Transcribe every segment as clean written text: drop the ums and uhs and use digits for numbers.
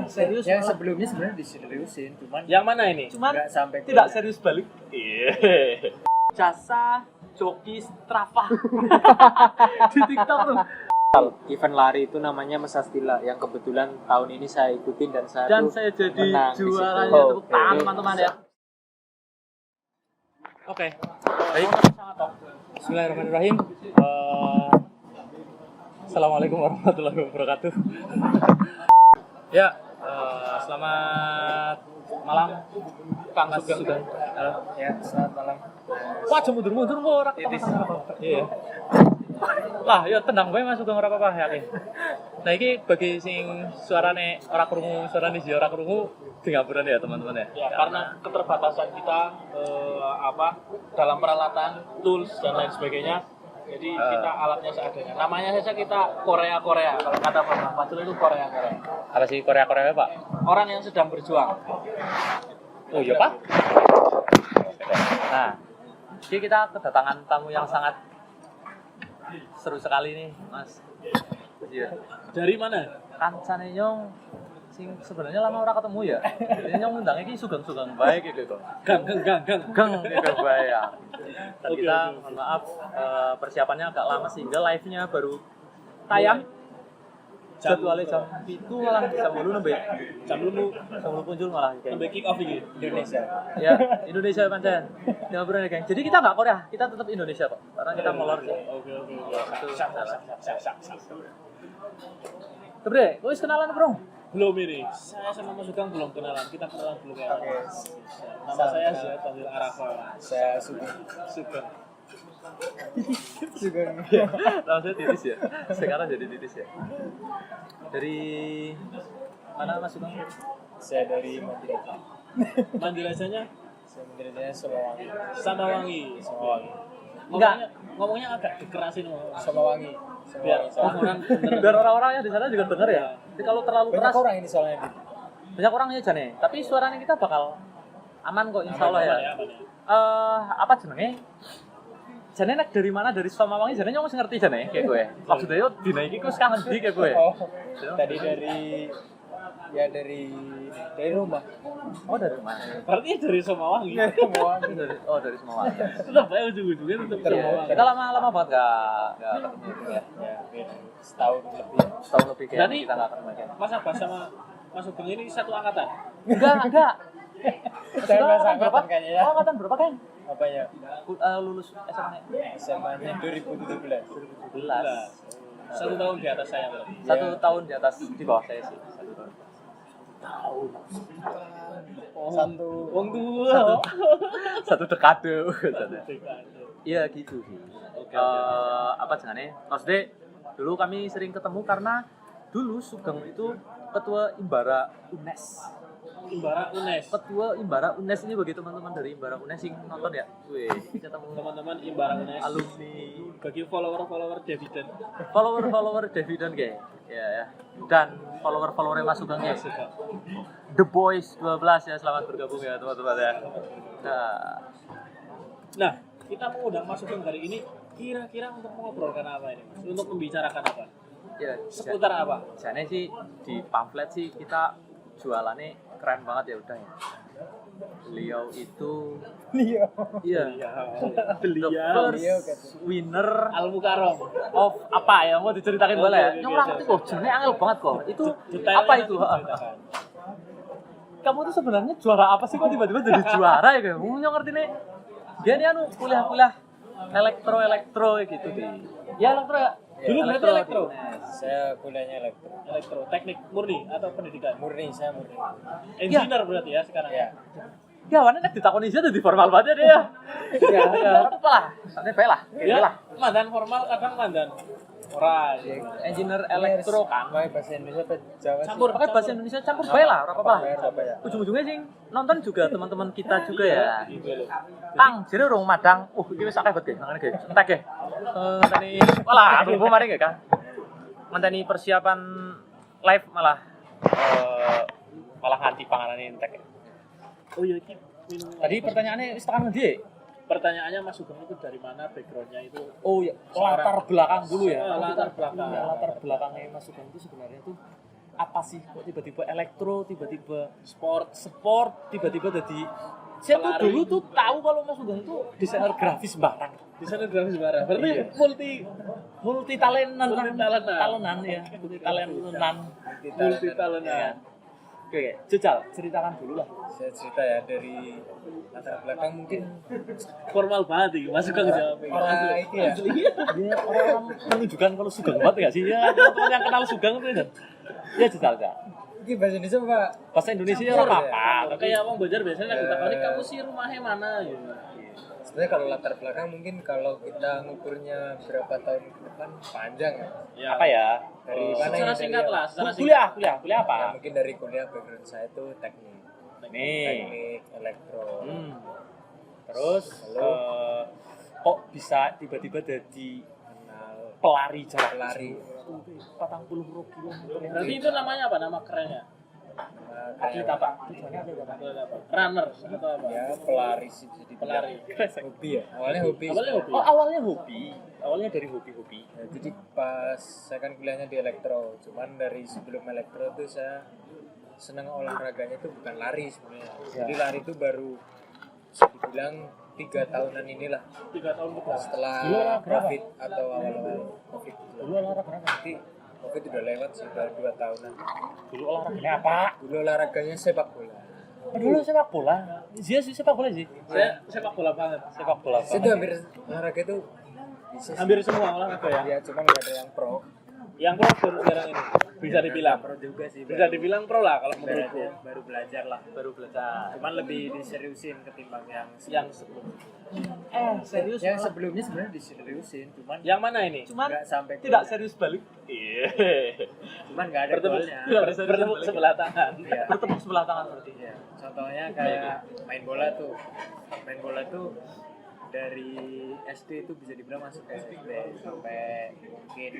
Serius. Yang sebelumnya sebenarnya diseriusin, cuman Yang mana ini? Cuman nggak sampai tidak serius balik. Iya. Jasa joki Strava di TikTok tuh. Event lari itu namanya Mesastila yang kebetulan tahun ini saya ikutin dan saya jadi menang di situ. juaranya. Tepuk tangan teman-teman ya. Oke. Baik. Bismillahirrahmanirrahim. Assalamualaikum warahmatullahi wabarakatuh. Ya, selamat malam Kang Sugeng. ya. Selamat malam. Wah, mundur-mundur kok ora apa-apa. Iya. Lah, ya tendang bae Mas Sugeng ora apa-apa yakin. Nah, iki bagi sing suarane ora krungu, suarane sih ora krungu di ngapuran ya teman-teman ya. Ya, karena keterbatasan kita dalam peralatan, tools dan lain sebagainya. Jadi kita alatnya seadanya. Namanya saja kita Korea. Kalau kata Pak Fatul itu Korea. Apa sih Korea-Korea, Pak? Orang yang sedang berjuang. Oh iya, Pak. Nah, jadi kita kedatangan tamu yang sangat seru sekali nih, Mas. Iya. Dari mana? Kancane nyong sing sebenarnya lama ora ketemu ya. Jadi nyong ngundang iki sugeng-sugeng baik gitu. Gang. Gitu bae ya. Dan kita mohon maaf persiapannya agak lama sehingga live-nya baru tayang. Jadwalnya jam 7 malah jam 8 nembe. Jam lu Jam 8 muncul malah kayak. sampai kick off ini Indonesia. Ya, Indonesia pancen. Ya bener geng. Jadi kita enggak Korea, kita tetap Indonesia kok. Karena kita molor sih. Oke. Itu Siap. Kebre, wis kenalan, Bro? Belum ini. Saya sama Mas Sugeng belum kenalan. Kita kenalan dulu ya. Oke. Nama saya Zia Fadil Arafa. Saya Sugeng. Sugeng. Sugeng. Nama saya Titis ya. Sekarang jadi Titis ya. Dari mana Mas Sugeng? Saya dari Mandiraja. Mandirajanya Saya Mandiraja Samawangi. Samawangi. Enggak. Ngomongnya agak dikerasin Samawangi. biar orang bener. Biar orang-orangnya di sana juga denger ya. Jadi kalau terlalu Banyak keras orang ini soalnya. banyak orangnya jane. Tapi suaranya kita bakal aman kok insyaallah ya. Aman ya. Apa jenenge? Jane nek dari mana dari Samawangi jane nyong wis ngerti jane kayak gue. Maksudnya yo dina iki ku kangen di kayak gue. Oh, tadi dari rumah. Oh dari mana? Berarti dari Samawangi. Samawangi. Dari Samawangi. Tetap aja ujung-ujungnya tetap Iya, Samawangi. kita lama banget gak ketemu gitu ya. Ya, setahun lebih. Setahun lebih kayak Berarti- kita gak ketemu ya. Mas Abbas sama Mas Sugeng ini satu angkatan. Enggak. Saya Kita merasa berapa? angkatan kayaknya ya. Oh, angkatan berapa kan? Apanya? Lulus SMA SMA-nya 2017. 11. 1 tahun di atas saya berarti. 1 tahun di atas di bawah saya sih. 1 tahun. Satu. Wong tua. Satu dekade. Iya gitu sih. Apa jangannya? Maksudnya dulu kami sering ketemu karena dulu Sugeng itu ketua Imbara UNES. Imbara UNES. Ketua Imbara UNES ini bagi teman-teman dari Imbara UNES yang nonton ya. Wih, ketemu Teman-teman Imbara UNES. alumni, Bagi follower Dividend. follower Dividend kayak. Ya. Dan follower Mas Sugeng ya. The Boys 12 ya, selamat bergabung ya teman-teman ya. Nah, kita mau undang Mas Sugeng hari ini kira-kira untuk mengobrolkan apa ini, Mas? Untuk membicarakan apa? Ya, Seputar apa? jane sih di pamflet sih kita jualannya keren banget ya udah ya. Beliau itu Iya. iya the Beliau first winner Al Mukarram. of apa ya mau diceritakan boleh ya? Oke, Nyong ora ngerti kok jenenge angel banget kok. Itu apa itu? Kamu tuh sebenarnya juara apa sih kok tiba-tiba jadi juara ya kayak? Nyong ngerti nih. Dia nih kuliah elektro gitu di. Ya elektro ya. Dulu berarti elektro. Saya kuliahnya Elektro, teknik murni atau pendidikan? saya murni. Engineer berarti ya sekarang. Ya. Ya, warna nek ditakoni aja di formal banget dia. Ya, apa lah. Santai bae lah. Ya, mandan formal kadang mandan ora. Engineer elektro kan. Pakai bahasa Indonesia atau Jawa sih? Campur. Pakai bahasa Indonesia campur bae lah, ora apa-apa. Apa ya? Ujung-ujungnya sing nonton juga teman-teman kita juga ya. Gitu loh. Kang, jere urung madang. Iki wis akeh banget, ngene ge. Entek ge. Ngenteni walah, aduh mari nggih, Kang. Ngenteni persiapan live malah nganti panganane entek. Oh iya, iki minum. Tadi pertanyaannya wis tekan ngendi? Pertanyaannya Mas Sugeng itu dari mana backgroundnya itu? Oh ya, latar belakang dulu ya. Latar belakang. Iya, latar belakangnya Mas Sugeng itu sebenarnya tuh apa sih kok tiba-tiba elektro, tiba-tiba sport, tiba-tiba jadi saya tuh Pelari. dulu tuh tahu kalau Mas Sugeng itu desainer grafis barang. Desainer grafis barang. Berarti Iya. multi talentan ya, multi talentan. Multi-talentan. Oke, Jejal, ceritakan dulu lah. Saya cerita ya dari latar belakang mungkin Formal banget nih, masuk ke jawab. itu ya. Dia orang menunjukkan kalau Sugeng banget nggak sih? Ya, teman-teman yang kenal Sugeng itu kan. Ya Jejal ya. Ini bahasa Indonesia Pak. Bahasa Indonesia Campur ora ya? apa-apa. Kayak Bang Bojar biasanya Ya. kita tahu kamu sih rumahnya mana gitu. Sebenarnya kalau latar belakang mungkin kalau kita ngukurnya berapa tahun ke depan panjang ya. Ya. Apa ya? Dari mana Secara ini? singkat Dari- lah, secara singkat. Kuliah apa? Ya, mungkin dari kuliah background saya itu teknik, Nih. teknik elektro. Terus Lalu? kok bisa tiba-tiba jadi Kenal pelari jarak pelari. 40 kilo. Berarti itu namanya apa? Nama kerennya? Atlet Kayak apa? Atlet apa? Runner atau apa? ya pelari sih jadi Pelari. hobi ya. Awalnya hobi. Awalnya hobi. Oh, awalnya hobi. Awalnya dari hobi-hobi. Ya, jadi pas saya kan kuliahnya di elektro, cuman dari sebelum elektro tuh saya senang olahraganya itu bukan lari sebenarnya. Jadi lari itu baru bisa dibilang 3 tahunan inilah 3 tahun ke belakang. setelah Dulu olahraga apa? COVID atau awal-awal COVID. Dulu olahraga apa? Nanti COVID udah lewat sih, baru 2 tahunan. Dulu olahraganya apa? Dulu olahraganya sepak bola. Dulu sepak bola. Iya sih sepak bola sih. Saya sepak bola banget. Sepak bola. Saya tuh hampir olahraga itu bisa sih. Hampir semua olahraga ya. Ya, cuman nggak ada yang pro. Yang pro baru sekarang ini. Bisa dibilang. Pro juga sih. Bisa dibilang pro lah kalau menurutku. baru belajar lah. Baru belajar. Cuman lebih diseriusin ketimbang yang Yang sebelum. Serius? yang sebelumnya sebenarnya diseriusin, cuman Yang mana ini? Cuman nggak sampai tidak gol. serius balik. Iya. Cuman nggak ada Bertemu, golnya. bertemu sebelah tangan. Iya. Bertemu sebelah tangan berarti. Iya. Contohnya kayak main bola tuh. Main bola tuh dari SD itu bisa dibilang masuk ke SMP sampai mungkin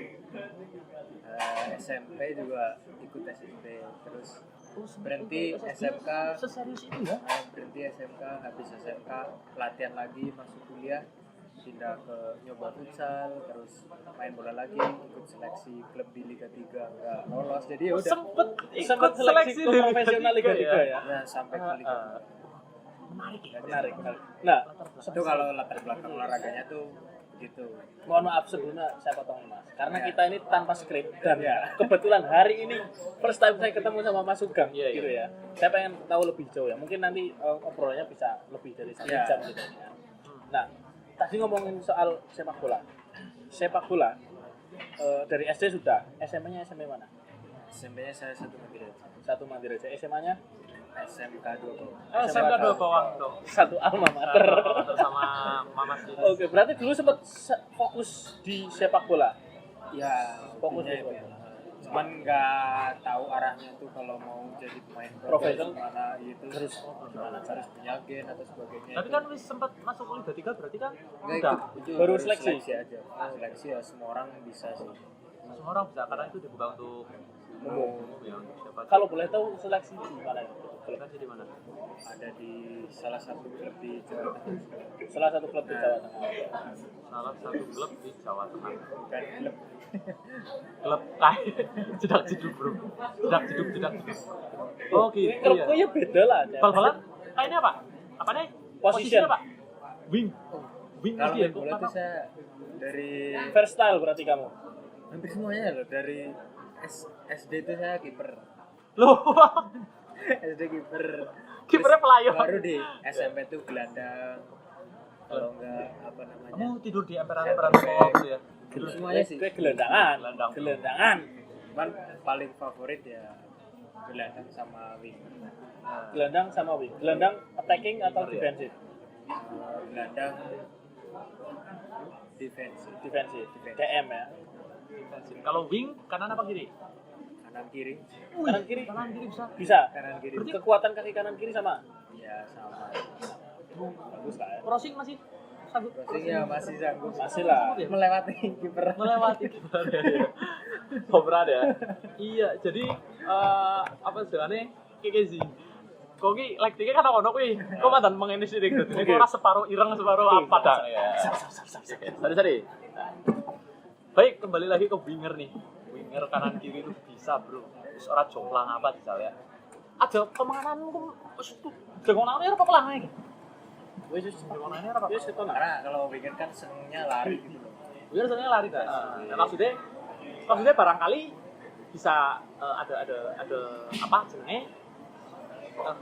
SMP juga ikut SMP, terus berhenti SMK, Seserius itu ya? berhenti SMK, habis SMK latihan lagi, masuk kuliah, pindah ke nyoba futsal, terus main bola lagi, ikut seleksi klub di Liga 3 nggak lolos, jadi ya udah. Sempet Sempat seleksi ke profesional Liga 3 ya. Nah, sampai ke Liga 3. Menarik ya. Menarik. Nah, Itu kalau latar belakang olahraganya tuh gitu. mohon maaf sebelumnya saya potong Mas. Karena Ya. kita ini tanpa skrip dan kebetulan hari ini first time saya ketemu sama Mas Sugeng gitu ya. Saya pengen tahu lebih jauh ya. Mungkin nanti obrolannya bisa lebih dari 1 Ya. jam gitu ya. Nah, tadi ngomongin soal sepak bola. Sepak bola dari SD sudah, SMA-nya SMP mana? SMP-nya saya satu negeri aja. Satu Mandiri aja. SMA-nya SMK 2 Bawang. SMK 2 Bawang dong. satu alma mater. Sama Mama sih. Oke, berarti dulu sempat fokus di sepak bola. Ya, Fokus fokusnya di itu. sepak bola. Cuman nggak tahu arahnya tuh kalau mau jadi pemain Profesional. gimana gitu. Terus Gimana harus punya gen atau sebagainya. Tapi kan wis sempat masuk Liga 3 berarti kan Nggak udah. ikut, itu Baru seleksi? aja. Seleksi ya semua orang bisa sih. Semua orang bisa karena itu dibuka untuk umum ya. Siapa kalau boleh tahu seleksi di mana? seleksi di mana? Ada di salah satu klub di Jawa Tengah. Salah satu klub di Jawa Tengah. Salah satu klub di Jawa Tengah. Bukan klub. Klub kayak jedak jeduk bro. Jedak jeduk. Oh gitu ya. Klubnya beda lah. Cak. Bal-balan kayaknya apa? Apa nih? Position. Posisinya apa? Wing. Wing Kalau dia main bola tuh saya dari Versatile berarti kamu. hampir semuanya loh, dari SD itu saya kiper. Loh. SD kiper. Kipernya Terus pelayan. Baru di SMP tuh gelandang. Kalau enggak apa namanya? Kamu tidur di emperan-emperan sekolah gitu ya? Tidur semuanya sih. Gue gelandangan. Gelandangan. Cuman paling favorit ya gelandang sama wing. Gelandang sama wing. Gelandang attacking atau defensif? Gelandang defensif. Defensif. DM ya. Kalau wing kanan apa kiri? Kanan kiri. Kanan kiri? Kanan kiri bisa. Bisa. Kanan kiri. Kekuatan kaki kanan kiri sama. Ya sama. Bagus lah ya. Crossing masih sanggup. Crossingnya masih sanggup. Masih lah. Melewati kiper. Melewati kiper ya. Berat ya. Iya, jadi apa istilahnya? Kayak sih. Kok ki lektiknya kan ono kuwi. Kok mantan mengene sih dek. Kok ora separo ireng separo apa dah. Sorry. Baik, kembali lagi ke winger nih. winger kanan kiri itu bisa bro. Terus orang jomplang apa misalnya. Ada kemana ku wis itu dengonane apa pelangane. Wis dengonane apa? Wis karena kalau winger kan senengnya lari gitu loh. Winger senengnya lari kan. Nah, maksudnya barangkali bisa ada apa jenenge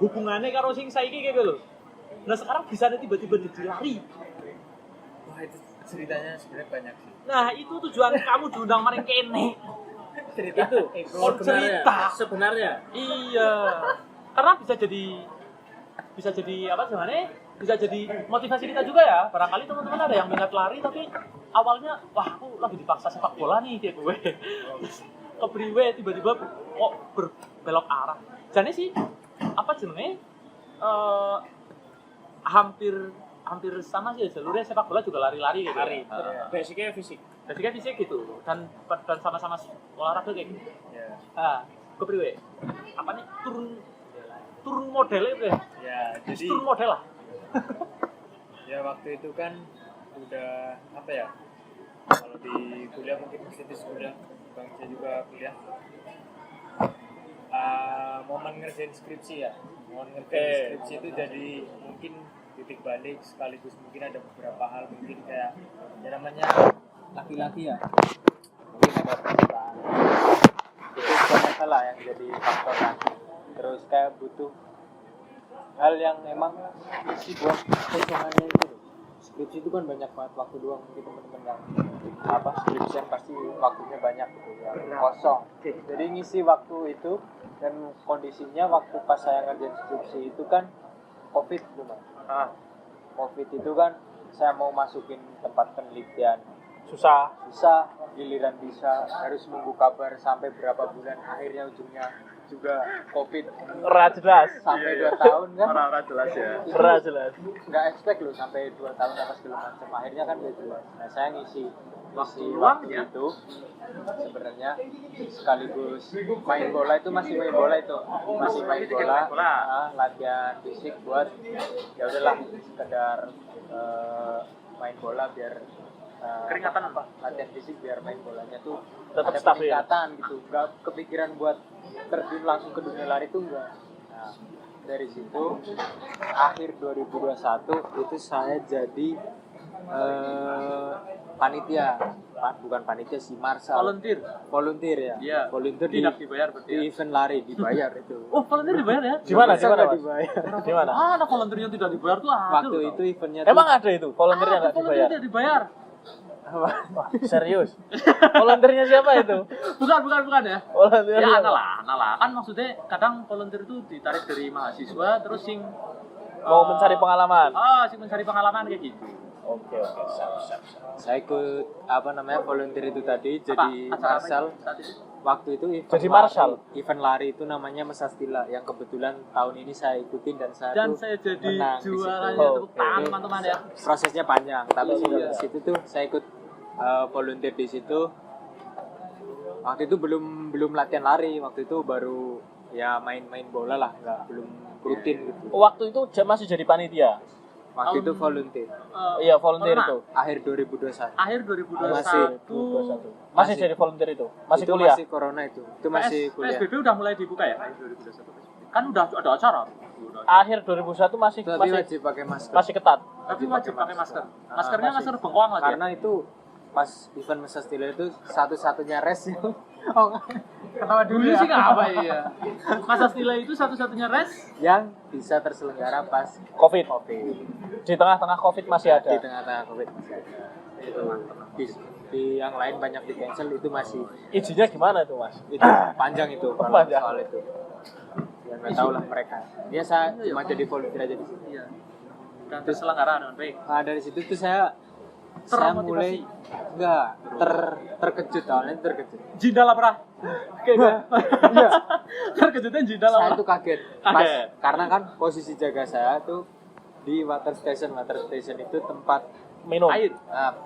hubungannya karo sing saiki gitu loh. Nah sekarang bisa tiba-tiba jadi lari. Wah itu ceritanya sebenarnya banyak sih. Nah itu tujuan kamu diundang maring kene. Cerita Itu cerita. sebenarnya Iya. Karena bisa jadi apa sebenarnya? Bisa jadi motivasi kita juga ya. Barangkali teman-teman ada yang minat lari tapi awalnya wah aku lagi dipaksa sepak bola nih kayak gue. Kepriwe tiba-tiba kok berbelok arah. Jadi sih apa jenenge hampir sama sih jalurnya sepak bola juga lari-lari gitu. lari. Ya. Basicnya fisik. Basicnya fisik gitu dan sama-sama olahraga kayak gitu. Ya. Kepriwe? Apa nih turun modelnya itu ya? Ya, jadi Turun model lah. ya waktu itu kan udah apa ya? Kalau di kuliah mungkin masih di kuliah, Bang saya juga kuliah. Momen ngerjain skripsi ya. Momen ngerjain skripsi itu jadi mungkin titik balik sekaligus mungkin ada beberapa hal mungkin kayak ya namanya laki-laki ya. Mungkin ada perasaan itu banyak hal lah yang jadi faktor kan. Terus kayak butuh hal yang emang isi buat kosongannya itu loh. Skripsi itu kan banyak banget waktu doang, mungkin teman-teman yang apa skripsian pasti waktunya banyak gitu yang kosong. Jadi ngisi waktu itu dan kondisinya waktu pas saya ngerjain skripsi itu kan COVID gitu Mas. COVID itu kan saya mau masukin tempat penelitian Susah. bisa, giliran bisa harus nunggu kabar sampai berapa bulan, akhirnya ujungnya juga COVID Ora jelas. sampai 2 tahun kan. Ora jelas ya. Itu Ora jelas. nggak expect loh sampai 2 tahun apa segala macam, akhirnya kan udah jelas. Nah saya ngisi luang, waktu ya? itu sebenarnya sekaligus main bola, itu masih main bola itu masih main bola, latihan fisik buat ya udahlah sekedar main bola biar Keringatan apa? latihan fisik biar main bolanya tuh Tetap ada stabil. peningkatan gitu, nggak kepikiran buat terjun langsung ke dunia lari itu enggak. Nah dari situ akhir 2021 itu saya jadi panitia, bukan panitia sih, Marsal. Volunteer ya. Iya. Volunteer di Tidak dibayar berarti ya? event lari dibayar itu. Oh, volunteer dibayar ya? Di mana? Masa Di mana, nggak Mas? dibayar? Di mana? Ada volunteer yang tidak dibayar tuh ada. Waktu loh. itu eventnya Emang ada itu volunteernya Ada nggak volunteer dibayar? tidak dibayar. Wah, serius? Volunteernya siapa itu? Bukan ya. Volunteernya Ya siapa? analah. Kan maksudnya kadang volunteer itu ditarik dari mahasiswa terus sing Mau mencari pengalaman. sing mencari pengalaman kayak gitu. Oke, siap. saya ikut volunteer itu tadi jadi Acara apa Marsal. itu saat itu? Waktu itu Jadi Marsal? event lari itu namanya Mesastila yang kebetulan tahun ini saya ikutin dan saya Dan tuh saya jadi menang di situ. juaranya Oh, tepuk tangan Itu teman-teman ya. prosesnya panjang, tapi Iya. di situ tuh saya ikut volunteer di situ. Waktu itu belum latihan lari, waktu itu baru ya main bola lah, belum rutin gitu. Waktu itu masih jadi panitia. Waktu itu volunteer Iya, volunteer Corona. itu. akhir 2021. Akhir 2021 Masih Masih. jadi volunteer itu. Masih Itu kuliah. masih corona itu masih kuliah. PSBB udah mulai dibuka ya? Akhir 2021. Kan udah ada acara. Akhir 2021 masih Tapi wajib pakai masker. masih ketat. Tapi wajib pakai masker. Ah, Maskernya masih. masker bengkoang lagi. Karena itu pas event Mesastila itu satu-satunya res yang ketawa dulu sih nggak apa ya. Masa Stila itu satu-satunya res. yang bisa terselenggara pas COVID. COVID. Di tengah-tengah COVID masih ada. Di tengah-tengah COVID masih ada. Itu di yang lain banyak di cancel, itu masih Izinnya gimana itu, Mas? itu panjang itu kalau Panjang. soal itu. Ya nggak tahu lah mereka. Dia saya cuma jadi volunteer aja di situ. Iya. Dan terselenggara dengan baik. Nah, dari situ tuh saya mulai terkejut, awalnya terkejut. Jindal apa? Terkejutnya jindal Saya apa? tuh kaget. Kaget. Karena kan posisi jaga saya tuh di water station. Water station itu tempat Minum. Air.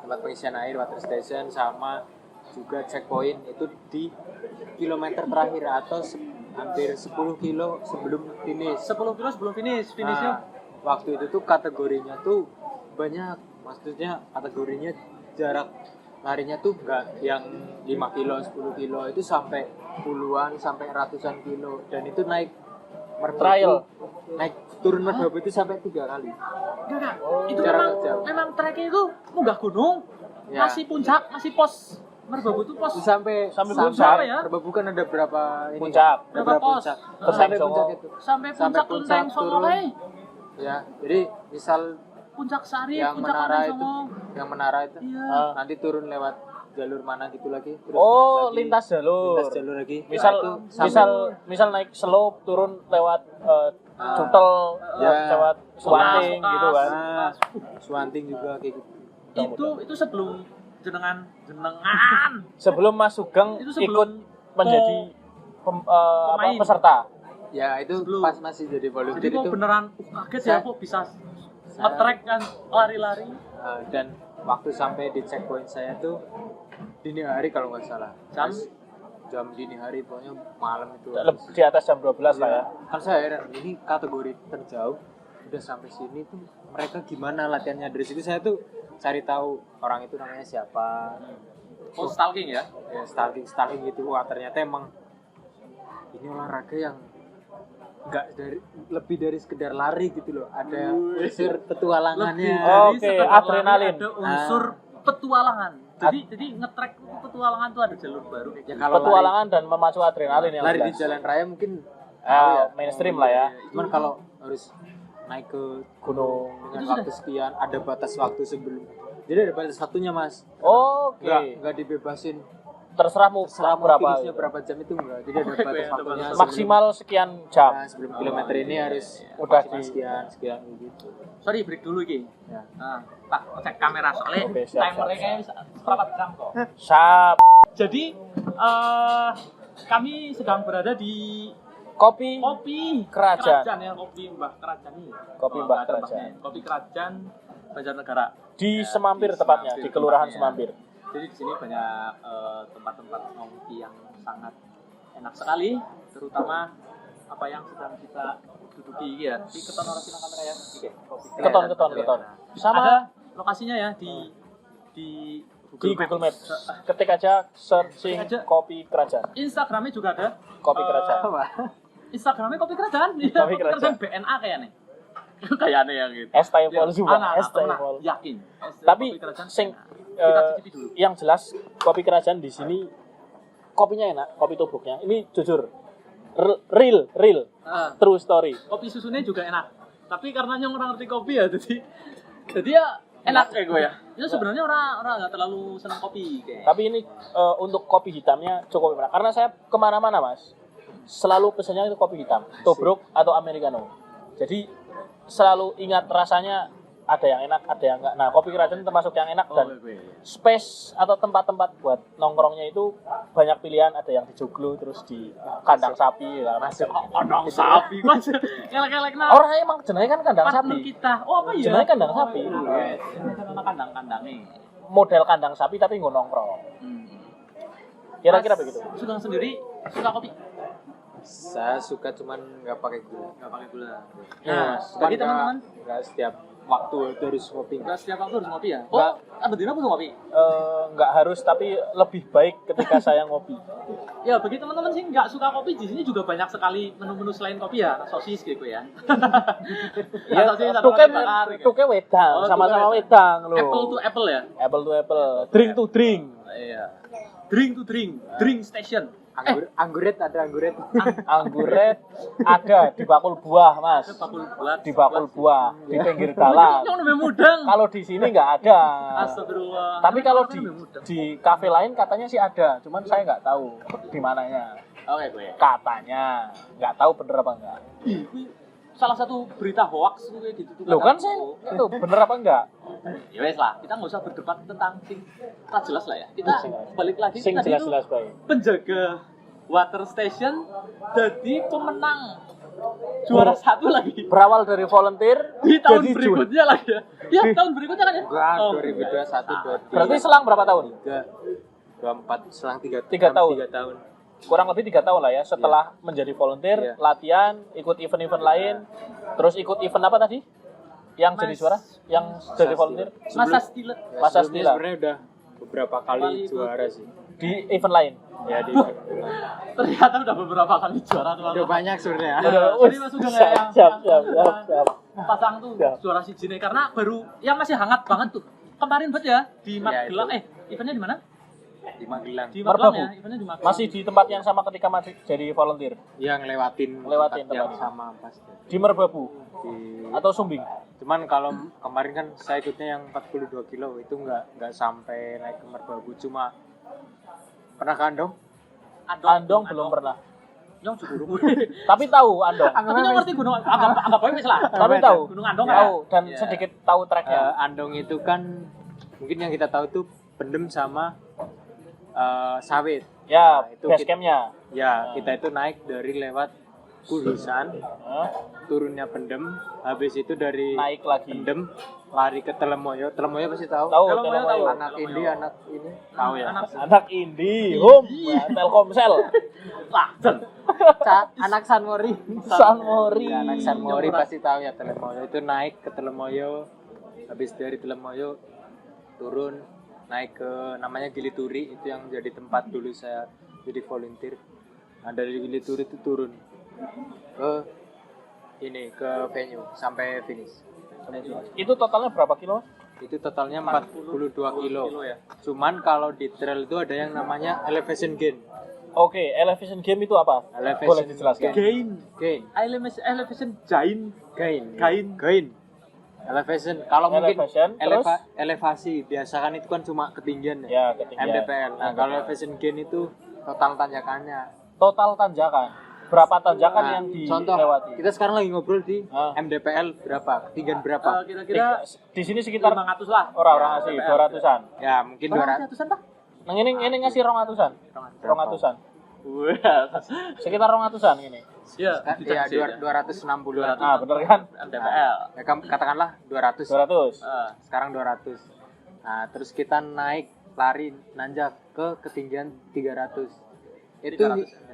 tempat pengisian air, water station, sama juga checkpoint itu di kilometer terakhir atau hampir 10 kilo sebelum finish. 10 kilo sebelum finishnya. Waktu itu tuh kategorinya tuh banyak, maksudnya kategorinya jarak larinya tuh nggak yang 5 kilo, 10 kilo, itu sampai puluhan, sampai ratusan kilo, dan itu naik merbabu, Trial. naik turun merbabu itu sampai 3 kali. Enggak. Itu Jarak jauh. memang treknya itu munggah gunung, Ya. masih puncak, masih pos Merbabu itu pos Itu sampai puncak ya? merbabu kan ada berapa ini? Puncak. Berapa Beberapa pos? puncak. Terus Sampai Songo. puncak itu. sampai Sampai puncak puncak Kelenteng Songo turun. kae. Ya, jadi misal Puncak Sari, yang puncak menara Kelenteng itu, Songo. yang menara itu, Iya. nanti turun lewat jalur mana gitu lagi. Terus Oh, lagi, lintas jalur. lintas jalur lagi. Misal Nah, itu sampai- misal naik slope turun lewat Cutel, Ya. lewat Swanting Sukas. gitu kan. Nah, Swanting juga kayak gitu. Itu sebelum jenengan Sebelum Mas Sugeng Itu sebelum ikut menjadi pemain. peserta. Ya itu Sebelum. pas masih jadi jadi volunteer kok itu. beneran kaget ya kok bisa nge-track kan lari-lari. Dan waktu sampai di checkpoint saya tuh dini hari kalau nggak salah. Jam? Jam dini hari, pokoknya malam itu. Di atas jam 12 lah ya. Kan saya heran, ini kategori terjauh udah sampai sini tuh mereka gimana latihannya. Dari situ saya tuh cari tahu orang itu namanya siapa. Oh, stalking ya? Ya stalking gitu. Wah ternyata emang ini olahraga yang nggak dari lebih dari sekedar lari gitu loh. Ada unsur petualangannya. Oke, sekedar adrenalin. lari, ada unsur petualangan. Jadi nge-track petualangan tuh ada jalur baru. Ya kalau Petualangan dan memacu adrenalin yang lari di jelas. jalan raya mungkin tahu ya. Mainstream lah ya. Cuman kalau harus naik ke gunung dengan Itu waktu sekian, ada batas waktu sebelum. Jadi ada batas waktunya mas. Oke. Nggak dibebasin. Terserah mau berapa. Finishnya berapa jam itu enggak. Jadi ada batas ada waktunya. batas. Maksimal sekian jam. Nah, sebelum kilometer ini harus Udah maksimal di- sekian gitu. Sorry, break dulu iki. Ya. Nah, Pak, cek kamera soalnya Oke, siap, timernya siap. kayaknya bisa seperempat jam kok. Sap. Jadi kami sedang berada di Kopi Kopi Kerajaan. ya, Kopi Mbah Kerajaan ini. Kopi Oh, Mbah nggak ada Kerajaan. mbahnya. Kopi Kerajaan Banjarnegara. di Ya, Semampir di tepatnya, di Kelurahan tepatnya. Semampir. Jadi di sini banyak tempat-tempat ngopi yang sangat enak sekali, terutama apa yang sedang kita duduki ya. Di keton orang sini kamera ya. Oke, Kopi Keton. Kerajaan. Sama Ada lokasinya ya di di Google Maps. Ketik aja searching Ketik aja. Kopi Kerajaan. Instagramnya juga ada. Kopi Kerajaan. Instagramnya Kopi Kerajaan. Iya, Kopi Kerajaan. BNA kayaknya. Kayaknya ya gitu. Es Taipol juga, es Anak-anak Taipol. yakin. Tapi Kopi Kerajaan sing BNA. Kita eh, cicipi dulu. yang jelas Kopi Kerajaan di sini kopinya enak, kopi tubruknya. Ini jujur real, Ah, true story. kopi susunya juga enak. Tapi karena yang orang ngerti kopi ya, jadi ya enak kayak gue ya. Itu sebenarnya orang nggak terlalu senang kopi kayak. Tapi ini untuk kopi hitamnya cukup enak. Karena saya kemana-mana mas, selalu pesannya itu kopi hitam, tubruk atau americano. Jadi selalu ingat rasanya ada yang enak, ada yang enggak. Nah Kopi Kerajaan termasuk yang enak dan space atau tempat-tempat buat nongkrongnya itu banyak pilihan. Ada yang di joglo, terus di kandang sapi, ya, macam. Kandang sapi, mas. Kelek-kelek Orang emang jenenge kan kandang partner sapi. kita. Oh apa ya? Jenenge kandang sapi. Kandang-kandangnya. Model kandang sapi tapi nggak nongkrong. Kira-kira begitu. Sugeng sendiri suka kopi? Saya suka cuman nggak pakai gula. Nggak pakai gula. Iya, Nah, Mas. bagi teman-teman, Nggak setiap waktu itu harus ngopi. nggak setiap waktu harus ngopi ya? Nggak. Oh, apa dina butuh ngopi? Nggak harus tapi lebih baik ketika saya ngopi. Ya, bagi teman-teman sih nggak suka kopi, di sini juga banyak sekali menu-menu selain kopi ya, sosis gitu ya. Ya, Sosis atau tuke roti bakar, gitu. tuke wedang, Oh, sama-sama tuke wedang loh. Apple to apple ya? Apple to apple, drink to drink. Iya. Drink to drink, drink station. Angguret ada angguret. Angguret ada di bakul buah, Mas. Bakul buat Di bakul buah di pinggir jalan. Yang lebih mudang. Kalau di sini nggak ada. Astagfirullah. Tapi kalau Yang di lebih mudang. di kafe lain katanya sih ada, cuman saya nggak tahu di mananya. Oke, gue. Katanya, nggak tahu bener apa enggak. Salah satu berita hoax gue gitu tuh. Loh kan saya itu bener apa enggak? Ya wes lah, kita nggak usah berdebat tentang sing tak jelas lah ya. Kita balik lagi Sing tadi jelas-jelas baik. penjaga water station jadi pemenang juara satu lagi Berawal dari volunteer di tahun jadi berikutnya lagi ya. Ya tahun berikutnya kan ya. Enggak, Oh. 2021 Berarti selang berapa tahun? 24 selang 3 Tiga tahun. 3 tahun. Kurang lebih 3 tahun lah ya setelah menjadi volunteer, Iya. latihan, ikut event-event lain, terus ikut event apa tadi? Yang jadi juara? Yang jadi volunteer? Masa stila. Masa Sebelumnya Stila. sebenarnya udah beberapa kali juara sih. Di event lain. Ya di Ternyata udah beberapa kali juara tuh. udah banyak sebenarnya. Jadi Mas Sugeng ya, siap. pasang tuh Siap. juara si Jine karena baru yang masih hangat banget tuh. Kemarin banget ya di Magelang. Eventnya di mana? Di Magelang. Di Magelang Merbabu. ya, eventnya di Magelang. Masih di tempat yang sama ketika masih jadi volunteer Yang lewatin Lewatin tempat yang tempat. sama pasti. di Merbabu Di atau Sumbing. Cuman kalau kemarin kan saya ikutnya yang 42 kilo itu nggak sampai naik ke Merbabu, cuma pernah ke Andong. Andong belum pernah. Yang Ciburu. Tapi tahu Andong. Tapi nggak ngerti gunung anggap aja wis lah. Tapi tahu. Gunung Andong Tahu dan Iya. sedikit tahu treknya. Andong itu kan mungkin yang kita tahu tuh Pendem sama Sawit. Ya, Nah, itu base kita, campnya. kita itu naik dari lewat Kudusan, Hah? turunnya Pendem, habis itu dari Naik lagi. Pendem lari ke Telemoyo. Telemoyo pasti tahu. Tahu, Telemoyo Telemoyo. tahu. Anak ini tahu ya. Anak Indi, home, Telkomsel, Anak Sanmori. Sanmori. Ya, anak Sanmori pasti tahu ya Telemoyo. Itu naik ke Telemoyo, habis dari Telemoyo turun naik ke namanya Gilituri, itu yang jadi tempat dulu saya jadi volunteer. Nah dari Gilituri itu turun ke ke venue sampai finish. Itu totalnya berapa kilo? Itu totalnya 42 kilo. Cuman kalau di trail itu ada yang namanya elevation gain. Oke, elevation game itu apa? Elevation Boleh dijelaskan? Gain. Elevation Jain. Gain. Elevation. Kalau mungkin Elevation, terus? elevasi biasa kan itu kan cuma ketinggian Ya, ketinggian. MDPL. Nah, kalau elevation gain itu total tanjakannya. Total tanjakan. Berapa tanjakan Nah, yang contoh dilewati? kita sekarang lagi ngobrol di Ah. MDPL berapa? Ketinggian berapa? Kira-kira Di sini sekitar 500 lah. orang ngasih 200-an. Ya, mungkin 200. 200-an Pak? Nang ini ngasih 200-an. 200-an. Wah. Sekitar 200-an ini. Ya, Ya, 260. Nah, bener kan? MDPL. Ya, katakanlah 200. 200. Sekarang 200. Nah, terus kita naik lari nanjak ke ketinggian 300.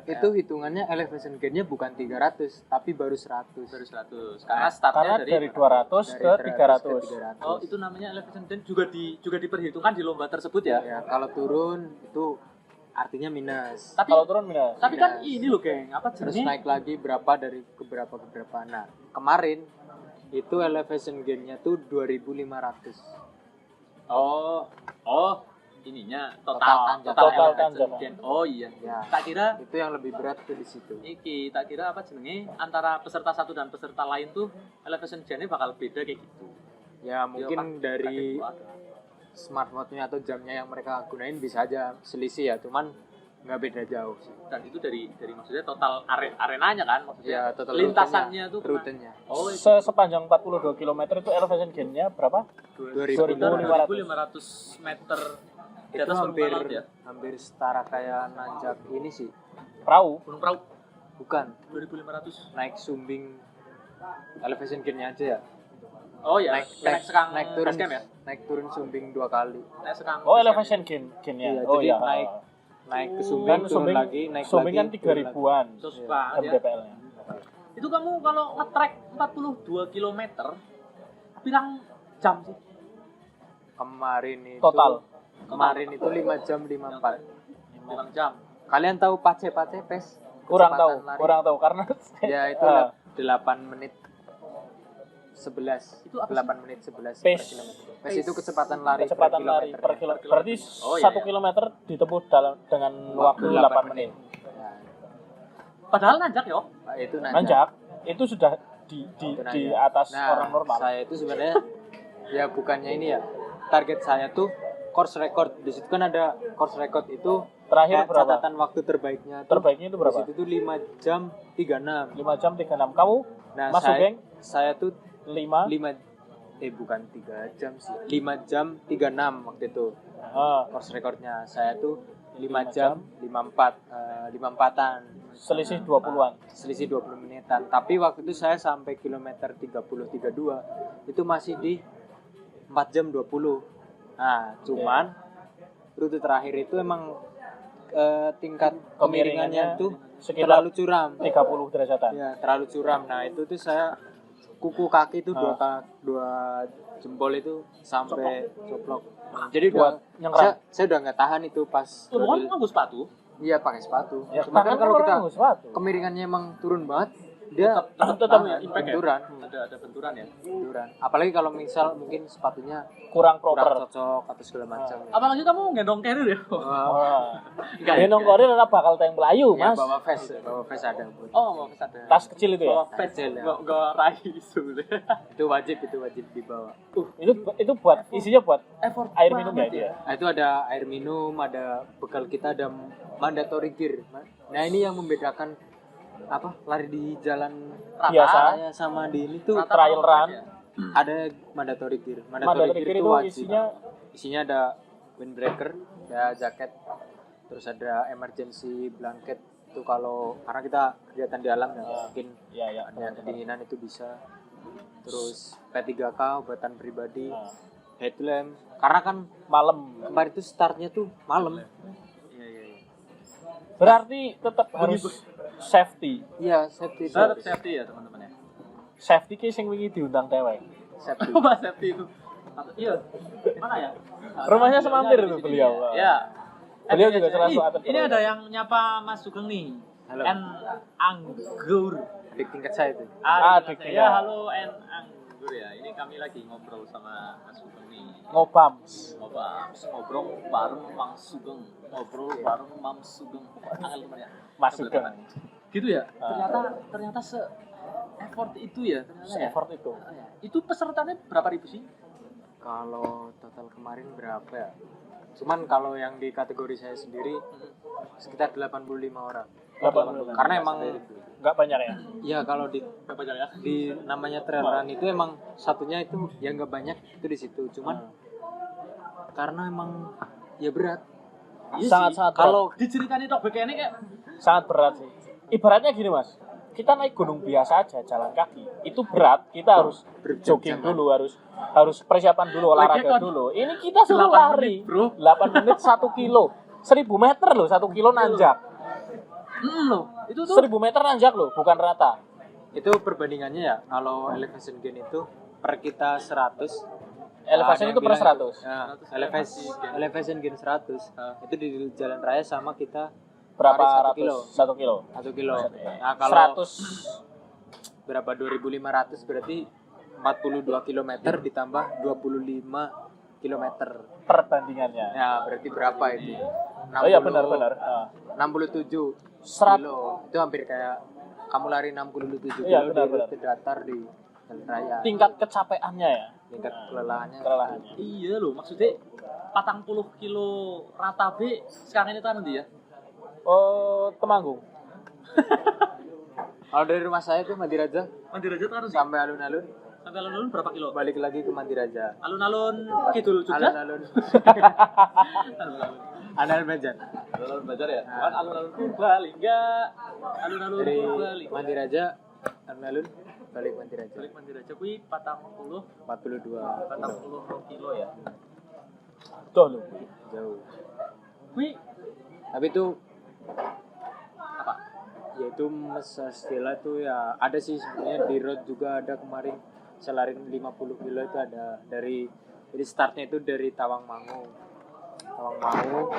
Itu hitungannya elevation gain-nya bukan 300, tapi baru 100. Baru 100. Karena startnya Karena dari 200 ke 300. Oh, itu namanya elevation dan juga diperhitungkan di lomba tersebut ya. Ya, kalau turun itu artinya minus. Tapi Kalau turun minus. tapi kan ini loh, geng. Apa Terus jenis? naik lagi berapa dari ke berapa. Nah, kemarin itu elevation gain-nya tuh 2.500. Oh, ininya Total elevation tanjakan. gain. Oh iya. Ya. Tak kira Itu yang lebih berat tuh di situ. tak kira apa jenenge antara peserta satu dan peserta lain tuh elevation gain-nya bakal beda kayak gitu. Ya, mungkin dari Kadang tuh ada. smartwatch-nya atau jamnya yang mereka gunain bisa aja selisih ya, cuman nggak beda jauh sih. Dan itu dari maksudnya total arenanya kan, maksudnya Ya, total lintasannya tuh rutenya. Oh, itu Sepanjang 42 km itu elevation gain-nya berapa? 2.500 meter di Itu atas hampir permukaan laut ya. hampir setara kayak nanjak ini sih. Perahu. Gunung Perahu Bukan, 2.500. naik sumbing elevation gain-nya aja ya. Oh ya, Naik sekang naik turun base camp ya. naik turun sumbing 2 kali. Naik sekang. Oh, base camp. elevation gain-nya. Iya, Oh jadi iya. naik ke Kan sumbing, turun sumbing, lagi, naik sumbing kan lagi. 3.000-an Terus banget ya. MDPL-nya. Itu kamu kalau nge-trek 42 km bilang jam sih? Kemarin itu 5 jam 54. Bilang jam. Kalian tahu pace pes? Kurang Kecepatan lari? tahu karena Ya itu Ah. 8 menit 11. Itu apa 8 menit 11 per Pace. kilometer. Pace itu kecepatan lari kecepatan per lari kilometer. per kilometer. Berarti Oh, iya, 1 iya. kilometer ditempuh dengan waktu 8 8 menit. Nah, Padahal nanjak yo. itu Nanjak itu sudah di Itu di nanjak. atas Nah, orang normal. Saya itu sebenarnya ya bukannya ini ya. Target saya tuh course record. Di situ kan ada course record itu Terakhir kayak berapa? catatan waktu terbaiknya. Terbaiknya itu berapa? Di situ tuh 5 jam 36. 5 jam 36. Kamu Nah, masuk geng saya tuh 5 bukan 3 jam sih. 5 jam 36 waktu itu. Course recordnya saya tuh 5 jam 54-an. selisih 20-an. Selisih 20 menitan. Tapi waktu itu saya sampai kilometer 30-32 itu masih di 4 jam 20. Nah, cuman rute terakhir itu emang tingkat kemiringannya tuh sekitar terlalu curam. 30 derajatan. Ya, terlalu curam. Nah, itu tuh saya kuku kaki itu dua jempol itu sampai coplok. Jadi Buat udah nyerang. saya udah nggak tahan itu pas Lu kan nganggo sepatu. iya pakai sepatu. Ya, Cuma kan kalau kita sepatu. kemiringannya emang turun banget, dia tetap tahan, impact ya? benturan, Ada benturan ya. benturan. Apalagi kalau misal mungkin sepatunya kurang kurang proper. cocok atau segala macam. Apalagi kamu gendong carrier ya. Wah. Enggak ya? Gendong korir ora bakal tayang melayu, Ya, Mas. bawa vest ada buat. Oh, mau pesan ya. Tas kecil itu ya. Bawa pet Kecil, ya. enggak rai isu. Itu wajib dibawa. Itu buat isinya buat Effort air minum ya itu ya. Nah, itu ada air minum, ada bekal kita, ada mandatory gear. Nah, ini yang membedakan apa lari di jalan Biasa. raya sama di ini tuh Trial run. ada mandatory gear. Mandatory gear itu wajib. isinya Ada windbreaker, ada jaket, terus ada emergency blanket itu kalau karena kita kegiatan di alam ya mungkin ya ada kedinginan itu bisa. Terus P3K obatan pribadi, headlamp karena kan malam. kemarin itu startnya tuh malam. Iya. Berarti tetap harus safety. Iya, safety itu. Tetap safety ya, teman-teman ya. Safety ki sing wingi diundang dewek. Safety. Mas safety itu. Iya. Mana ya? Rumahnya semampir itu beliau. Ya. Beliau juga salah satu atlet. Ini ada yang nyapa Mas Sugeng nih. Halo. En Anggur. Adik tingkat saya itu. Adik Ya, ya. halo En Anggur ya. Ini kami lagi ngobrol sama Mas Sugeng nih. Ngobams. Ngobrol bareng Mang Sugeng. Ngobrol bareng Mam Sugeng. Angel teman ya. Mas Sugeng. Gitu ya. Ternyata se effort itu ya ternyata ya. Effort itu. Itu pesertanya berapa ribu sih? Kalau total kemarin berapa ya? Cuman kalau yang di kategori saya sendiri sekitar 85 orang. 85. Karena emang Enggak banyak ya. ya kalau di Berapa jam ya? di namanya trail run itu emang satunya itu yang nggak banyak itu di situ. Cuman karena emang ya berat. Sangat-sangat berat. Kalau Diceritain tok begini kayak Sangat berat sih. Ibaratnya gini, Mas. Kita naik gunung biasa aja jalan kaki. Itu berat, kita harus jogging dulu, harus persiapan dulu, olahraga dulu. Ini kita suruh 8 lari. menit, bro. 8 menit 1 kilo. 1000 meter loh, 1 kilo nanjak. loh, itu tuh 1000 meter nanjak loh, bukan rata. itu perbandingannya ya kalau elevation gain itu per kita 100 Elevation ada itu yang per bilang 100. Nah, elevation gain 100 itu di jalan raya sama kita Berapa lari 1 ratus? kilo. 1 kilo. 1 kilo. Nah, kalau 100 berapa 2.500 berarti 42 km ditambah 25 km. perbandingannya. Ya, berarti berapa itu? Oh iya benar-benar. 67 Serat- kilo. Itu hampir kayak kamu lari 67 Iya, kilo benar-benar. di datar di jalan raya. Tingkat kecapeannya ya. Tingkat kelelahannya. Kelelahannya. iya loh, maksudnya 40 kilo rata B sekarang ini kan nanti ya. Oh, Temanggung. Kalau dari rumah saya tuh Mandiraja Mandiraja kan sih. sampai alun-alun, Sampai alun-alun berapa kilo? balik lagi ke Mandiraja. Alun-alun Kidul Jogja. Alun-alun. Alun-alun Banjar. Alun-alun Banjar ya. Kan alun-alun Purbalingga. Alun-alun Dari Purbalingga. Mandiraja, alun-alun balik Mandiraja. Balik Mandiraja kuwi 40 42 kilo ya. Tuh loh. jauh. Kuwi Tapi itu apa? yaitu Stella tuh ya ada sih sebenarnya di road juga ada kemarin selarin 50 kilo itu ada dari jadi startnya itu dari Tawangmangu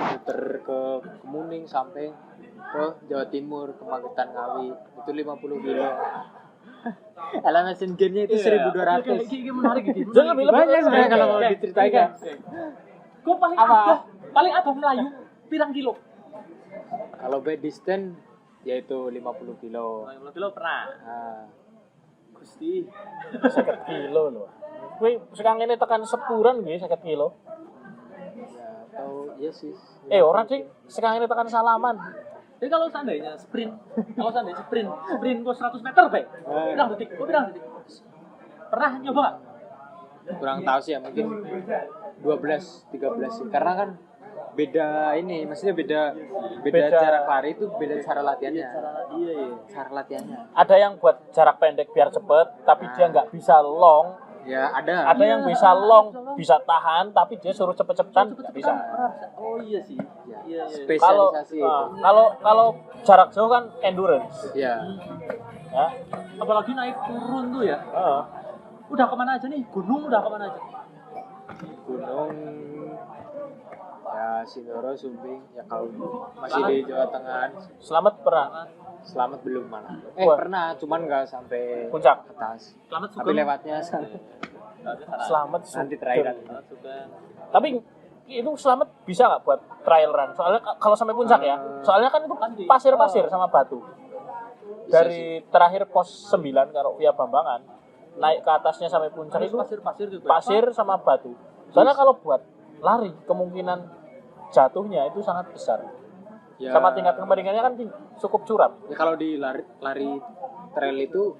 muter ke Kemuning sampai ke Jawa Timur ke Magetan Ngawi itu 50 kilo. Elevation gain-nya itu 1.200. Ini menarik gitu. Jangan bilang Banyak sebenarnya kalau mau diceritakan. Gue paling Apa? paling abah Melayu pirang kilo. Kalau bed distance yaitu 50 kilo. 50 kilo pernah. Nah, Gusti. 50 kilo loh. Kuwi sekarang ini tekan sepuran nggih 50 kilo. ya atau ya sih. Orang sih sekarang ini tekan salaman. Jadi kalau seandainya sprint gue 100 meter, Pak. Pirang detik? Gue pirang detik. Pernah nyoba nggak? Kurang tahu sih ya mungkin 12 13 sih. Karena kan beda ini maksudnya beda jarak lari itu beda cara latihannya. Iya. Cara latihannya. Ada yang buat jarak pendek biar cepet, tapi dia nggak bisa long. Ya ada. Ada yang bisa long, bisa tahan, tapi dia suruh cepet-cepetan nggak bisa. Oh iya sih. Ya, Iya. Kalau spesialisasi itu. kalau jarak jauh kan endurance. Ya. Ya. Apalagi naik turun tuh ya. Heeh. Udah kemana aja nih? Gunung udah kemana aja? Gunung ya Sindoro, Sumbing, ya kalau masih di Jawa Tengah. Selamat pernah Selamat belum malah. Wah. Pernah, cuman nggak sampai puncak. atas. Selamat Tapi Sugeng. lewatnya sana. Selamat Nanti Sugeng. terakhir. Tapi itu selamat bisa nggak buat trial run? Soalnya kalau sampai puncak ya, soalnya kan itu pasir-pasir sama batu. Dari terakhir pos 9 kalau via Bambangan naik ke atasnya sampai puncak itu Pasir-pasir gitu. pasir sama batu. Soalnya kalau buat lari kemungkinan jatuhnya itu sangat besar. Ya, Sama tingkat kemiringannya kan cukup curam. ya kalau di lari trail itu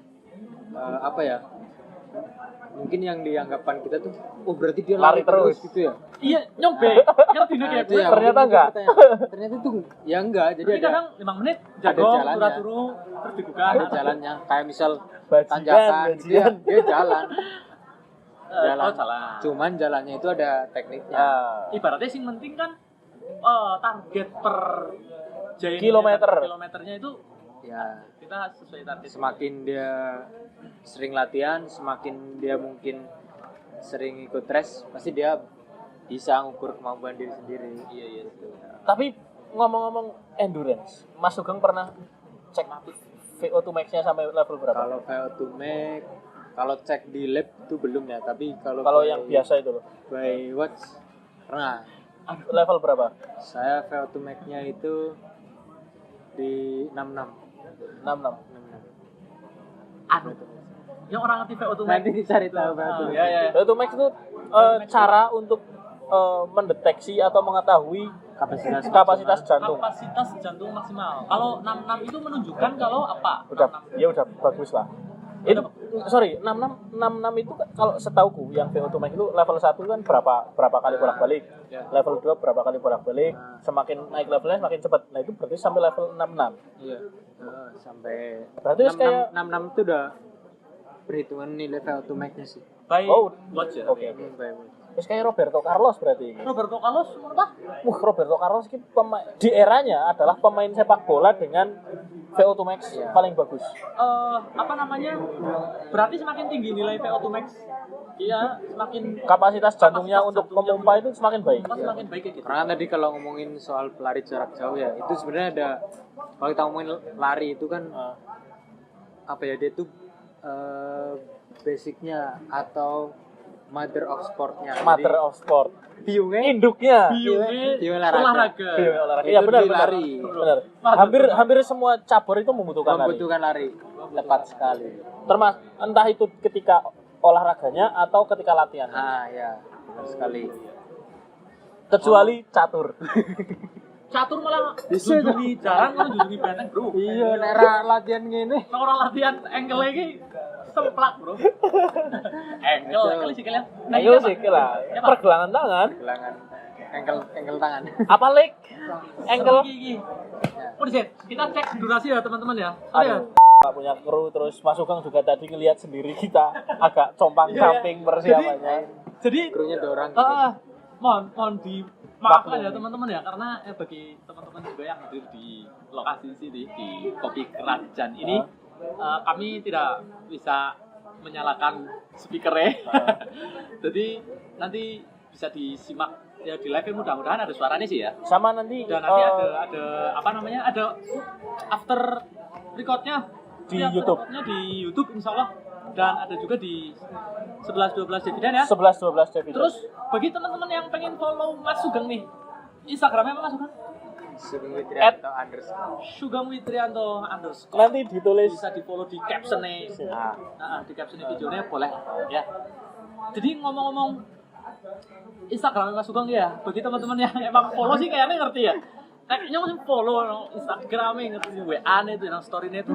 apa ya? Mungkin yang dianggapkan kita tuh, oh berarti dia Lari lari, terus. gitu ya. Iya, nyobek. Ngerti Nah, dia. itu ya, ternyata mungkin enggak. Ternyata tuh ya enggak. Jadi Jadi ada kadang 5 menit ada jagong, jalannya. turu-turu, terus dibuka. ada jalannya. Kayak misal Bajingan, tanjakan gitu ya, bajingan. dia jalan. Jalan. Oh, salah. Cuman jalannya itu ada tekniknya. Ibaratnya sing penting kan target per giant kilometernya itu Ya, kita sesuai target. semakin dia sering latihan, semakin dia mungkin sering ikut race, pasti dia bisa ngukur kemampuan diri sendiri. Iya. Tapi ngomong-ngomong endurance, Mas Sugeng pernah cek VO2 max-nya sampai level berapa? Kalau VO2 max, kalau cek di lab itu belum ya, tapi kalau Kalau by- yang biasa itu loh, by watch pernah. level berapa? Saya VO2 max-nya itu di 66. 66. Anu, yang orang ngerti VO2 max. Nanti dicari tahu VO2 max. Ya. VO2 max itu cara untuk mendeteksi atau mengetahui kapasitas jantung. Kapasitas jantung maksimal. Kalau 66 itu menunjukkan kalau apa? Udah bagus lah. Itu sorry, 66 itu kan kalau setauku yang VO2 max itu level 1 kan berapa kali bolak-balik. Level 2 berapa kali bolak-balik. Semakin naik levelnya semakin cepat. Nah, itu berarti sampai level 66. Iya. Sampai Berarti kayak 66 itu udah perhitungan nilai VO2 max-nya sih. By Oh, watch ya. oke. By watch. Terus kayak Roberto Carlos berarti. Roberto Carlos apa? Roberto Carlos ini di eranya adalah pemain sepak bola dengan VO2 max paling bagus. Apa namanya? Berarti semakin tinggi nilai VO2 max, iya semakin Kapasitas jantungnya Kapasitas untuk jantungnya memompa itu semakin baik. semakin baik kayak gitu. Karena kan tadi kalau ngomongin soal pelari jarak jauh ya, itu sebenarnya ada, kalau kita ngomongin lari itu kan apa ya, dia tuh basicnya atau mother of sportnya. Mother of sport. biungnya Induknya. biung olahraga. olahraga. Iya Itu benar di benar. lari. Benar. Hampir semua cabur itu membutuhkan lari. Membutuhkan lari. Tepat sekali. Entah itu ketika olahraganya atau ketika latihan. Ah ya, benar sekali. Kecuali catur. Catur malah junjungi jarang kan junjungi benteng, Bro. Iya, nera latihan gini. Nah, orang latihan ankle lagi semplak, Bro. Ankle sih kalian. Ayo sih lah. Pergelangan tangan. Gelangan engkel tangan. Apa leg? Ankle. Gigi. Udah sih, kita cek durasi ya teman-teman ya. Sorry ya. Aduh, nggak punya kru, terus Mas Sugeng juga tadi ngelihat sendiri kita agak compang-camping persiapannya. Jadi Krunya 2 orang. mohon dimaafkan ya teman-teman ya, karena bagi teman-teman juga yang hadir di lokasi sini di Kopi Kerajaan ini kami tidak bisa menyalakan speakernya. Jadi nanti bisa disimak ya di live, mudah-mudahan ada suaranya sih ya. Sama nanti Dan nanti ada apa namanya, ada after recordnya Di after YouTube. recordnya di YouTube insya Allah, dan ada juga di 11-12 Dividen ya. 11-12 David. Terus bagi teman-teman yang pengen follow Mas Sugeng nih, Instagramnya apa Mas Sugeng? Sugeng Witrianto underscore. Sugeng Witrianto _ nanti ditulis bisa di follow di captionnya. Di captionnya videonya boleh ya. Jadi ngomong-ngomong Instagramnya Mas Sugeng ya, bagi teman-teman yang emang follow sih kayaknya ngerti ya. Kayaknya masih follow Instagramnya, ngerti WA-nya itu, yang story-nya itu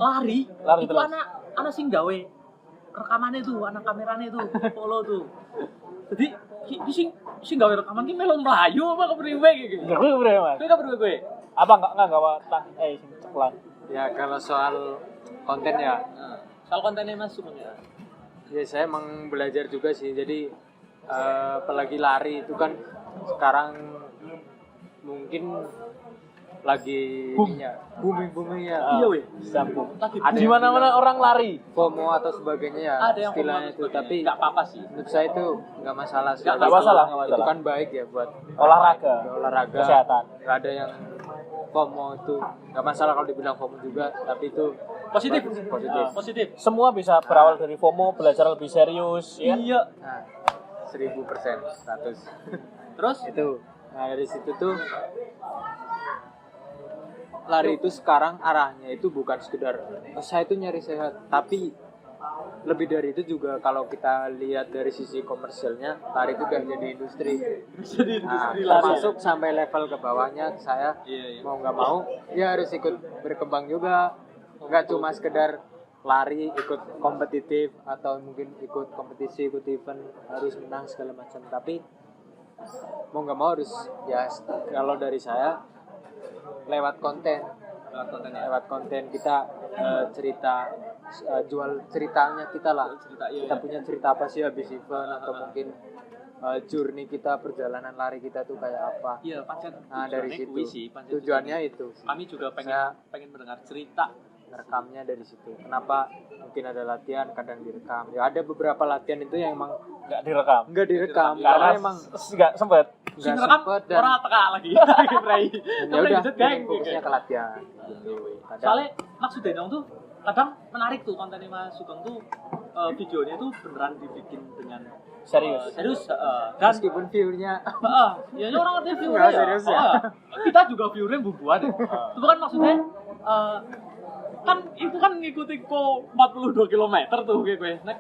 lari itu terus. anak sing gawe rekamannya tuh, anak kameranya tuh follow tuh. Jadi sing gawe rekaman ki melu mlayu apa kepriwe iki? Enggak bener Mas. Kowe kepriwe kowe? Apa enggak gawa sing ceplan. Ya kalau soal konten ya, Soal kontennya Mas Sugeng ya. ya saya emang belajar juga sih. Jadi apalagi lari itu kan sekarang mungkin lagi booming-boomingnya. Iya weh. Sambung. Lagi Ada Di mana-mana orang lari. FOMO atau sebagainya ya ada yang istilahnya itu, tapi nggak apa-apa sih. menurut saya itu nggak masalah sih. Nggak masalah, nggak Itu masalah. kan baik ya buat Olahraga. olahraga, Kesehatan. nggak ada yang FOMO itu nggak masalah kalau dibilang FOMO juga, tapi itu Positif. positif. Positif. Semua bisa berawal dari FOMO, belajar lebih serius, ya kan? Iya. Nah, 1000%, 100. Terus Itu. Nah, dari situ tuh lari itu sekarang arahnya itu bukan sekedar saya itu nyari sehat, tapi lebih dari itu juga kalau kita lihat dari sisi komersialnya, lari itu udah jadi industri. jadi Nah, industri lari. termasuk sampai level ke bawahnya saya Iya. mau nggak mau ya harus ikut berkembang juga, nggak cuma sekedar lari ikut kompetitif atau mungkin ikut kompetisi, ikut event harus menang segala macam, tapi mau nggak mau harus ya kalau dari saya lewat konten kita cerita, jual ceritanya kita lah, kita punya cerita apa sih habis event atau mungkin journey kita, perjalanan lari kita tuh kayak apa. Iya, pancen. Nah dari Tujuannya situ kuwi sih, pancen tujuannya itu Kami juga Saya- pengen mendengar cerita. ngerekamnya dari situ. Kenapa mungkin ada latihan kadang direkam, ya ada beberapa latihan itu yang emang Nggak direkam. nggak direkam Karena karena emang nggak sempet. nggak Sing rekam sempet dan ora teka lagi. Bray. ya udah fokusnya ke latihan gitu. Kadang- Soalnya maksud Denong tuh kadang menarik tuh kontennya Mas Sugeng tuh, videonya tuh beneran dibikin dengan Serius. serius dan meskipun view-nya ya orang ngerti view Nggak, serius ya? kita juga view-nya bumbuan ya. Itu kan maksudnya kan itu kan ngikuti kok 42 km tuh gue nek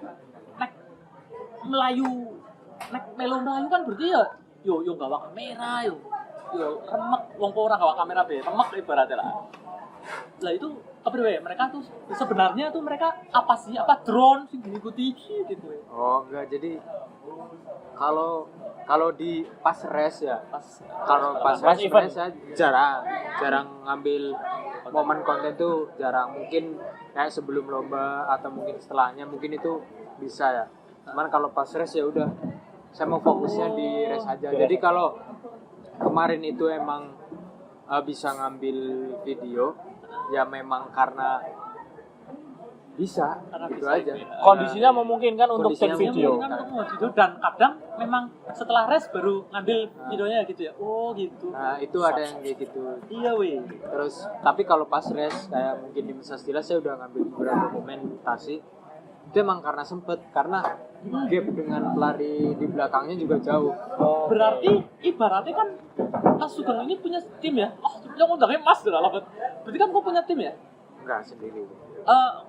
Melayu melu Melayu kan berarti ya yo gawa kamera yo remek wong kok ora gawa kamera be remek ibaratnya lah itu apa deh mereka tuh sebenarnya tuh mereka apa sih drone sih ngikuti gitu oh enggak, jadi kalau di pas race ya, kalau pas Pas race event. saya jarang ngambil momen konten tuh, jarang. Mungkin kayak sebelum lomba atau mungkin setelahnya mungkin itu bisa ya, cuman kalau pas race ya udah saya mau fokusnya di race aja. Jadi kalau kemarin itu emang bisa ngambil video ya memang karena bisa gitu aja. Kondisinya memungkinkan untuk take Kondisinya video. kan untuk mau video dan kadang memang setelah race baru ngambil videonya gitu ya. Oh gitu. Nah itu ada yang kayak gitu. Iya weh. Terus tapi kalau pas race kayak mungkin di Nusa Stila saya udah ngambil beberapa dokumentasi. Itu emang karena sempet, karena gap dengan pelari di belakangnya juga jauh. Berarti ibaratnya kan Mas Sugeng ini punya tim ya. Oh, yang undangnya Mas dah lah. Berarti kan kau punya tim ya? Enggak sendiri.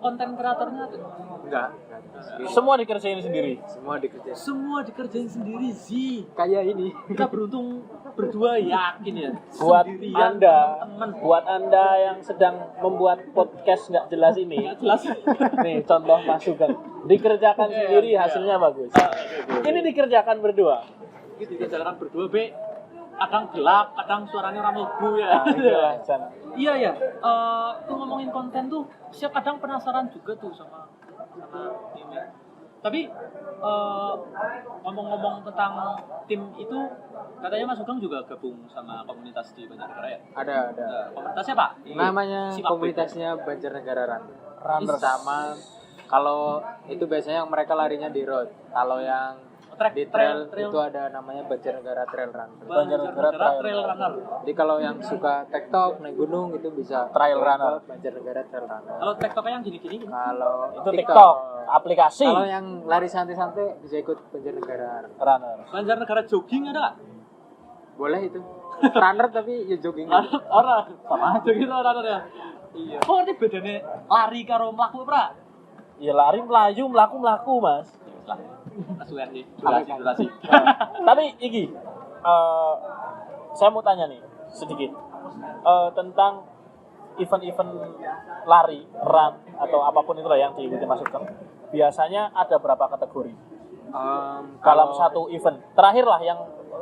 Konten kreatornya tuh. Enggak sendiri. Semua dikerjain sendiri. Semua dikerjain. Semua dikerjain sendiri sih. Kayak ini. Kita beruntung berdua yakin ya. Buat Sendirian, Anda, teman-teman. buat Anda yang sedang membuat podcast nggak jelas ini, Nggak jelas. nih contoh Mas Sugeng, dikerjakan sendiri hasilnya bagus. Ini dikerjakan berdua. Gitu kita jalan berdua be. Kadang gelap, kadang suaranya orang mlebu ya. Nah, itulah, Chan. Iya ya. Tuh ngomongin konten tuh, saya kadang penasaran juga tuh sama ini. Tapi ngomong-ngomong tentang tim itu, katanya Mas Sugeng juga gabung sama komunitas di Banjarnegara ya? Ada. Komunitasnya Pak? Namanya Simak komunitasnya Banjarnegara Runners. sama kalau itu biasanya yang mereka larinya di road. Kalau yang di trail itu ada namanya Banjarnegara Trail Run. Banjarnegara Trail Runner. Jadi kalau yang suka TikTok naik gunung itu bisa Trail runner. Banjarnegara Trail Runner. Kalau TikToknya yang gini-gini, Kalau Itu TikTok, aplikasi Kalau yang lari santai-santai bisa ikut Banjarnegara. runner. Banjarnegara jogging ada nggak? Boleh itu. Runner tapi ya jogging. Orang sama aja gitu runner ya. Iya. Kok ini bedanya lari karo mlaku pra? Ya lari, melayu, melaku, Mas. Asuhan sih, durasi. Tapi iki, saya mau tanya nih sedikit tentang event-event lari, run atau apapun itulah yang diikuti Mas Sugeng. Biasanya ada berapa kategori? Dalam satu event, terakhir lah yang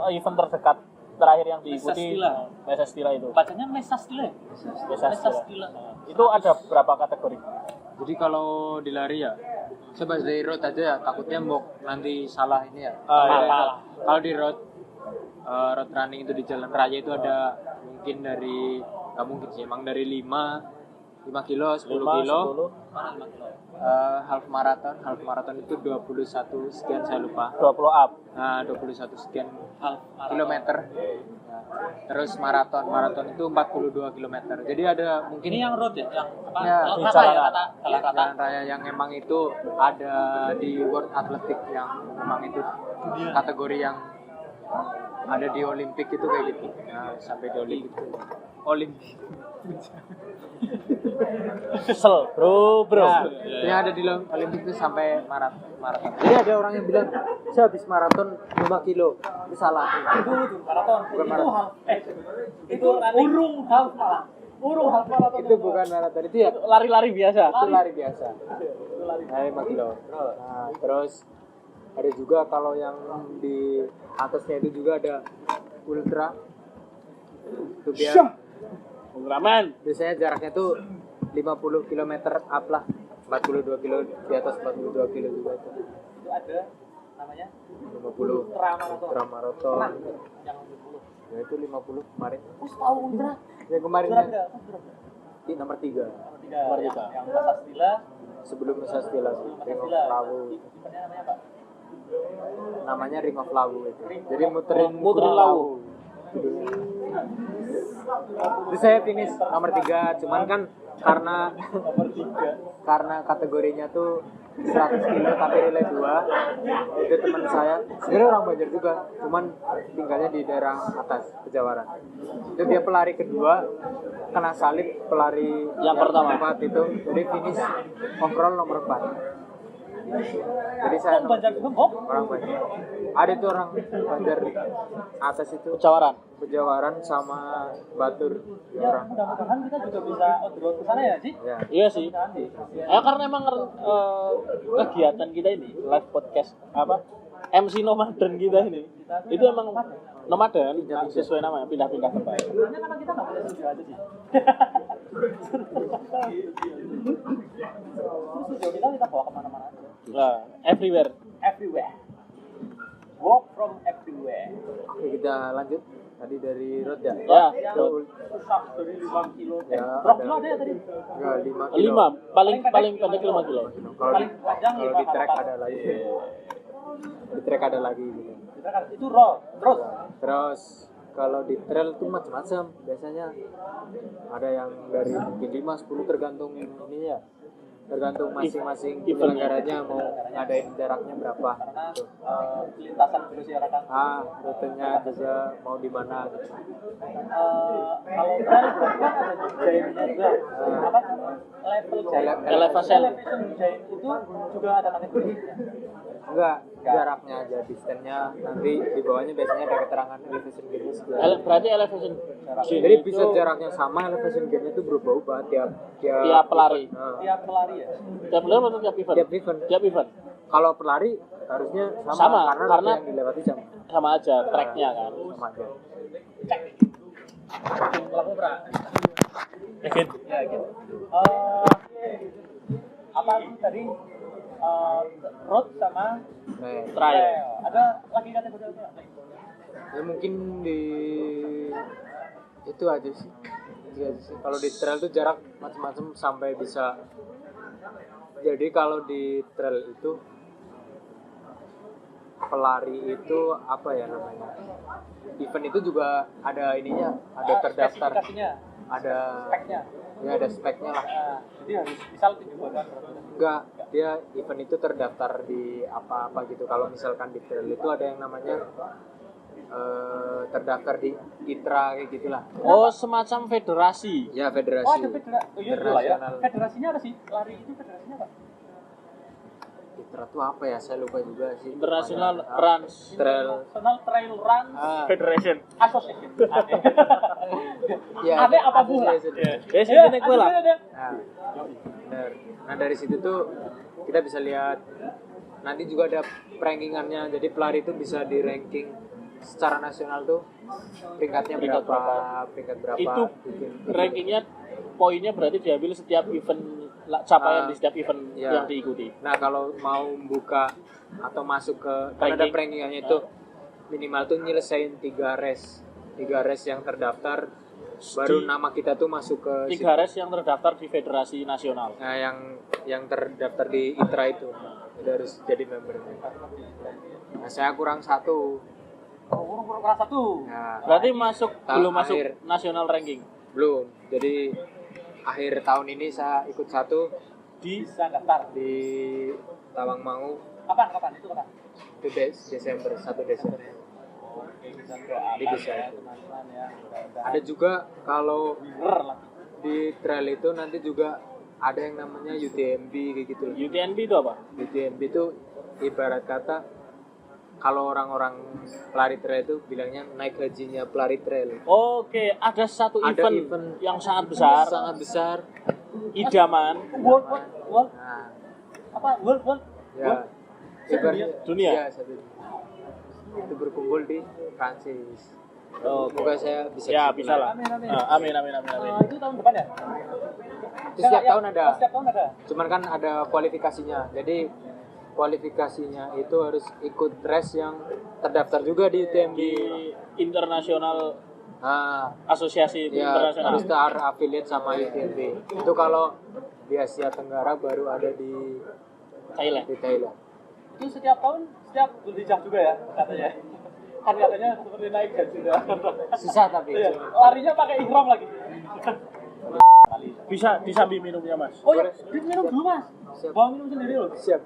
event terdekat terakhir yang diikuti Mesa Stila itu. Bacanya Mesa Stila. Mesa Stila. Itu ada berapa kategori? Jadi kalau di lari ya, saya bahas dari road aja ya, takutnya mau nanti salah ini ya. Iya. Kalau di road running itu di jalan raya itu ada mungkin dari nggak mungkin sih, emang dari 5 kilo, 10 5, kilo, 10, half marathon itu 21 sekian saya lupa. 20 up. Nah, 21 sekian kilometer. Nah, terus maraton itu 42 kilometer. Jadi ada mungkin Ini yang road ya, yang apa? Ya, Oh, di rata ya, jalanan. rata. jalan raya yang emang itu ada di World Athletic yang memang itu kategori yang ada di Olimpik itu kayak gitu. Nah, sampai di Olimpik. Kesel, bro. Nah, yang ada di Olimpik itu sampai maraton. Jadi ada orang yang bilang, saya habis maraton 5 kilo. Itu salah. Itu maraton. Bukan maraton. Itu urung half malah. Urung half maraton. Itu bukan maraton, itu ya Lari-lari biasa. itu lari biasa. Nah, 5 kilo. Nah, terus ada juga kalau yang di atasnya itu juga ada ultra. Itu Ultraman. biasanya jaraknya tuh 50 km up lah. 42 kilo di atas 42 kilo juga itu. Itu ada namanya 50 ultra marathon. yang 10. Ya itu 50 kemarin. Terus tahu ultra. Yang kemarin Berapa? di nomor 3 Nomor 3. Yang Pasastila, sebelum Nusa Stila Ring of Lawu. eventnya namanya apa? Namanya Ring of Lawu itu. Jadi muterin Lawu. Terus saya finish nomor 3, cuman kan karena kategorinya tuh 100 kilo tapi relay 2. Itu teman saya, sebenarnya orang Banjar juga, cuman tinggalnya di daerah atas Pejawaran. Itu dia pelari kedua, kena salib pelari Yang pertama. 4 itu, jadi finish overall nomor 4. Jadi saya nomor Banjar 3. juga kok. Orang Banjar. Ada itu orang Banjar atas itu Pejawaran. Pejawaran sama Batur Ya, orang. mudah-mudahan kita juga bisa on the road ke sana ya sih. Ya. Iya sih. Karena emang kegiatan kita ini live podcast apa MC nomaden kita ini itu emang nomaden sesuai namanya pindah-pindah tempat. Sebenarnya karena kita nggak boleh studio aja sih. Terus studio kita bawa kemana-mana aja. Nah, everywhere. Everywhere. Walk from everywhere. Oke, kita lanjut. Tadi dari road ya. Ya, Itu Pusat dari 5 kilo. Ya, Berapa ada. kilo ada ya tadi? enggak 5 kilo. 5 paling pendek 5 kilo. Kalau di, Paling panjang kalau 5,4. di track ada lagi. Di track ada lagi gitu. Kita kan itu road. Terus Terus kalau di trail tuh macam-macam. Biasanya ada yang dari mungkin 5 10 tergantung ini ya. Tergantung masing-masing penyelenggaranya mau ngadain jaraknya berapa karena gitu. lintasan bersiharakan. Rutenya juga mau di mana gitu. Kalau trail berarti kan ada giantnya juga. Apa? Level giant. Elevation. Elevation giant itu juga ada kategorinya. Enggak, jaraknya aja, distance-nya nanti di bawahnya biasanya ada keterangan elevation gauge. Berarti elevation. Jadi bisa jaraknya sama, elevation gauge-nya itu berubah-ubah tiap pelari. Nah, Tiap pelari ya. Tiap pelari atau tiap event? tiap event. Tiap event. Kalau pelari harusnya sama, Sama, karena karena- yang dilewati sama Sama aja tracknya kan. aja. Lalu berapa? Yakin? Ya gitu. Apa itu tadi? Road sama Nah, Trail. Ada lagi kategori apa? ya mungkin di itu aja sih. Itu aja sih. Kalau di trail tuh jarak macam-macam sampai bisa. Jadi kalau di trail itu pelari itu apa ya namanya? Event itu juga ada ininya, ada terdaftar, Spesifikasinya, ada speknya. ya ada speknya lah. Nah, jadi harus misal 7 bulan. Enggak, dia event itu terdaftar di apa-apa gitu. Kalau misalkan di trail itu ada yang namanya terdaftar di ITRA kayak gitulah. Oh, semacam federasi. Ya Oh, federasi. ada federasi. Oh, iya lah ya. Internasional. Federasinya apa sih? Lari itu federasinya apa? ITRA itu apa ya? Saya lupa juga sih. International Namanya. Runs International Trail. Trail Run Federation. Association. Ya, Ada apa pula? association. Ya, sini nek gue lah. Nah, benar. Nah, dari situ tuh kita bisa lihat nanti juga ada rankingannya. Jadi pelari itu bisa di ranking secara nasional tuh peringkat berapa. Itu bikin- rankingnya poinnya berarti diambil setiap event capaian di setiap event ya. yang diikuti. Nah, kalau mau buka atau masuk ke kan ada rankingannya itu minimal tuh nyelesain 3 race yang terdaftar baru nama kita tuh masuk ke 3 race yang terdaftar di Federasi Nasional. Nah, yang terdaftar di ITRA itu harus jadi membernya. Nah, saya kurang 1. Kurang 1. Nah, Berarti belum masuk akhir. nasional ranking Belum. Jadi akhir tahun ini saya ikut 1 Bisa daftar. di Tawangmangu. Kapan? Itu kapan? Itu Desember, 1 Desember. Jadi bisa itu. Teman-teman ya. Ada juga kalau Bener lah. di trail itu nanti juga ada yang namanya UTMB kayak gitu. UTMB itu apa? UTMB itu ibarat kata kalau orang-orang pelari trail itu bilangnya naik hajinya pelari trail. Oke, ada satu Ada event yang sangat besar, Sangat besar. idaman World. Nah, Apa? World. ya ibaratnya Dunia? Ya, satu dunia. Itu berkumpul di Prancis. Oh, Semoga saya bisa ya ke situ bisa lah. Amin. Amin. Itu tahun depan ya? Itu setiap tahun ada. Setiap tahun ada. Cuman kan ada kualifikasinya. Jadi kualifikasinya itu harus ikut race yang terdaftar juga di UTMB. Di internasional Nah, asosiasi ya internasional. harus affiliate sama UTMB. Itu kalau di Asia Tenggara baru ada di Thailand. Thailand. Itu setiap tahun setiap Zulhijjah juga ya katanya. Kan katanya seperti naik gaji ya. Susah tapi. Iya. Larinya pakai ihram lagi. Bisa disambi minumnya, Mas. Oh ya, minum dulu Mas. Siap. Bawa minum sendiri loh. Siap.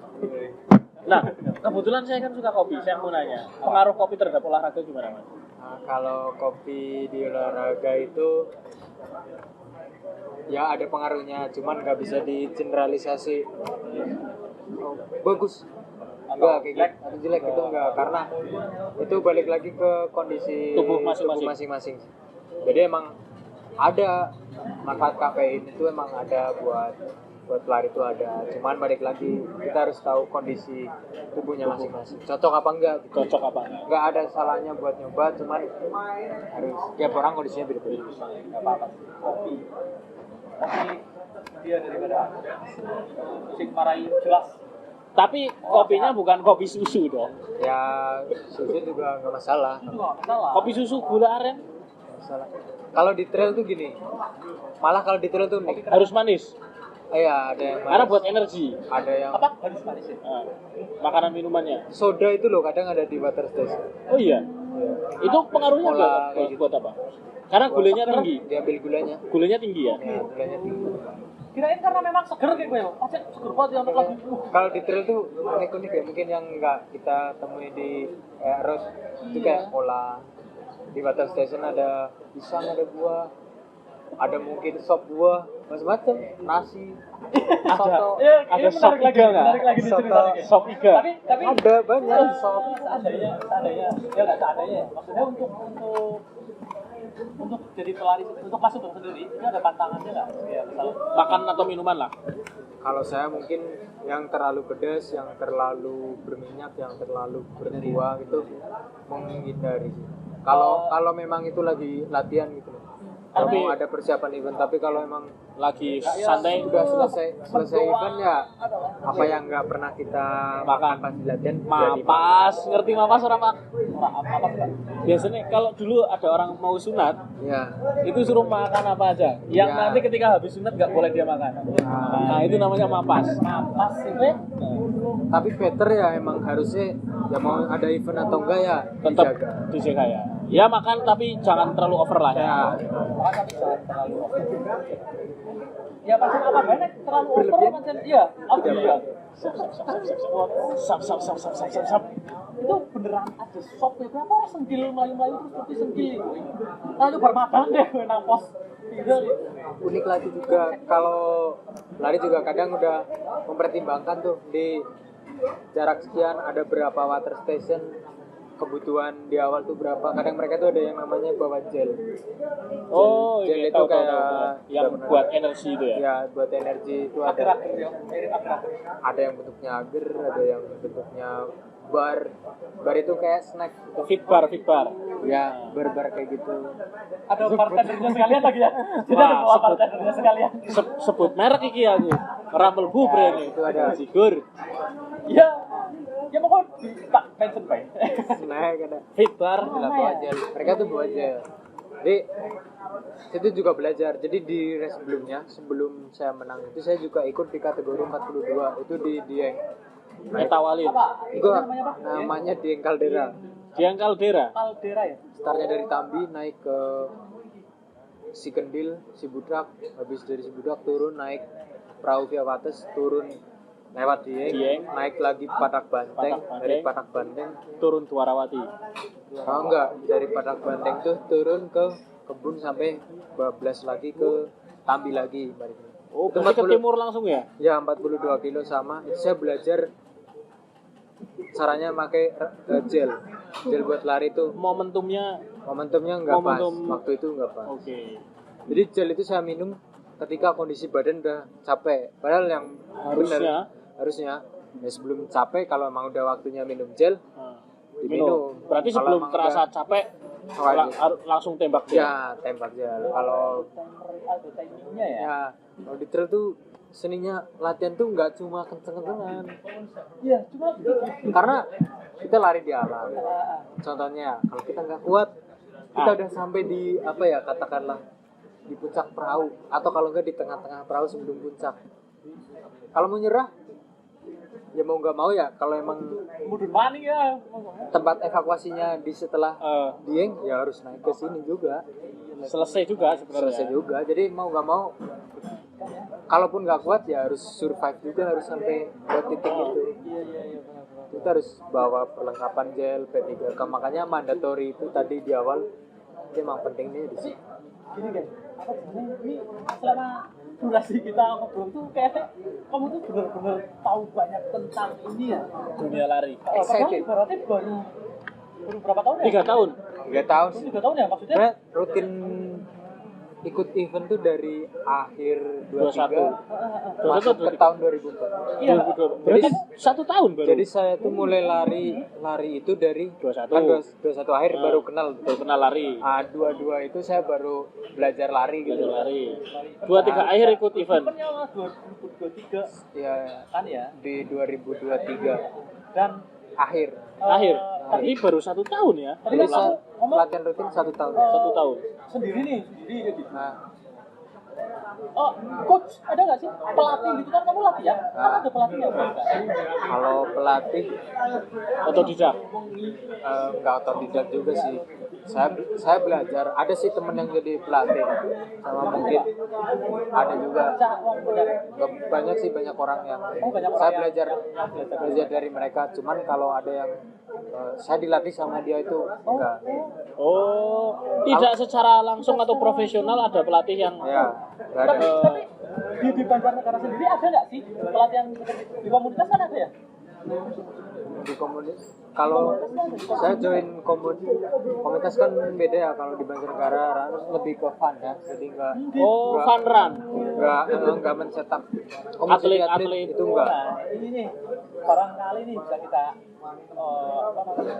Nah, kebetulan saya kan suka kopi. Saya mau nanya, pengaruh kopi terhadap olahraga gimana, Mas? Nah, kalau kopi di olahraga itu ya ada pengaruhnya, cuman nggak bisa digeneralisasi. Oh, bagus. Enggak kayak gitu. Atau jelek itu enggak, karena itu balik lagi ke kondisi Tubuh masing-masing. masing-masing. Jadi emang ada manfaat kafein itu emang ada buat pelari itu ada. Cuman balik lagi kita harus tahu kondisi tubuhnya masing-masing. Cocok apa enggak? Gitu. Cocok apa? Nggak ada salahnya buat nyoba, cuman harus tiap orang kondisinya beda-beda. Enggak apa-apa. Kopi dia daripada musik marahi jelas. Tapi kopinya bukan kopi susu dong. Ya susu juga nggak masalah. Itu enggak masalah. Kopi susu gula aren Nggak masalah. Kalau di trail tuh gini, malah kalau di trail tuh unik. harus manis. Iya, ada yang Karena manis, buat energi. ada yang Apa? Manis ya. Nah, makanan minumannya. soda itu loh kadang ada di water station. Oh iya. Itu pengaruhnya Cola, buat, kayak gitu. buat apa? Karena gulanya tinggi. Diambil gulanya. Gulanya tinggi ya. Ya, gulanya tinggi. Kirain karena memang seger kayak gue ya. Pasti seger banget ya untuk lagi. Kalau di trail tuh unik-unik ya, mungkin yang nggak kita temui di road itu kayak cola. Di water station ada pisang, ada buah, ada mungkin sop buah, macam-macam, nasi, soto, Ya, Ada ini sop menarik lagi, iga nggak? menarik lagi Soto. diceritakan. Sop iga. Tapi ada banyak sop. seandainya ya nggak seadanya ya. Maksudnya untuk jadi pelari untuk masuk ke sendiri itu ada pantangannya nggak? Ya misalnya Makan atau minuman lah. Kalau saya mungkin yang terlalu pedas, yang terlalu berminyak, yang terlalu berkuah itu menghindari sih. Kalau memang itu lagi latihan gitu loh. Tapi- Mau ada persiapan event, tapi kalau emang Lagi santai. udah selesai event ya apa yang nggak pernah kita makan pas di latihan jadi Mapas, ngerti mapas orang Pak? apa sih? Biasanya kalau dulu ada orang mau sunat, ya. itu suruh makan apa aja. Yang Ya. nanti ketika habis sunat nggak boleh dia makan. Nah itu namanya mapas. Pas itu Tapi better ya emang harusnya ya mau ada event atau enggak ya Tetap dijaga. dijaga ya. Ya makan tapi jangan terlalu over lah ya. Ya, makanya jangan terlalu over. Ya pancen apa banyak terlalu over Berlebihan? pancen iya. Apa iya? Sap sap sap sap sap sap sap. Itu beneran ada sop ya berapa orang senggil melayu-melayu terus seperti senggil itu. Lalu bermadang deh nang pos. Gitu. unik lagi juga kalau lari juga kadang udah mempertimbangkan tuh di jarak sekian ada berapa water station, kebutuhan di awal tuh berapa. Kadang mereka tuh ada yang namanya bawa gel. Oh, Gel iya, itu tahu, tahu, kayak tahu. Yang udah buat energi itu ya. Ya buat energi itu ada Akhir-akhir ya, mirip akhir-akhir. ada yang bentuknya agar, ada yang bentuknya bar. Bar itu kayak snack. Fitbar, fitbar. Ya bar kayak gitu. Ada bartendernya sekalian lagi ya. Jadi ada bawa sebut- bartendernya sekalian. Sebut merek iki aku. Rumble Bu brand itu ada. Sigur. Ya, ya pokoknya di tak mention baik. Snack ada. Fitbar. Gila bawa gel. Mereka tuh bawa gel. Jadi itu juga belajar. Jadi di race sebelumnya, sebelum saya menang itu saya juga ikut di kategori 42 itu di Dieng. Metawalin. Enggak, namanya Dieng Caldera. Dieng Caldera. Caldera ya. Startnya dari Tambi naik ke Sikendil, Cibudak, habis dari Cibudak turun naik perahu via Wates, turun lewat Dieng, naik lagi Patak Banteng, dari Patak Banteng Turun Dwarawati. enggak, dari Patak Banteng tuh turun ke Kebun sampai bablas lagi ke Tambi lagi baliknya. Oh, Itu berarti ke 40 timur langsung ya? Ya 42 kilo sama. Itu saya belajar caranya pakai gel buat lari itu. Momentumnya Momentumnya nggak pas, Momentum- waktu itu nggak pas. oke. Jadi gel itu saya minum ketika kondisi badan udah capek. Padahal yang benar harusnya ya sebelum capek kalau emang udah waktunya minum gel Nah, diminum. Berarti Kalau sebelum emang terasa udah- capek Wajib. langsung tembak dia. Ya tembak gel. Kalau Ada timingnya ya. ya kalau di trail tuh seninya latihan tuh nggak cuma kenceng-kencengan. Iya, cuma Karena kita lari di alam. Contohnya kalau kita nggak kuat, kita udah sampai di apa ya katakanlah di puncak perahu atau kalau nggak di tengah-tengah perahu sebelum puncak. Kalau mau nyerah, ya mau nggak mau ya. Kalau emang mundur maning ya. tempat evakuasinya di setelah Eh, Dieng, ya harus naik ke sini juga. selesai juga sebenarnya. Selesai juga. Jadi mau nggak mau, kalaupun nggak kuat ya harus survive juga, harus sampai ke titik itu. Iya. Kita harus bawa perlengkapan gel P3K, makanya mandatory itu tadi di awal itu emang pentingnya di sini. Gini guys, apa sebenarnya ini selama durasi kita ngobrol tuh kayak kamu tuh benar-benar tahu banyak tentang ini ya. Dunia lari. Padahal Excited. ibaratnya baru berapa tahun ya? 3 tahun. 3 tahun Baru sih. 3 tahun ya maksudnya? Sebenarnya rutin ikut event tuh dari akhir 23 masuk ke tahun 2004. Iya. 2020. Berarti 1 tahun baru. Jadi saya tuh mulai lari itu dari 21. kan 21 akhir baru kenal. baru kenal lari. 22 itu saya baru belajar lari gitu. Belajar lari. 2-3 akhir ikut event. Eventnya 2023 Ya kan ya. di 2023 Dan akhir. Akhir. Berarti baru 1 tahun ya. tadi Jadi kan kamu saya ngomong latihan rutin 1 tahun. 1 tahun. sendiri kayak gitu. Nah, Oh, coach ada nggak sih pelatih gitu kan kamu latihan? Kan ada pelatihnya bukan? kalau pelatih Otodidak. nggak otodidak juga sih. Saya belajar. Ada sih temen yang jadi pelatih sama mungkin ada juga. Nggak banyak sih, banyak orang yang saya belajar dari mereka. Cuman kalau ada yang saya dilatih sama dia itu enggak. Oh, tidak secara langsung atau profesional ada pelatih yang Ya, nggak ada. Tapi di Banjarnegara sendiri ada nggak sih pelatihan di komunitas kan ada ya? Di komunitas kalau saya join komunitas kan beda ya. Kalau di Banjarnegara lebih ke fun ya, jadi nggak fun run. nggak mencetak komisi Atlet-atlet. itu enggak. Nah, ini nih barangkali nih bisa kita apa namanya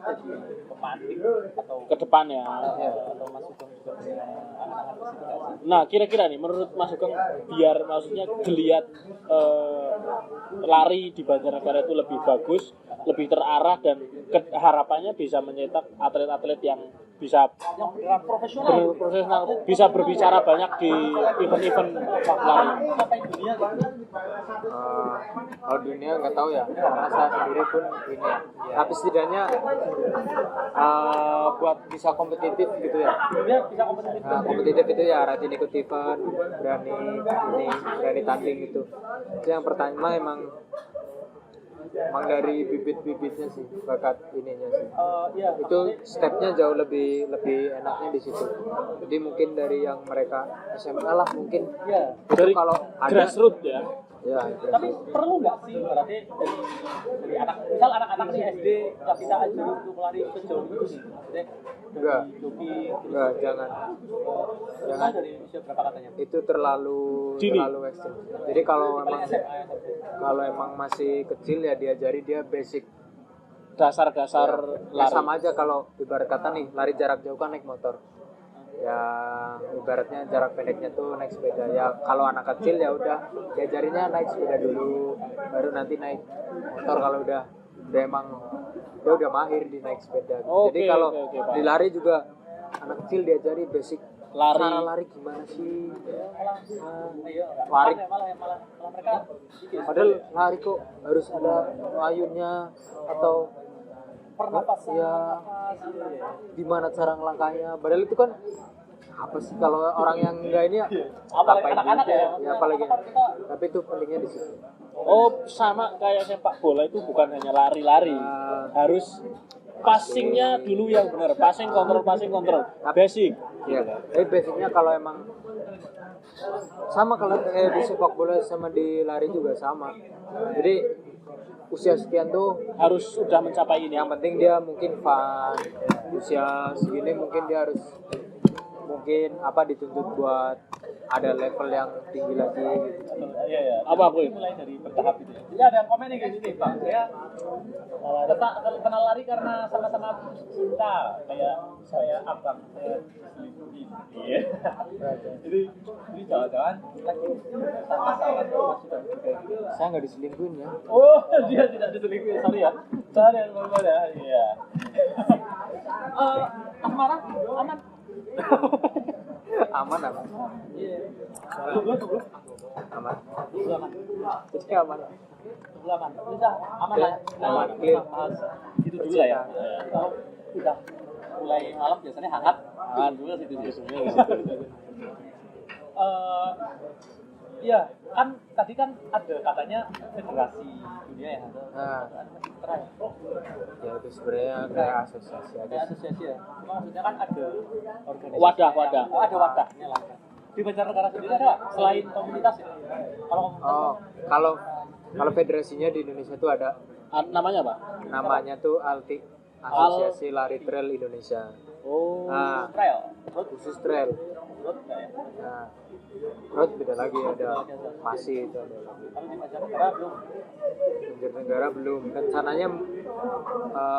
jadi pemantik atau Ke depan ya. atau Mas Sugeng juga punya anak-anak di situ nggak sih? Nah, kira-kira nih menurut Mas Sugeng biar maksudnya geliat lari di Banjarnegara itu lebih bagus, lebih terarah dan harapannya bisa mencetak atlet-atlet yang bisa Yang beneran profesional berprofesional, bisa berbicara banyak di event-event lari. sampai dunia gitu. Kalau dunia nggak tahu ya, karena saya sendiri pun ini ya. Tapi setidaknya buat bisa kompetitif gitu ya. Dia bisa kompetitif. Nah, kompetitif itu ya rajin ikut event, berani tanding gitu. Itu yang pertama emang dari bibit-bibitnya sih, bakat ininya sih. Iya, Itu stepnya jauh lebih enaknya di situ. Jadi mungkin dari yang mereka SMA lah mungkin. iya. Itu Dari kalau ada grassroots ya. ya Tapi perlu nggak sih berarti dari anak misal anak-anak nih SD nggak kita ajar untuk melari sejauh itu sih. Maksudnya Enggak. dari jogging, enggak jangan jangan dari usia berapa katanya? itu terlalu Dini. ekstrim. Jadi kalau Paling emang SMA, SMP. masih kecil ya diajari dia basic. Dasar-dasar Ya lari. sama aja kalau ibarat kata nih lari jarak jauh kan naik motor. Ya ibaratnya jarak pendeknya tuh naik sepeda. Ya kalau anak kecil ya udah diajarinya naik sepeda dulu, baru nanti naik motor kalau udah emang dia udah mahir di naik sepeda. Oke, Jadi kalau oke, Pak. di lari juga anak kecil diajari basic Lari. cara lari gimana sih? Lari Lari. malah mereka Padahal lari kok harus ada layunnya atau pernapasan ya gimana cara ngelangkahnya. Padahal itu kan apa sih kalau orang yang enggak ini ya apalagi ngapain anak-anak juga, ya, apalagi kita tapi itu pentingnya di situ. Oh, sama kayak sepak bola itu bukan hanya lari-lari. Harus passingnya dulu yang benar. Passing kontrol. Basic. Ya, tapi basicnya kalau emang sama kalau kayak di sepak bola sama di lari juga sama. Jadi usia sekian tuh Harus sudah mencapai ini. yang penting dia mungkin fun. Usia segini mungkin dia harus mungkin dituntut buat ada level yang tinggi lagi gitu. iya Apa aku? mulai dari bertahap itu ya. Jadi ada yang komen nih gini nih Bang, saya kenal lari karena sama-sama cinta kayak saya abang saya diselingkuhin. Iya. Jadi jangan-jangan lagi sama-sama sudah kayak gitu. Saya nggak diselingkuhin ya. Oh, dia tidak diselingkuhin, sorry ya. Sorry ya, Bang ya. Iya. Asmara, aman. Aman. Iya. Aman. Aman. Jadi aman. Aman. Udah, aman lah. Aman, clear. Itu dulu lah ya. Kalau udah mulai malam biasanya hangat. Hangat dulu situ semuanya. Iya, kan tadi kan ada katanya federasi dunia yang ada. Nah, ya itu sebenarnya kayak asosiasi aja. Kayak asosiasi ya. Cuma maksudnya kan ada organisasi. Wadah. Oh, ada wadahnya lah. Di Banjarnegara sendiri ada nggak? Selain komunitas ya? Kalau komunitas Oh, kalau federasinya di Indonesia tuh ada Namanya apa? namanya tuh ALTI, Asosiasi Lari Trail Indonesia. Oh. Nah, trail, road, khusus trail. road nggak ya? Nah, road beda lagi, ada masih itu ada lagi. Kalau di Banjarnegara belum. Banjarnegara belum. Rencananya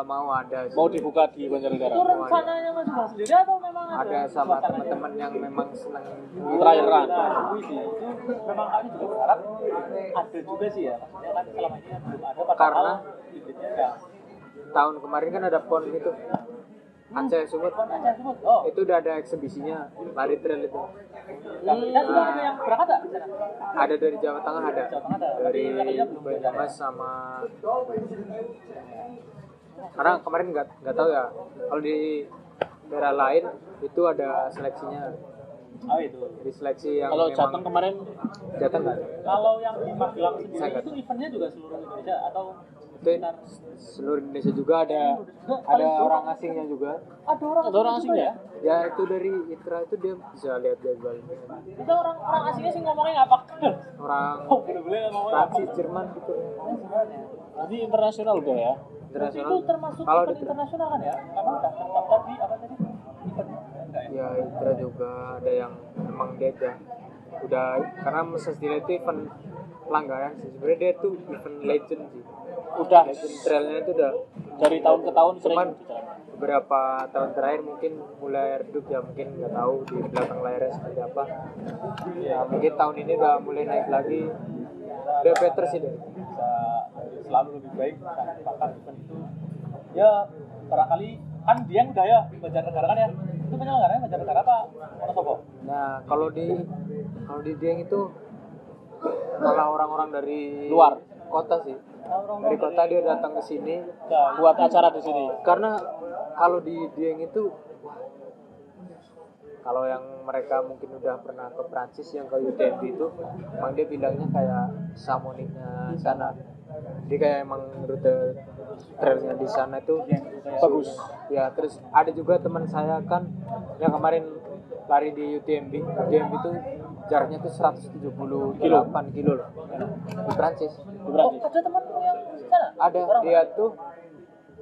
mau ada sih. Mau dibuka di Banjarnegara. Itu rencananya Mas Bang sendiri atau memang Ada sama teman-teman yang memang senang Trail run. Nah, itu memang kami juga berharap ada juga sih ya. Maksudnya kan selama ini kan belum ada padahal Karena bibitnya udah. tahun kemarin kan ada PON gitu. Aceh Sumut. Aceh Sumut. Oh, Itu udah ada eksebisinya lari trail itu. dan sudah ada yang berangkat nggak di sana? Ada dari Jawa Tengah ada. Jawa Tengah ada. Dari Tapi yang lainnya belum Banyumas sama karena kemarin nggak tahu ya kalau di daerah lain itu ada seleksinya. Oh itu. Jadi seleksi yang Kalau memang Jateng kemarin Jateng nggak ada. Kalau yang di Magelang Saya sendiri nggak itu eventnya juga seluruh Indonesia atau Itu seluruh Indonesia juga ada orang asingnya juga. ada orang ada orang asing ya? Ya itu dari ITRA itu dia bisa lihat jadwalnya. Itu orang asingnya sih ngomongnya ngapa? Orang Oh, boleh ngomongnya apa? Prancis, Jerman gitu. Sebenarnya. Jadi internasional udah ya. Internasional. Itu termasuk Kalau event di internasional kan ya? Karena udah terdaftar di apa tadi? Eventnya enggak ya? ya ITRA juga ada yang memang dia udah karena Masters Dila itu event pelanggaran sih. Sebenarnya dia tuh event legend sih. Udah Legend trailnya itu udah dari tahun ke tahun sering cuman berjalan. beberapa tahun terakhir mungkin mulai redup ya, mungkin nggak tahu di belakang layarnya seperti apa. Ya mungkin tahun ini udah mulai naik lagi. Udah better sih deh. Bisa selalu lebih baik bahkan event itu ya barangkali kan dia yang udah ya Banjarnegara kan ya itu penyelenggaranya Banjarnegara apa Wonosobo? Nah kalau di Dieng itu malah orang-orang dari Luar. kota sih. Dari kota dia datang ke sini Buat acara di sini. karena kalau di Dieng itu kalau yang mereka mungkin udah pernah ke Prancis yang ke UTMB itu emang dia bilangnya kayak Samoniknya sana. Jadi kayak emang rute trailnya di sana itu Bagus. ya. Terus ada juga teman saya kan yang kemarin lari di UTMB itu jaraknya tuh 178 kilo loh di Prancis. Di Prancis. Ada temanmu yang di sana? Ada dia tuh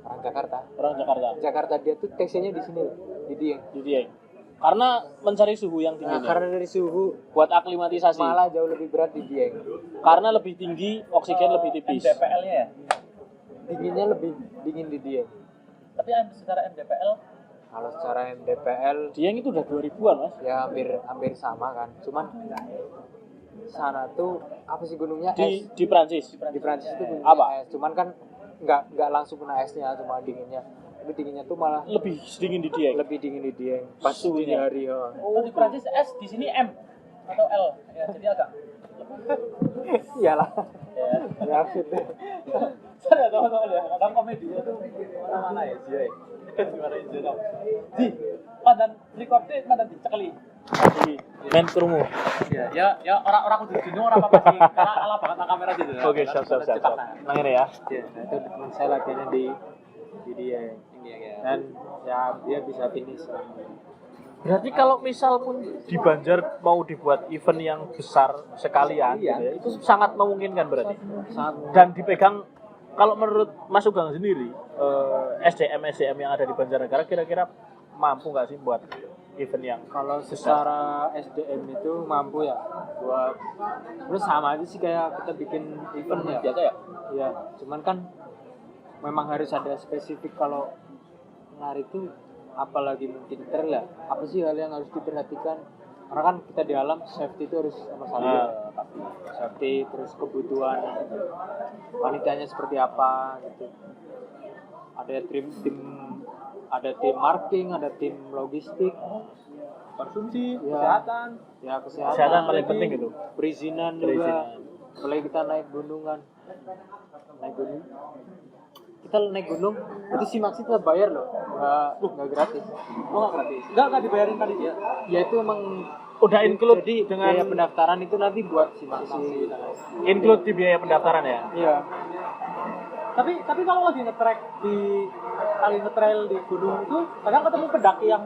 orang Jakarta. Orang Jakarta. Dia tuh TC-nya di sini loh, di Dieng. Di Dieng. Karena mencari suhu yang tinggi. Nah, karena dari suhu Buat aklimatisasi. malah jauh lebih berat di Dieng. Karena lebih tinggi, oksigen lebih tipis. MDPL-nya ya? Dinginnya lebih dingin di Dieng. Tapi secara MDPL Kalau secara MDPL Dieng itu udah 2000-an, Mas. ya hampir sama kan. Cuman sana tuh apa sih gunungnya Di es. di Prancis. Di Prancis itu gunungnya Apa? es. Cuman kan nggak langsung kena esnya, cuma dinginnya. tapi dinginnya tuh malah Lebih sedingin di Dieng. lebih dingin di Dieng pas dini Suhunya. hari. Kalau di Prancis S di sini M atau L ya, jadi agak Iyalah. ya. Ya maksudnya. Saya tahu ya, kadang komedinya tuh mana-mana ya sih. Gimana sih dong? Di pandan recordnya pandan dicekeli. Men krungu. Ya orang kudu dino ora apa-apa sih. Karena ala banget nang kamera gitu. Oke, siap. Nang ini ya. Ya, nah itu teman saya latihannya di Dieng. Dan ya dia bisa finish. Berarti kalau misal pun di Banjar mau dibuat event yang besar sekalian Iya. gitu ya, itu sangat memungkinkan berarti. Sangat Dan dipegang kalau menurut Mas Sugeng sendiri, SDM yang ada di Banjarnegara kira-kira mampu nggak sih buat event yang kalau secara SDM itu mampu ya buat terus sama aja sih kayak kita bikin event ya Biasa ya? ya cuman kan memang harus ada spesifik kalau nari itu apalagi mungkin trail ya apa sih hal yang harus diperhatikan karena kan kita di alam safety itu harus nomor satu ya. Safety terus kebutuhan wanitanya seperti apa gitu ada tim ada tim marking ada tim logistik Konsumsi, ya, kesehatan. ya kesehatan Kesehatan paling penting itu. perizinan juga apalagi kita naik gunung kita naik gunung itu simaksi kita bayar loh nggak gratis Oh, gratis. Enggak dibayarin tadi ya. ya itu emang udah include jadi dengan biaya pendaftaran itu nanti buat simaksi include di biaya pendaftaran ya. iya Tapi kalau lagi nge-track lagi nge-trail di gunung itu kadang ketemu pendaki yang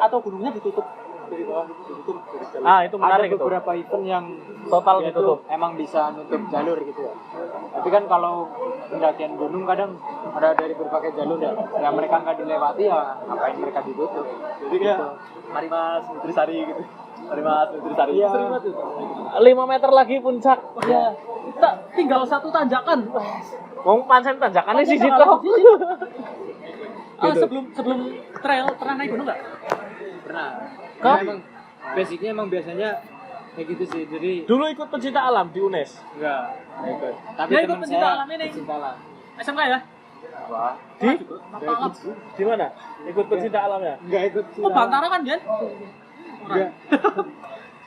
atau gunungnya ditutup dari bawah ditutup dari jalur. Ah, itu menarik ada itu. beberapa event yang Total dia ditutup. tuh emang bisa nutup jalur gitu ya tapi kan kalau pendakian gunung kadang ada dari berbagai jalur ya yang mereka nggak dilewati ya ngapain mereka ditutup Jadi kayak mari Mas Nutrisari gitu. Mari Mas Nutrisari. Iya. Sering banget itu. 5 meter lagi puncak. Ya. Kita tinggal satu tanjakan. Mau pancen tanjakannya sih Tanjakan situ. di situ. Gitu. Sebelum trail pernah naik gunung nggak? pernah Kok? karena emang basicnya emang biasanya kayak gitu sih jadi Dulu ikut pencinta alam di UNES. enggak ikut tapi Dia ikut teman pencinta saya alam ini. pencinta alam SMK ya? wah Di Mantap. di mana? Ikut pencinta alamnya. enggak ikut sih Oh, Bantara kan, Dian? enggak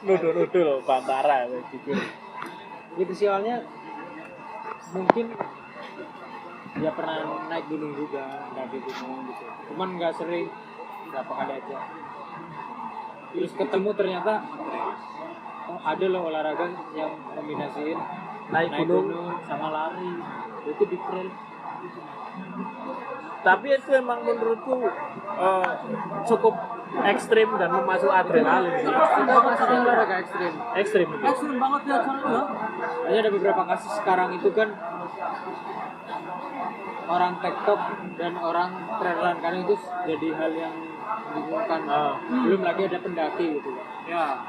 Nuduh Bantara gitu. itu sih awalnya mungkin dia pernah naik gunung juga naik gunung gitu cuman nggak sering berapa kali aja terus ketemu ternyata oh ada loh olahraga yang kombinasiin Naik gunung. sama lari itu di trail Tapi itu emang menurutku cukup ekstrim dan memacu adrenalin sih. itu maksudnya olahraga ekstrim Ekstrim itu. Ekstrim banget ya, ya. hanya ada beberapa kasus sekarang itu kan orang TikTok dan orang trail run karena itu jadi hal yang membingungkan belum lagi ada pendaki gitu ya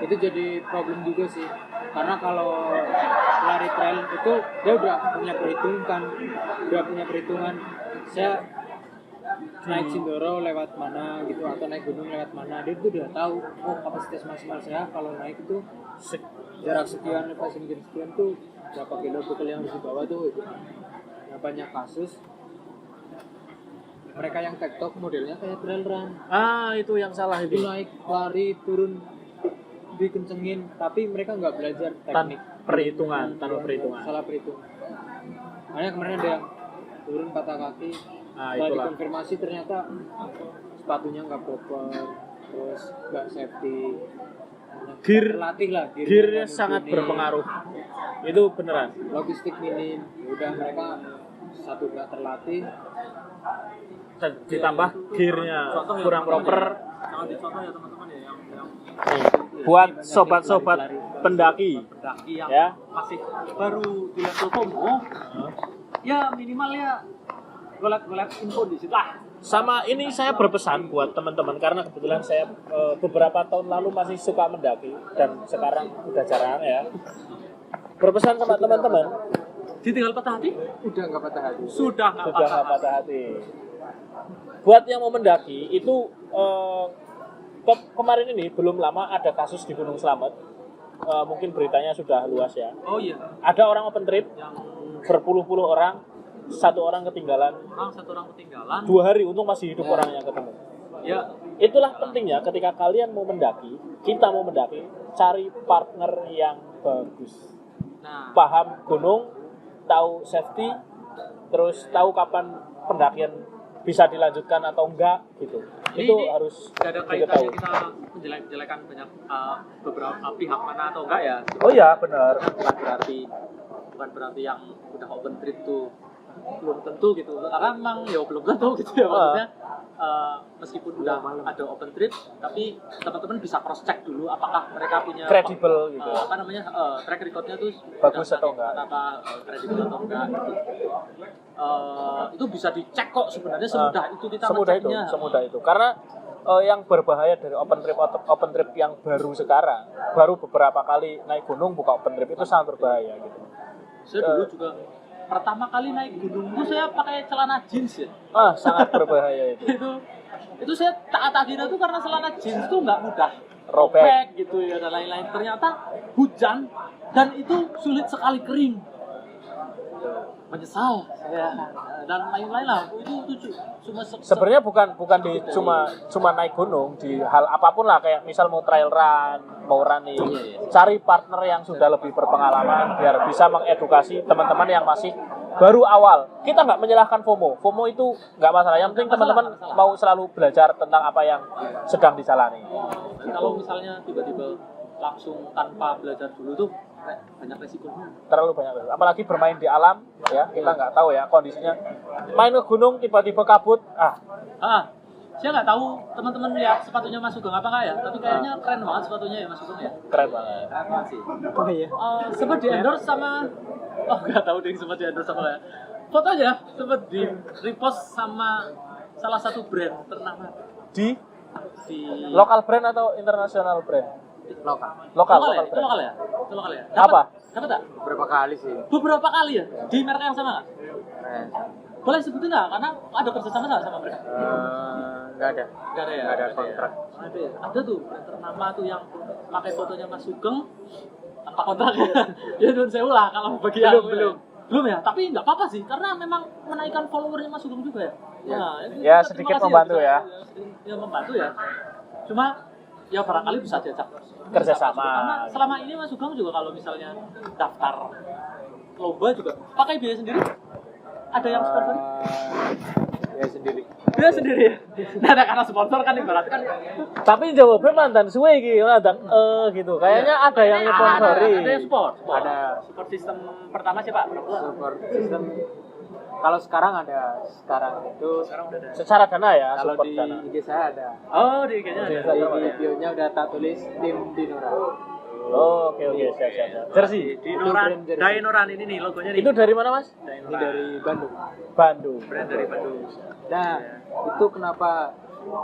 itu jadi problem juga sih karena kalau lari trail itu dia udah punya perhitungan saya naik Sindoro lewat mana gitu atau naik gunung lewat mana dia tuh udah tahu oh kapasitas maksimal saya kalau naik itu jarak sekian lepasin sekian tuh berapa kilo bekal yang harus dibawa tuh gitu. Nah, banyak kasus mereka yang TikTok modelnya kayak trail run Itu yang salah itu itu. naik lari turun dikencengin tapi mereka nggak belajar teknik Perhitungan, tanpa perhitungan. salah perhitungan makanya kemarin ada yang turun patah kaki setelah Itulah. dikonfirmasi ternyata sepatunya nggak proper terus nggak safety Gear- terlatih lah Gearnya sangat berpengaruh. Itu beneran. logistik minim udah mereka satu nggak terlatih Dan ditambah gearnya kurang proper. Jangan dicontoh ya teman-teman ya yang Buat sobat-sobat pendaki, pendaki yang ya. masih baru di level combo. Ya minimal ya golek info di situ lah. Sama ini saya berpesan buat teman-teman karena kebetulan saya beberapa tahun lalu masih suka mendaki dan sekarang udah jarang ya. Berpesan sama teman-teman, Ditinggal patah hati? udah nggak patah hati Sudah nggak sudah patah nggak patah hati. Buat yang mau mendaki itu kemarin ini belum lama ada kasus di Gunung Slamet. Mungkin beritanya sudah luas ya. Oh iya. Ada orang open trip Yang berpuluh-puluh orang satu orang ketinggalan satu orang ketinggalan 2 hari, untung masih hidup orangnya ketemu. ya. Itulah pentingnya ketika kalian mau mendaki, kita mau mendaki, cari partner yang bagus. Nah, Paham gunung, tahu safety, terus tahu kapan pendakian bisa dilanjutkan atau enggak gitu. Itu ini harus gak ada diketahui. kaitannya kita menjelek-jelekan banyak beberapa pihak mana atau enggak ya. Oh iya, benar. Bukan berarti yang udah open trip tuh belum tentu gitu, karena memang ya belum tentu gitu ya maksudnya. Meskipun udah ada open trip, tapi teman-teman bisa cross check dulu apakah mereka punya Kredibel gitu. track recordnya tuh Bagus atau enggak. apakah kredibel atau enggak gitu. Itu bisa dicek kok sebenarnya semudah itu kita ngeceknya. Semudah itu. Karena yang berbahaya dari open trip yang baru sekarang, baru beberapa kali naik gunung buka open trip itu sangat berbahaya gitu. Saya dulu juga pertama kali naik gunung itu saya pakai celana jeans ya. Sangat berbahaya itu. itu saya tak kira tuh karena celana jeans itu nggak mudah Robek gitu ya dan lain-lain. Ternyata hujan dan itu sulit sekali kering. Menyesal saya dan lain-lain lah. Itu cuma sebenarnya bukan di cuma naik gunung, di hal apapun lah, kayak misal mau trail run, mau running, cari partner yang sudah lebih berpengalaman biar bisa mengedukasi teman-teman yang masih baru awal. Kita nggak menyalahkan FOMO itu nggak masalah, yang penting teman-teman mau selalu belajar tentang apa yang sedang dijalani. Kalau misalnya tiba-tiba langsung tanpa belajar dulu tuh banyak resikonya. Terlalu banyak resiko. Apalagi bermain di alam ya, kita nggak tahu ya kondisinya. Main ke gunung tiba-tiba kabut, Saya nggak tahu teman-teman lihat sepatunya Mas Sugeng apa nggak ya, tapi kayaknya keren banget sepatunya ya Mas Sugeng ya. keren banget. Keren banget sih. Oh iya. Sempat di endorse sama, nggak tahu deh sempat di endorse sama ya. Fotonya sempat di repost sama salah satu brand ternama Di di lokal brand atau internasional brand? lokal Lokal ya? brand. Itu lokal ya. Apa? Dapat tak? Berapa kali sih? Beberapa kali ya di merek yang sama nggak? Keren. Boleh sebutin nggak? Karena ada kerjasama nggak sama mereka? Nggak ada. Nggak ada ya. Nggak ada kontrak. Ada ya. Ada tuh brand ternama tuh yang pakai fotonya Mas Sugeng tanpa kontrak ya. Ya dan saya ulah kalau bagi aku belum ya. Tapi nggak apa-apa sih karena memang menaikkan followernya Mas Sugeng juga ya. Nah, Ya, terima sedikit kasih membantu bisa- ya. Ya membantu ya. Cuma ya barangkali bisa diajak Kerjasama. karena selama ini Mas Sugeng juga kalau misalnya daftar lomba juga pakai biaya sendiri. Ada yang sponsor? Ya sendiri. Dia sendiri ya. Nah, karena sponsor kan ibarat kan Tapi jawabnya mantan suwe iki, mantan gitu. Kayaknya ada yang nyponsori. ada yang support. Ada. Support sistem pertama sih Pak. Support system. Kalau sekarang itu Sekarang udah ada. Secara dana ya, kalau support di dana. IG saya ada. Oh, di IG-nya ada. Di bio-nya udah tak tulis tim Dinora. Oh, oke siap. Jersey. Dainoran ini nih logonya nih. Itu dari mana, Mas? Ini dari Bandung. Bandung. brand dari Bandung. Nah, itu kenapa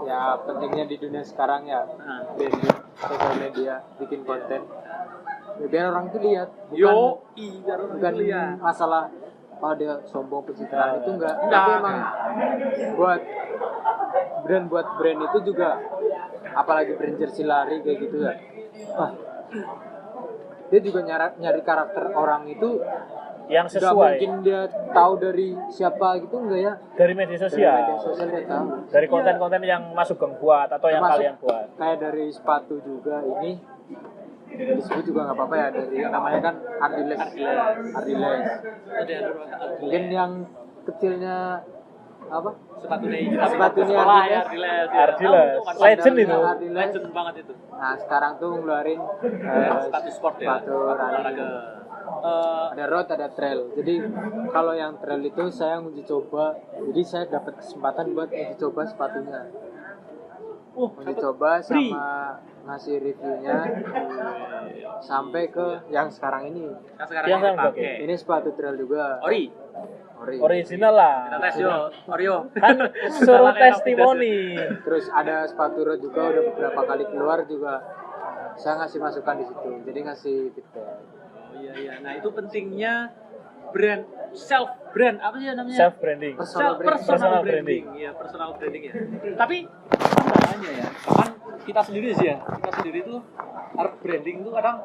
ya pentingnya di dunia sekarang ya Nah. branding, sosial media, bikin konten. Ya, biar orang itu lihat, bukan masalah dia sombong pencitraan itu enggak. Tapi emang buat brand itu juga, apalagi brand jersey lari kayak gitu ya. Dia juga nyari karakter orang itu Yang nggak sesuai mungkin dia tahu dari siapa gitu enggak ya. dari media Dari sosial. media sosial dia tahu. Dari konten-konten yang Mas Sugeng buat atau yang Termasuk kalian buat. kayak dari sepatu juga ini disebut juga nggak apa-apa ya, dari namanya kan Ardiles. Mungkin yang kecilnya apa? Sepatunya Sekolah ya, Ardiles. Legend itu. Ardiles. Legend banget itu. Nah sekarang tuh ngeluarin Sepatu sport ya. sepatu running. Ada road, ada trail. Jadi kalau yang trail itu saya uji coba. Jadi saya dapat kesempatan buat uji coba sepatunya. Uji coba sama ngasih reviewnya sampai ke yang sekarang ini. Yang saya pakai. Ini sepatu trail juga. Ori. Original lah. Kita tes yo, Oreo. Kan suruh testimoni. Terus ada sepatu road juga udah beberapa kali keluar juga. Saya ngasih masukan di situ. Jadi ngasih feedback. Iya. Nah, itu pentingnya brand self brand apa sih namanya? Self branding. Personal branding. Iya, personal branding ya. Tapi tantangannya ya, kan kita sendiri sih ya. Kita sendiri tuh branding tuh kadang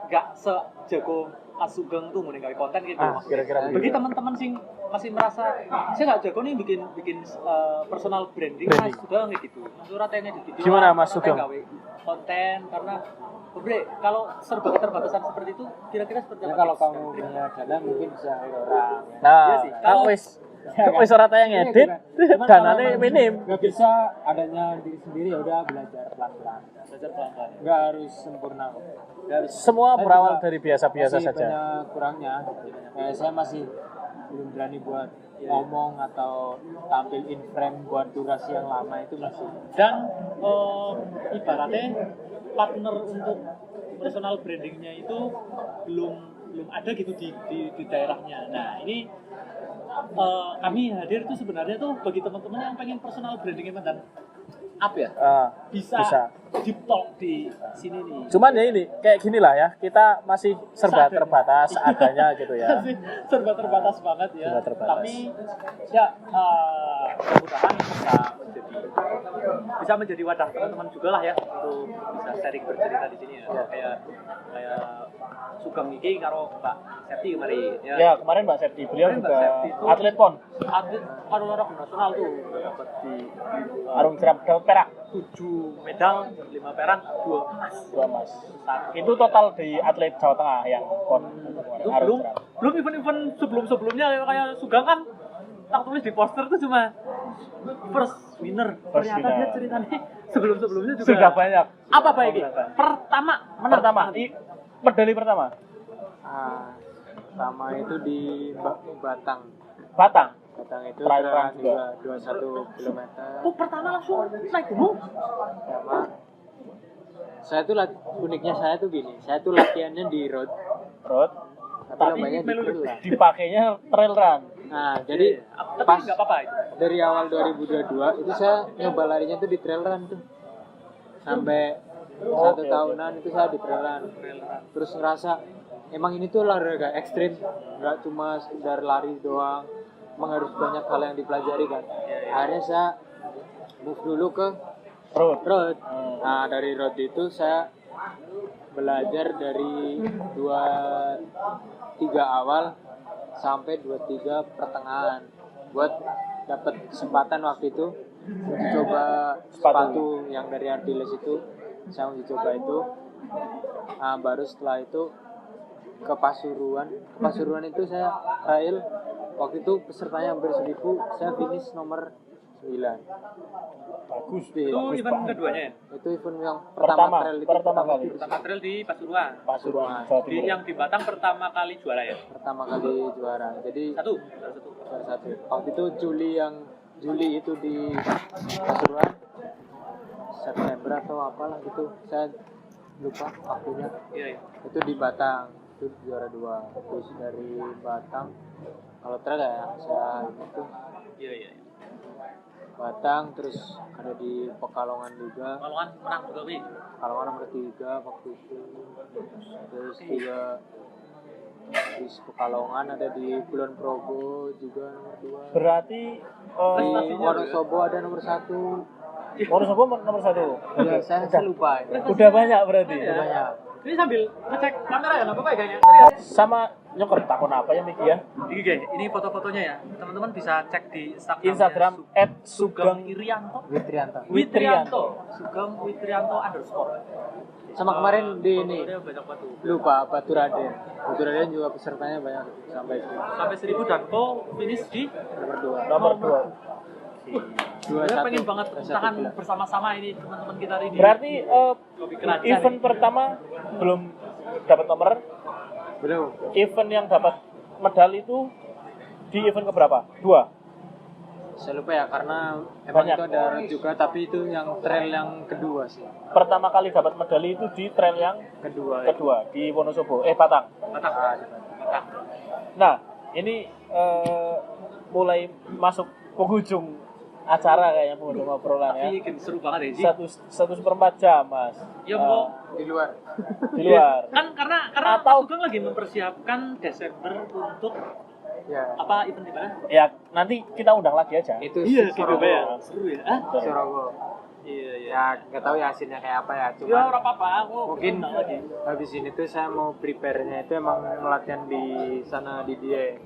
nggak sejago Mas Sugeng tuh mau gawe konten gitu. Kira-kira Bagi begitu. teman-teman sing masih merasa saya nggak jago nih bikin personal branding, Mas Sugeng kayak gitu. Mas Ura tanya gitu. Gimana, Mas Sugeng? Gawe konten karena Bre, kalau serba keterbatasan seperti itu kira-kira seperti Ya apa? kalau tips? kamu punya dana mungkin bisa orang. Nah, Iya sih. kalau wis ora tayang ngedit, danane minim. Gak bisa adanya diri sendiri, ya udah belajar pelan-pelan. Belajar pelan-pelan. Nggak harus sempurna kok. Nggak harus. Semua Saya berawal juga dari biasa-biasa masih saja. banyak kurangnya. Kayak saya masih belum berani buat ngomong atau tampil in frame buat durasi yang lama itu masih. Dan ibaratnya partner untuk personal brandingnya itu belum ada gitu di daerahnya. Nah ini kami hadir tuh sebenarnya tuh bagi teman-teman yang pengen personal brandingnya dan up ya bisa deep talk di sini nih. Cuman ya ini kayak gini lah ya, kita masih serba terbatas adanya gitu ya. Masih serba terbatas banget ya. Serba terbatas. Tapi ya mudah-mudahan bisa menjadi wadah teman-teman juga lah ya untuk bisa sharing bercerita di sini ya. Kayak Sugeng iki karo Mbak Septi kemarin Ya kemarin Mbak Septi, beliau Kemarin Mbak juga Septi itu atlet pon, atlet olahraga nasional tuh dapat di arung jeram dapat perak 7 medal, 5 perak, 2 emas. 2 emas. Itu total di atlet Jawa Tengah yang pon Itu arung jeram. belum event-event sebelumnya kayak Sugeng kan tak tulis di poster tuh cuma first winner. Ternyata winner. dia ceritanya sebelum-sebelumnya juga Sudah banyak. apa baik ini? Pertama menang. Pertama, medali pertama Pertama itu di Batang. Batang. Batang itu Trail run trailan juga. juga 21 km. Oh, pertama langsung naik gunung. Sama saya tuh uniknya saya tuh gini, saya tuh latihannya di road, Road. tapi lombanya di trail lah. Dipakainya trail run. Nah, jadi Tapi pas nggak apa-apa itu. dari awal 2022 itu saya nyoba larinya tuh di trail run tuh. Sampai satu tahunan itu saya di trail run. Terus ngerasa emang ini tuh olahraga ekstrim, nggak cuma sekedar lari doang, emang harus banyak hal yang dipelajari kan. Akhirnya saya move dulu ke road. Nah, dari road itu saya belajar dari 23 awal sampai 23 pertengahan buat dapat kesempatan waktu itu uji coba sepatu yang dari Ardiles itu. Saya uji coba itu. Nah, baru setelah itu ke Pasuruan itu saya trail. Waktu itu pesertanya hampir 1000, saya finish nomor 9. Bagus. Itu event keduanya ya? Itu event yang Pertama trail itu kali. Pertama trail di Pasuruan. Pasuruan, Jawa Timur. Yang di Batang pertama kali juara ya? Pertama kali juara. Jadi Satu. juara 1. Waktu itu Juli itu di Pasuruan. September atau apalah gitu. Saya lupa waktunya. Iya. Itu di Batang. Itu juara 2. Terus dari Batang kalau trail ya saya itu Iya. Batang, terus ada di Pekalongan juga. Pekalongan menang juga Wi. Pekalongan nomor 3 waktu itu. Terus juga di Pekalongan ada di Kulon Progo juga nomor 2. Berarti Di Wonosobo ada nomor 1. Wonosobo nomor 1. Ya, saya lupa. Udah banyak berarti. Udah banyak. Ini sambil ngecek kamera ya, nggak apa-apa ya kayaknya. Serius. Sama nyokor takon apa ya Miki ya? Ini guys, ini foto-fotonya ya. Teman-teman bisa cek di Instagram Sugeng Irianto. Witrianta. Witrianto. Sugeng Witrianto _ Sama kemarin di ini Dia banyak batu. lupa Batu Raden. Batu Raden juga pesertanya banyak sampai Sampai 1000 dan finish di nomor 2. Nomor 2. Saya pengen banget tangan bersama-sama ini teman-teman kita ini. Berarti Kopi Kerajaan event ini. pertama belum dapat nomor. Belum. Event yang dapat medali itu di event keberapa? 2. Saya lupa ya karena emang Banyak. itu ada road juga, tapi itu yang trail yang kedua sih. Pertama kali dapat medali itu di trail yang Kedua. di Wonosobo, Batang. Batang. Nah, ini mulai masuk penghujung acara kayaknya, penghujung obrolan ya. Tapi seru banget ya sih. 1,4 jam, Mas. Ya kok. Di luar. Di luar. Kan karena Atau- Mas Sugeng lagi mempersiapkan Desember untuk Ya. apa event di mana? Ya, nanti kita undang lagi aja. Itu Iya, Sorogo. gitu ya. Seru ya. Hah? Sorogo. Iya. Ya nggak tahu ya hasilnya kayak apa ya. Ya Cuma ora apa-apa, aku mungkin undang lagi. habis ini tuh saya mau prepare-nya itu emang latihan di sana di dia.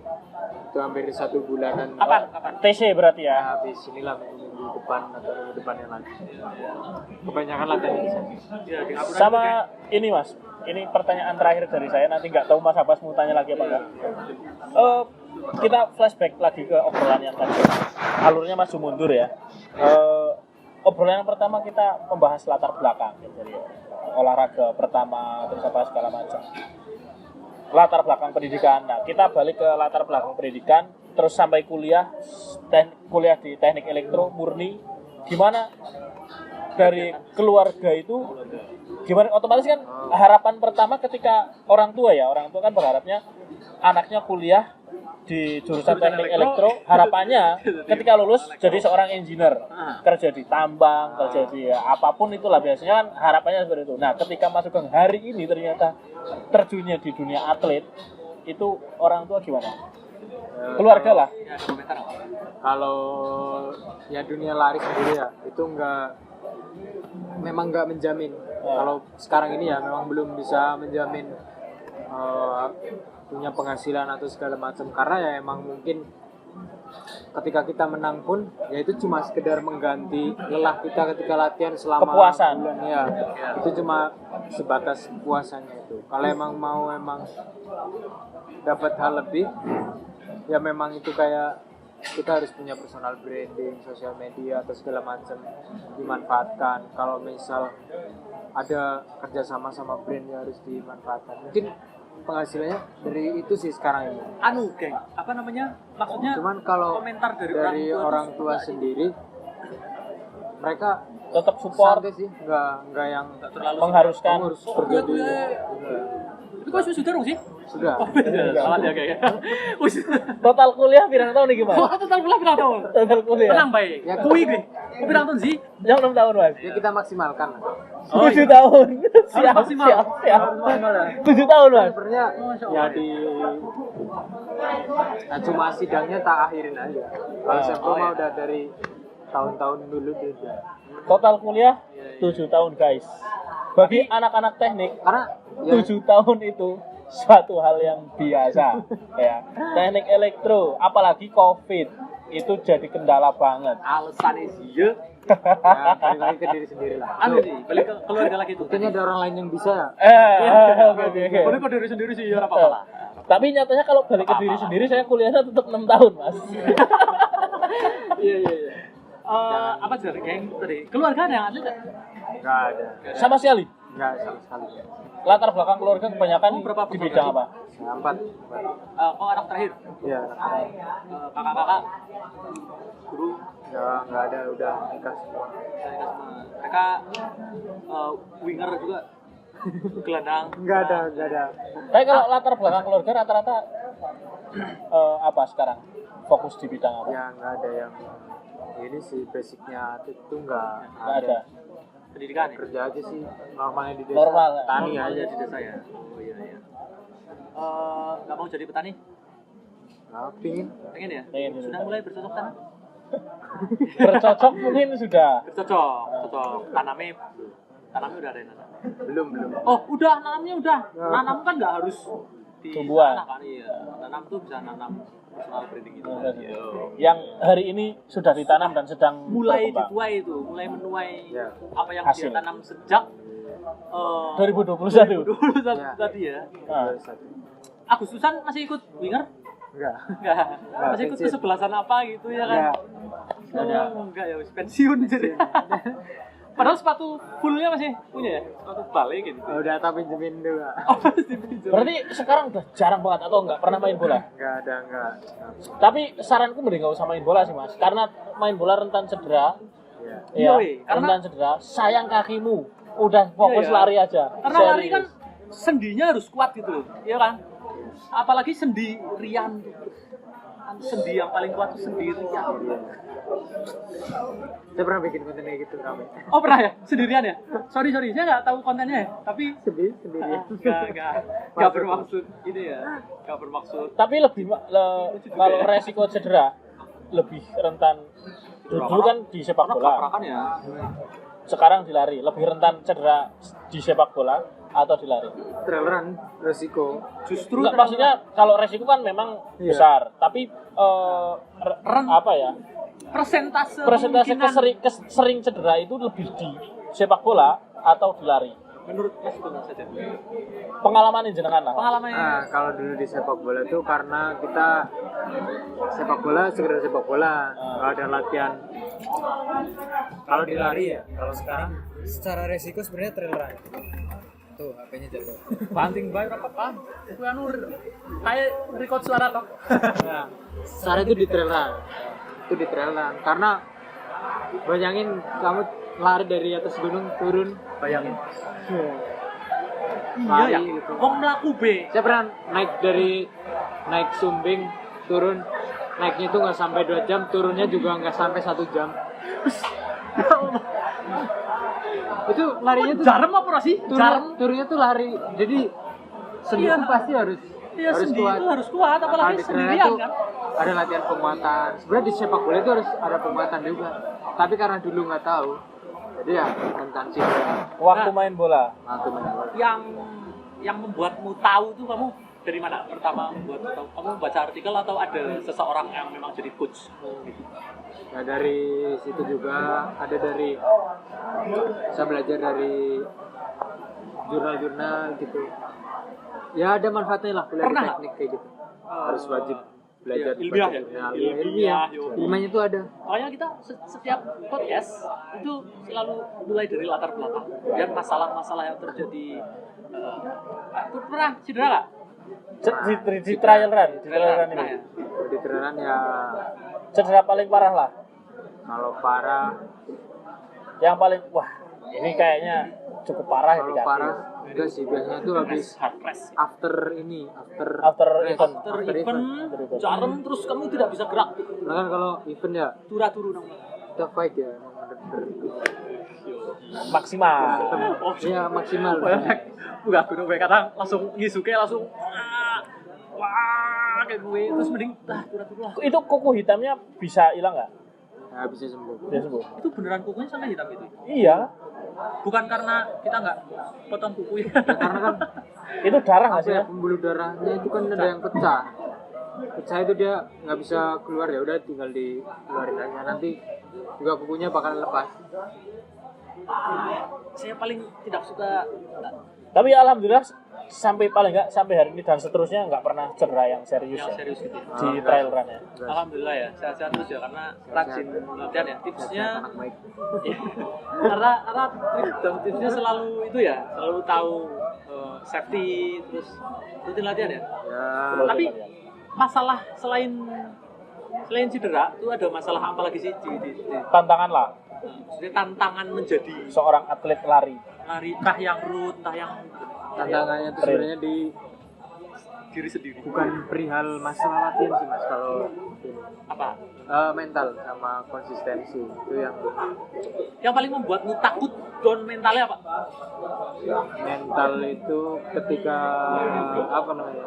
Itu hampir 1 bulanan. Kapan? TC berarti Ya, ya. habis inilah minggu depan atau minggu depannya lagi. Kebanyakan latihan di sana. Ya, di Ngapura Sama ini Mas, ini pertanyaan terakhir dari saya, nanti nggak tahu Mas Abbas mau tanya lagi apa enggak. Kita flashback lagi ke obrolan yang tadi, alurnya maju mundur ya. Obrolan yang pertama kita membahas latar belakang gitu, dari olahraga pertama terus apa segala macam. Latar belakang pendidikan. Nah, kita balik ke latar belakang pendidikan terus sampai kuliah kuliah di teknik elektro murni. Gimana dari keluarga itu, gimana otomatis kan harapan pertama ketika orang tua kan berharapnya anaknya kuliah di jurusan teknik elektro, harapannya ketika lulus jadi seorang engineer, kerja di tambang, kerja di apapun itulah, biasanya kan harapannya seperti itu. Nah, ketika masuk ke hari ini ternyata terjunnya di dunia atlet, itu orang tua gimana? Keluarga lah. Ya, komentar apa? Kalau ya dunia lari sendiri ya itu memang nggak menjamin. Kalau sekarang ini ya memang belum bisa menjamin punya penghasilan atau segala macam, karena ya emang mungkin ketika kita menang pun ya itu cuma sekedar mengganti lelah kita ketika latihan selama Kepuasan. bulan ya. Itu cuma sebatas kepuasannya itu. Kalau emang mau dapat hal lebih ya memang itu kayak kita harus punya personal branding, sosial media atau segala macam dimanfaatkan. Kalau misal ada kerjasama sama brand yang harus dimanfaatkan, mungkin penghasilannya dari itu sih sekarang ini. Geng, apa namanya? Maksudnya Cuman kalau komentar dari orang tua sendiri, mereka Tetap support, santai sih, nggak yang terlalu mengharuskan. harus kerja di Itu kok sudah dong sih? sudah. Salah ya kayaknya. Wis. Total kuliah pirang tahun nih gimana? Wah, total pula pirang tahun. Total kuliah. Tenang baik. Ya, Kuwi gue. Kok pirang tahun sih? Yang 6 tahun Mas. Ya kita maksimalkan. 7 tahun. Siap, maksimal. siap. 7 tahun Mas. Sebenarnya ya cuma sidangnya tak akhirin aja. Kalau saya mah udah dari tahun-tahun dulu juga. Total kuliah 7 tahun guys. Bagi anak-anak teknik, Karena ya, 7 tahun itu suatu hal yang biasa ya. Teknik elektro, apalagi COVID, itu jadi kendala banget. Alasannya sih ya. ya balik lagi ke diri sendiri lah. Sih, balik ke keluarga lagi tuh. Mungkin ada orang lain yang bisa ya. Oke. Balik ke diri sendiri sih ya apa apa lah. Tapi nyatanya kalau balik ke diri sendiri, saya kuliahnya tetap 6 tahun Mas. Iya. Apa sih geng tadi? Keluarga ada yang ada nggak? Enggak ada. Sama sekali. Enggak sama sekali. Latar belakang keluarga kebanyakan Berapa di bidang apa? Ya, empat. Oh, anak terakhir. Iya. Kakak-kakak guru Enggak ada, udah nikah semua. mereka winger juga gelandang. Enggak ada. Tapi kalau latar belakang keluarga rata-rata apa sekarang? Fokus di bidang apa? Ya enggak ada yang ini sih basicnya itu enggak Nggak ada. Pendidikan ya? Kerja aja sih normalnya di desa. Normal. Tani Normal aja. di desa ya. Oh iya. Nggak mau jadi petani? Nah, pingin. Pengen ya? Pengen. Sudah mulai bercocok tanam? Bercocok mungkin sudah. Cocok. Tanamnya udah ada yang nanam. Belum. Oh, udah nanamnya udah. Nanam kan nggak harus di Tumbuhan. tanah kan? Iya. Nanam tuh bisa nanam personal branding itu. Yang hari ini sudah ditanam dan sedang Mulai berkembang. dituai itu, mulai menuai Ya. apa yang Hasil. dia tanam sejak 2021. dulu Ya. tadi ya. Nah, Agustusan masih ikut winger? Enggak. Enggak. Masih ikut pensiun. kesebelasan apa gitu ya kan? Enggak. Enggak ya, wis pensiun jadi. Padahal sepatu fullnya masih punya ya? Sepatu balik gitu. Udah tapi pinjemin dua. Oh, masih pinjam. berarti sekarang udah jarang banget atau nggak pernah main bola? Enggak. Tapi saranku mending nggak usah main bola sih Mas, karena main bola rentan cedera. Iya. Iya, Ya, weh, karena- rentan cedera. Sayang kakimu. Udah fokus Iya, iya. lari aja. Karena lari kan sendinya harus kuat gitu loh, iya kan? Apalagi sendi Rian, sendi yang paling kuat itu sendi Rian. Saya pernah bikin konten kayak gitu kami. Oh pernah ya, sendirian ya? Sorry, saya nggak tahu kontennya ya, tapi Sendiri. nggak bermaksud ini ya, nggak bermaksud. Tapi lebih kalau resiko cedera lebih rentan. Dulu kan di sepak Karena bola. kaprakan ya, sekarang di lari lebih rentan cedera di sepak bola atau di lari? Trail run resiko. Justru Enggak, maksudnya kalau resiko kan memang Iya. besar, tapi apa ya? persentase Persentase kemungkinan sering cedera itu lebih di sepak bola atau di lari? menurut Mas itu saja. Pengalaman jenengan lah. Pengalamannya Nah, kalau dulu di sepak bola itu karena kita sepak bola sekedar sepak bola, nggak ada latihan. Kalau di lari ya, kalau sekarang secara resiko sebenarnya trail run. Tuh HP-nya jatuh. banting bae apa apa. Itu anu kayak record suara toh. nah, secara itu di trail run. Itu di trail run karena bayangin kamu lari dari atas gunung turun, bayangin. Iya ya. Lari gitu. Wong mlaku B. Saya pernah naik Sumbing turun, naiknya itu nggak sampai 2 jam, turunnya juga nggak sampai 1 jam. Itu larinya tuh Jarem apa sih? Jarem. turunnya tuh lari, jadi sendi Iya. tuh pasti harus Iya, sendi itu harus kuat apalagi Di trail sendirian itu kan. ada latihan penguatan. Sebenarnya di sepak bola itu harus ada penguatan juga, tapi karena dulu nggak tahu, jadi ya rentan cedera. Waktu main bola. Aku main bola. Yang membuatmu tahu tuh kamu dari mana? Pertama membuatmu tahu. Kamu baca artikel atau ada seseorang yang memang jadi coach gitu. Nah, dari situ juga ada dari saya belajar dari jurnal-jurnal gitu. Ya ada manfaatnya lah kuliah di Pernah teknik kayak gitu. Harus wajib belajar ilmiah ya? jurnal. Ilmiah, Ilmiahnya tuh ada. Makanya kita setiap podcast itu selalu mulai dari latar belakang dan masalah-masalah yang terjadi. Pernah cedera nggak? Di trial run, di trial run Pernah ini. ya? Di trail ya Cedera paling parah lah. kalau parah, Yang paling wah, ini kayaknya cukup parah ya di kalau kaki. parah enggak sih, biasanya tuh habis Hard press. after After race. event. After event, jarem terus kamu tidak bisa gerak. Nah, kan kalau event ya Turu nang. kita fight ya emang bener-bener. Maksimal. Oh, Iya maksimal. Enggak gunung gue kadang langsung ngisuke langsung wah kayak gue terus mending turu lah. Itu kuku hitamnya bisa hilang nggak? Nah, bisa sembuh. Bisa sembuh. Itu beneran kukunya sampai hitam itu. Iya. Bukan karena kita nggak potong kuku ya. Karena kan Itu darah nggak apa sih? ya, Ya? pembuluh darahnya itu kan ada yang pecah. Pecah itu dia nggak bisa keluar, ya udah tinggal dikeluarin aja. Nanti juga kukunya bakalan lepas. Saya paling tidak suka Tapi ya alhamdulillah sampai paling nggak sampai hari ini dan seterusnya nggak pernah cedera yang serius yang ya serius gitu. di trail run ya. Alhamdulillah ya, sehat-sehat terus ya karena rajin latihan ya. Tipsnya Anak baik. karena tipsnya selalu itu ya, selalu tahu safety terus rutin latihan ya. Ya, Tapi masalah selain cedera itu ada masalah apa lagi sih di Tantangan lah maksudnya tantangan menjadi seorang atlet lari. lari, entah yang root, entah yang tantangannya tuh sebenarnya di diri sendiri. bukan perihal masalah latihan sih mas, kalau Apa? mental sama konsistensi itu Yang paling membuatmu takut down mentalnya apa? mental itu ketika apa namanya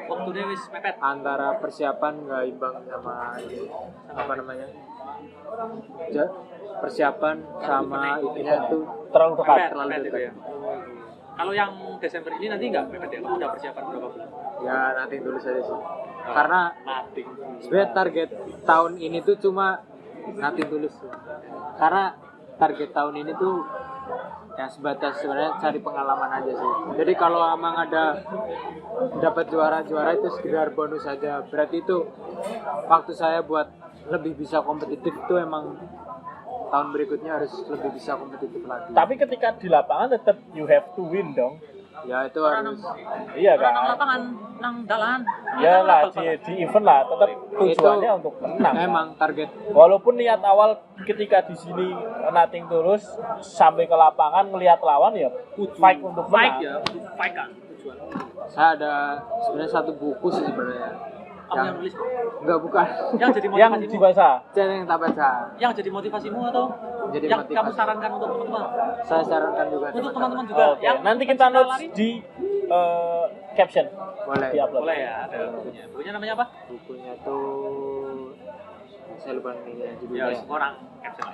Waktunya wis mepet. antara persiapan nggak imbang sama ini, apa namanya persiapan sama itunya tuh Terlalu dekat. Mepet itu ya. Kalau yang Desember ini nanti nggak mepet ya? Kamu udah persiapan berapa bulan? ya nanti dulu saja sih, karena Nothing. sebenarnya target tahun ini tuh cuma nanti tulus sih. Karena target tahun ini tuh yang sebatas sebenarnya cari pengalaman aja sih. Jadi kalau emang ada dapat juara itu sekedar bonus saja. Berarti itu waktu saya buat lebih bisa kompetitif itu emang tahun berikutnya harus lebih bisa kompetitif lagi. Tapi ketika di lapangan tetap you have to win dong. Ya itu harus Iya Orang nang kan? lapangan, nang dalan. Iyalah di event lah tetap tujuannya Itu untuk menang. emang target. Walaupun niat awal ketika di sini nothing tulus sampai ke lapangan melihat lawan ya fight untuk Fight menang. ya, fight kan tujuan. Saya ada sebenarnya satu buku sih sebenarnya. Kamu yang nulis Enggak bukan. yang jadi Yang motivasimu. dibaca. Saya yang tak baca. Yang jadi motivasimu atau Jadi yang motivasi. kamu sarankan untuk teman-teman? Saya sarankan juga Untuk teman-teman. teman-teman juga. Oke, Yang nanti kita pencinta notes lari? di caption Boleh. di upload. Boleh ya, ada bukunya. Bukunya namanya apa? Bukunya tuh saya lupa nih Ya, judulnya. semua orang caption.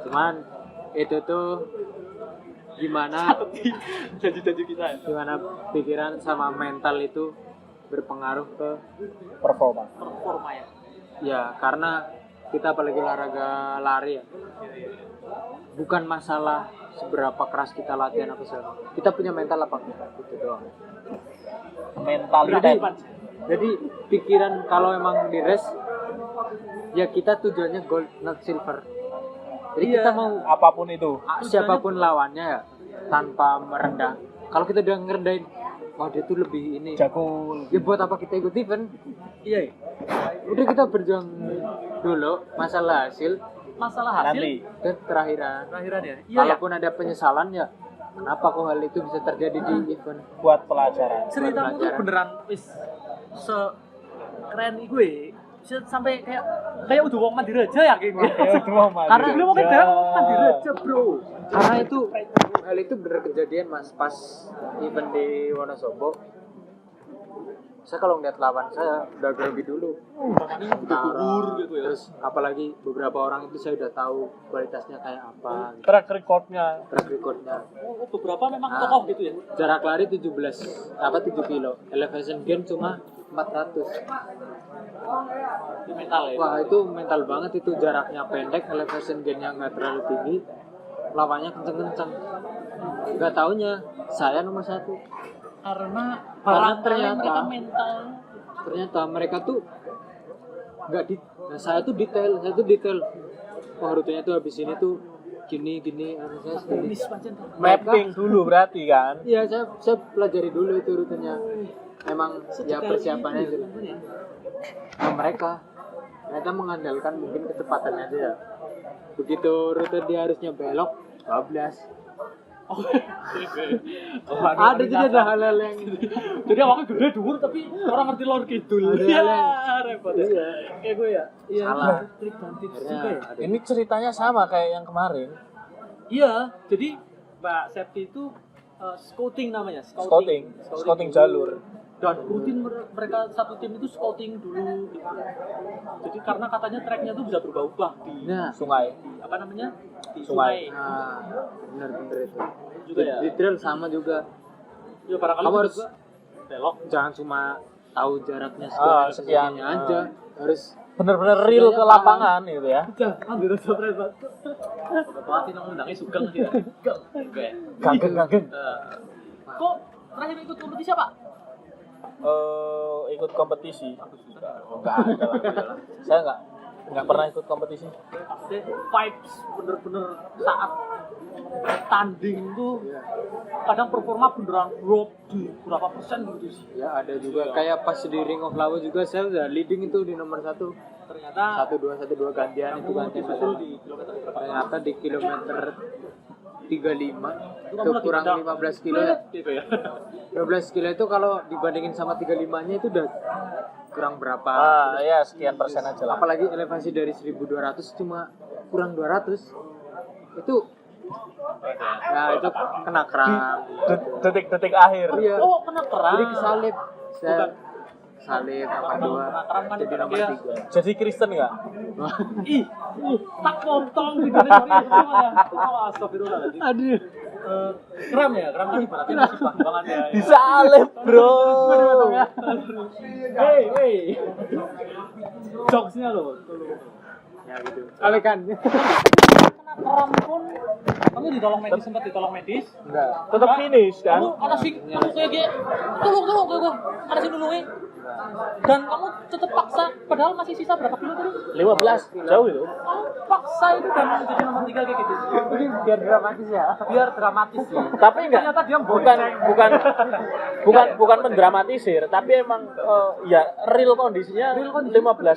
Cuman itu tuh gimana Janji-janji kita. gimana pikiran sama mental itu berpengaruh ke Performa. Performa ya. ya, karena kita apalagi olahraga lari ya, bukan masalah seberapa keras kita latihan apa segala, kita punya mental apa enggak, gitu doang. Mentalitas. Jadi pikiran kalau emang di race ya kita tujuannya gold not silver. Jadi kita mau Apapun itu. siapapun lawannya ya tanpa merendah. Kalau kita udah ngerendahin, wah dia tuh lebih ini. Jago. Ya buat apa kita ikut event? Iya. Udah kita berjuang dulu, masalah hasil Masalah hasil Nanti. dan terakhiran. terakhiran ya. Iya ya. Kalaupun ada penyesalan ya, kenapa kok hal itu bisa terjadi di event? Buat pelajaran. Ceritamu tuh pelajaran. beneran wis keren iku bisa sampai kayak udah wong Mandiraja ya kayak gitu. Karena beliau mungkin dia wong Mandiraja, Bro. Karena itu hal itu bener kejadian Mas pas event di Wonosobo. Saya kalau ngeliat lawan saya udah grogi dulu. gugur gitu ya. Terus apalagi beberapa orang itu saya udah tahu kualitasnya kayak apa, gitu. Track recordnya. Track recordnya. Oh, beberapa memang tokoh gitu ya. Jarak lari 7 kilo. Elevation gain cuma 400. Di mental ya. Wah itu mental banget, itu jaraknya pendek, elevation gainnya nggak terlalu tinggi, lawannya kenceng-kenceng. Nggak taunya saya nomor 1. Karena ternyata mereka mental. Ternyata mereka tuh nggak di. Nah, saya tuh detail. Oh rutenya tuh habis ini tuh gini harus saya segini. Mapping dulu berarti kan. Iya saya pelajari dulu itu rutenya. Emang ya persiapannya gitu. Nah, mereka ternyata mengandalkan mungkin kecepatannya aja ya. Begitu rute dia harusnya belok 12. Ada juga ada hal-hal yang Jadi awalnya gede dhuwur tapi orang ngerti lor kidul. Ada Ya, yang- repot. Iya. Kayak gue ya. Iya. Salah. Trik dan tips Akhirnya juga ya. ada. Ini ceritanya sama kayak yang kemarin. Iya, jadi Mbak Septi itu scouting namanya, Scouting jalur. Dan rutin mereka satu tim itu scouting dulu gitu. Jadi karena katanya tracknya tuh bisa berubah-ubah di Nah, Sungai. apa namanya? Di Sungai. sungai. nah benar-benar itu. Juga ya. Di trail sama juga. Ya barangkali Kamu menurut harus gua belok. jangan cuma tahu jaraknya Ah, sekian sekian. segini aja. Harus Bener-bener real ke lapangan gitu ya. Ambil surprise banget. Pelatih nang undangnya Sugeng sih ya. Enggak ya. Gageng. Kok terakhir ikut kompetisi apa? Ikut kompetisi. Enggak ada lah. Saya enggak pernah ikut kompetisi. Maksudnya vibes bener-bener saat tanding tuh kadang performa beneran drop di berapa persen gitu sih. ya ada juga kayak pas di Ring of Lawa juga saya udah leading itu di nomor 1. Ternyata 1-2 gantian itu gantian betul di kilometer berapa? ternyata di kilometer 35 Itu itu kamu lagi kurang pedal. 15 kilo ya. Gitu ya. 15 kilo itu kalau dibandingin sama 35-nya itu udah kurang berapa. Ya sekian persen aja lah. Apalagi elevasi dari 1200 cuma kurang 200. Itu nah itu kena kram. Detik-detik akhir. Iya. Oh, kena keram. Jadi kesalip. Saya salib apa dua Keram kan jadi nomor dia. 3. Jadi Kristen enggak? Ih, tak potong videonya sorry ya. Oh, astagfirullahaladzim. Aduh. Kram ya, kram kan ibaratnya masih bang-bangan ya. Disalib, Bro. Hey. Jokesnya loh. Ya gitu. Alekan. Kram pun kamu ditolong medis, sempat ditolong medis. Enggak. Tetap finish kan? Kamu ada sing kayak gini. Tolong gue. Ada sing nulungi. Dan kamu tetap paksa padahal masih sisa berapa kilo tadi? 15 jauh itu. Kamu paksa itu dan menjadi nomor 3 kayak gitu. Ini biar dramatis ya. Biar dramatis sih. Tapi enggak Ternyata dia bukan mendramatisir, tapi emang ya real kondisinya 15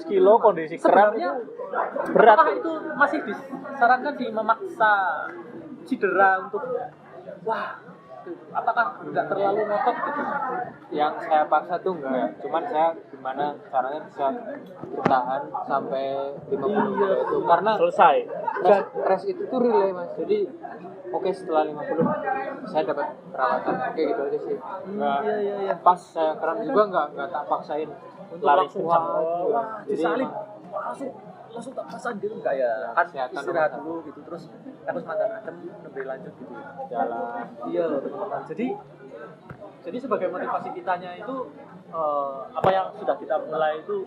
kilo kondisi kram itu Sebenarnya berat. apakah itu masih disarankan di memaksa cedera untuk apakah nggak terlalu ngotot gitu? Yang saya paksa tuh enggak, cuman saya gimana caranya bisa bertahan sampai 50 kilo itu karena Selesai. rest itu tuh relay Mas. Jadi oke setelah 50 saya dapat perawatan kayak gitu aja sih. Enggak. Iya. Pas saya kram juga enggak tak paksain Untuk lari langsung kencang. wah, Jadi disalib emang langsung langsung tak pasang gitu enggak ya, kan kesehatan istirahat nomor dulu gitu, terus terus mantan adem lebih lanjut gitu ya. jalan. Iya teman-teman. Jadi sebagai motivasi kitanya itu apa yang sudah kita mulai itu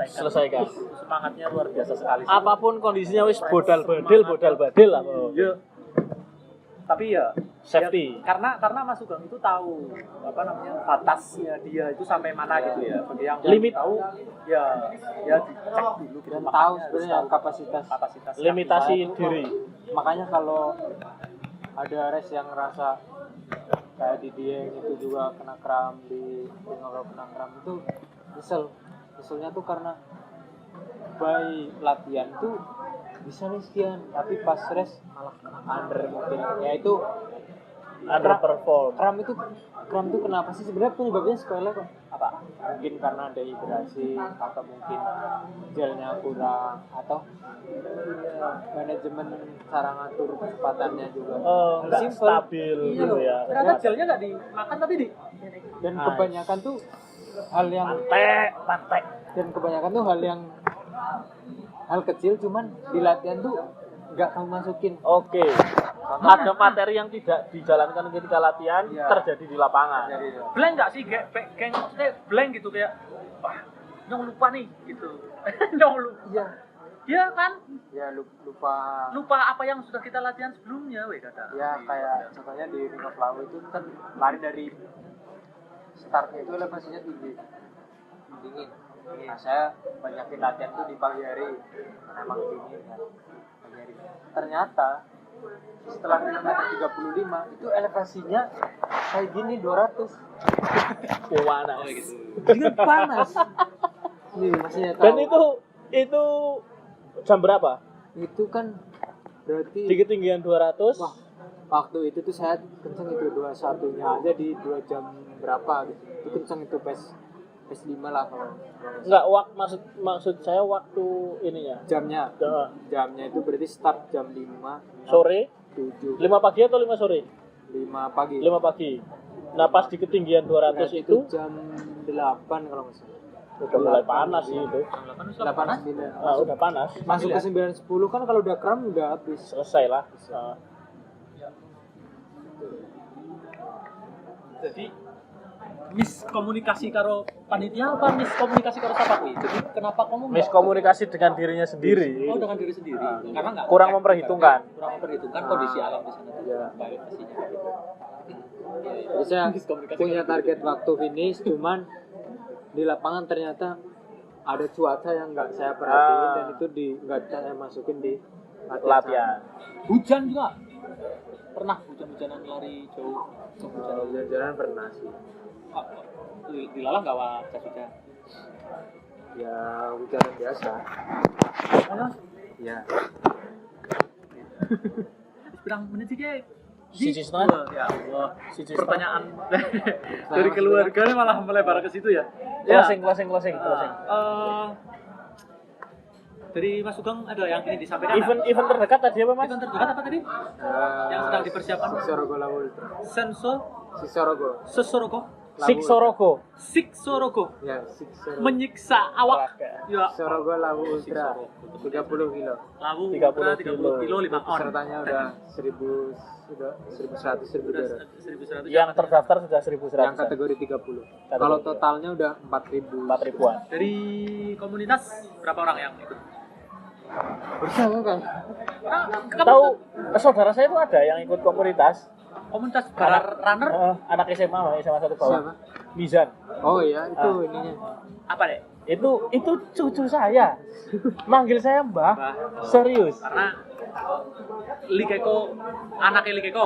Selesaikan. Semangatnya luar biasa sekali. Apapun kondisinya wis bodal badil lah. Iya. Tapi ya Safety. karena Mas Sugeng itu tahu apa namanya batasnya dia itu sampai mana gitu ya. Bagi yang Limit. tahu ya dicek dulu gitu. Dan Makanya tahu harus sebenarnya tahu kapasitas Limitasi Saya tuh- diri. Makanya kalau ada race yang ngerasa kayak di Dieng itu juga kena kram di ngobrol kena kram itu misalnya tuh karena by latihan tuh bisa nih sekian tapi pas race malah under mungkin ya itu Underperform. kram tuh kenapa sih sebenarnya penyebabnya sepele kok apa mungkin karena dehidrasi atau mungkin gelnya kurang atau manajemen cara ngatur kecepatannya juga Nggak Simple. stabil gitu ya. Ternyata gelnya nggak dimakan tapi dan kebanyakan tuh hal yang Pantek. dan kebanyakan tuh hal kecil cuman di latihan tuh nggak kamu masukin Oke. Ada materi yang tidak dijalankan ketika latihan Iya. terjadi di lapangan. blank nggak sih kayak maksudnya blank gitu kayak wah nyong lupa nih gitu nyong lupa iya ya kan ya lupa lupa apa yang sudah kita latihan sebelumnya weh kata ya kayak contohnya di Ring of Lawu itu kan lari dari startnya itu elevasinya tinggi dingin nah saya banyakin latihan tuh di pagi hari karena emang dingin kan pagi hari ternyata setelah kilometer 35 itu elevasinya kayak gini 200 Panas. dingin panas nih masih tahu Dan itu jam berapa? itu kan berarti Di ketinggian 200. wah waktu itu tuh saya kenceng itu 21 nya aja di 2 jam berapa gitu itu kenceng itu pes 5 lah kalau Enggak, maksud saya waktu ininya. jamnya Ya, jamnya itu berarti start jam 5 sore 7 5 pagi atau 5 sore? 5 pagi 5 pagi. Nah, pas di ketinggian 200 Berarti itu jam 8 kalau nggak salah udah mulai panas sih itu. 8 9 Udah panas. masuk ke 9 10 kan kalau udah kram udah habis Selesai lah. jadi miskomunikasi karo panitia apa miskomunikasi karo siapa kuwi jadi kenapa kamu nggak- Miskomunikasi dengan dirinya sendiri. oh dengan diri sendiri karena nggak Kurang memperhitungkan. kondisi alam di sana tuh Iya. elevasinya jadi saya Miskomunikasi punya kan. target waktu finish cuman di lapangan ternyata ada cuaca yang nggak saya perhatiin dan itu nggak saya masukin di Latihan. hujan juga pernah hujan-hujanan lari jauh kalau jalan-jalan pernah sih di lalang nggak wah hujan ya hujan biasa ya berang menit sih kayak Siji setengah. ya Allah Siji pertanyaan dari keluarga ini malah melebar ke situ ya Closing. Dari Mas Sugeng ada yang ingin disampaikan Event terdekat tadi apa, Mas? event terdekat apa tadi yang sedang dipersiapkan Sisorogo Lawu Ultra Sesorogo Sorogo. ya Sisorogo menyiksa awak ya Sisorogo Lawu Ultra 30 kilo lawu 30 kilo 5 on pesertanya udah 1100 1200 1100 Yang terdaftar sudah 1.100. yang kategori 30 kalau totalnya udah 4.000 4.000-an. dari komunitas berapa orang yang ikut bersama kan Tahu saudara saya itu ada yang ikut komunitas komunitas para runner anak SMA 1 bawah. Siapa? Mizan. oh iya itu ininya apa deh Itu cucu saya. Manggil saya Mbah. Serius. karena Likeko anaknya Likeko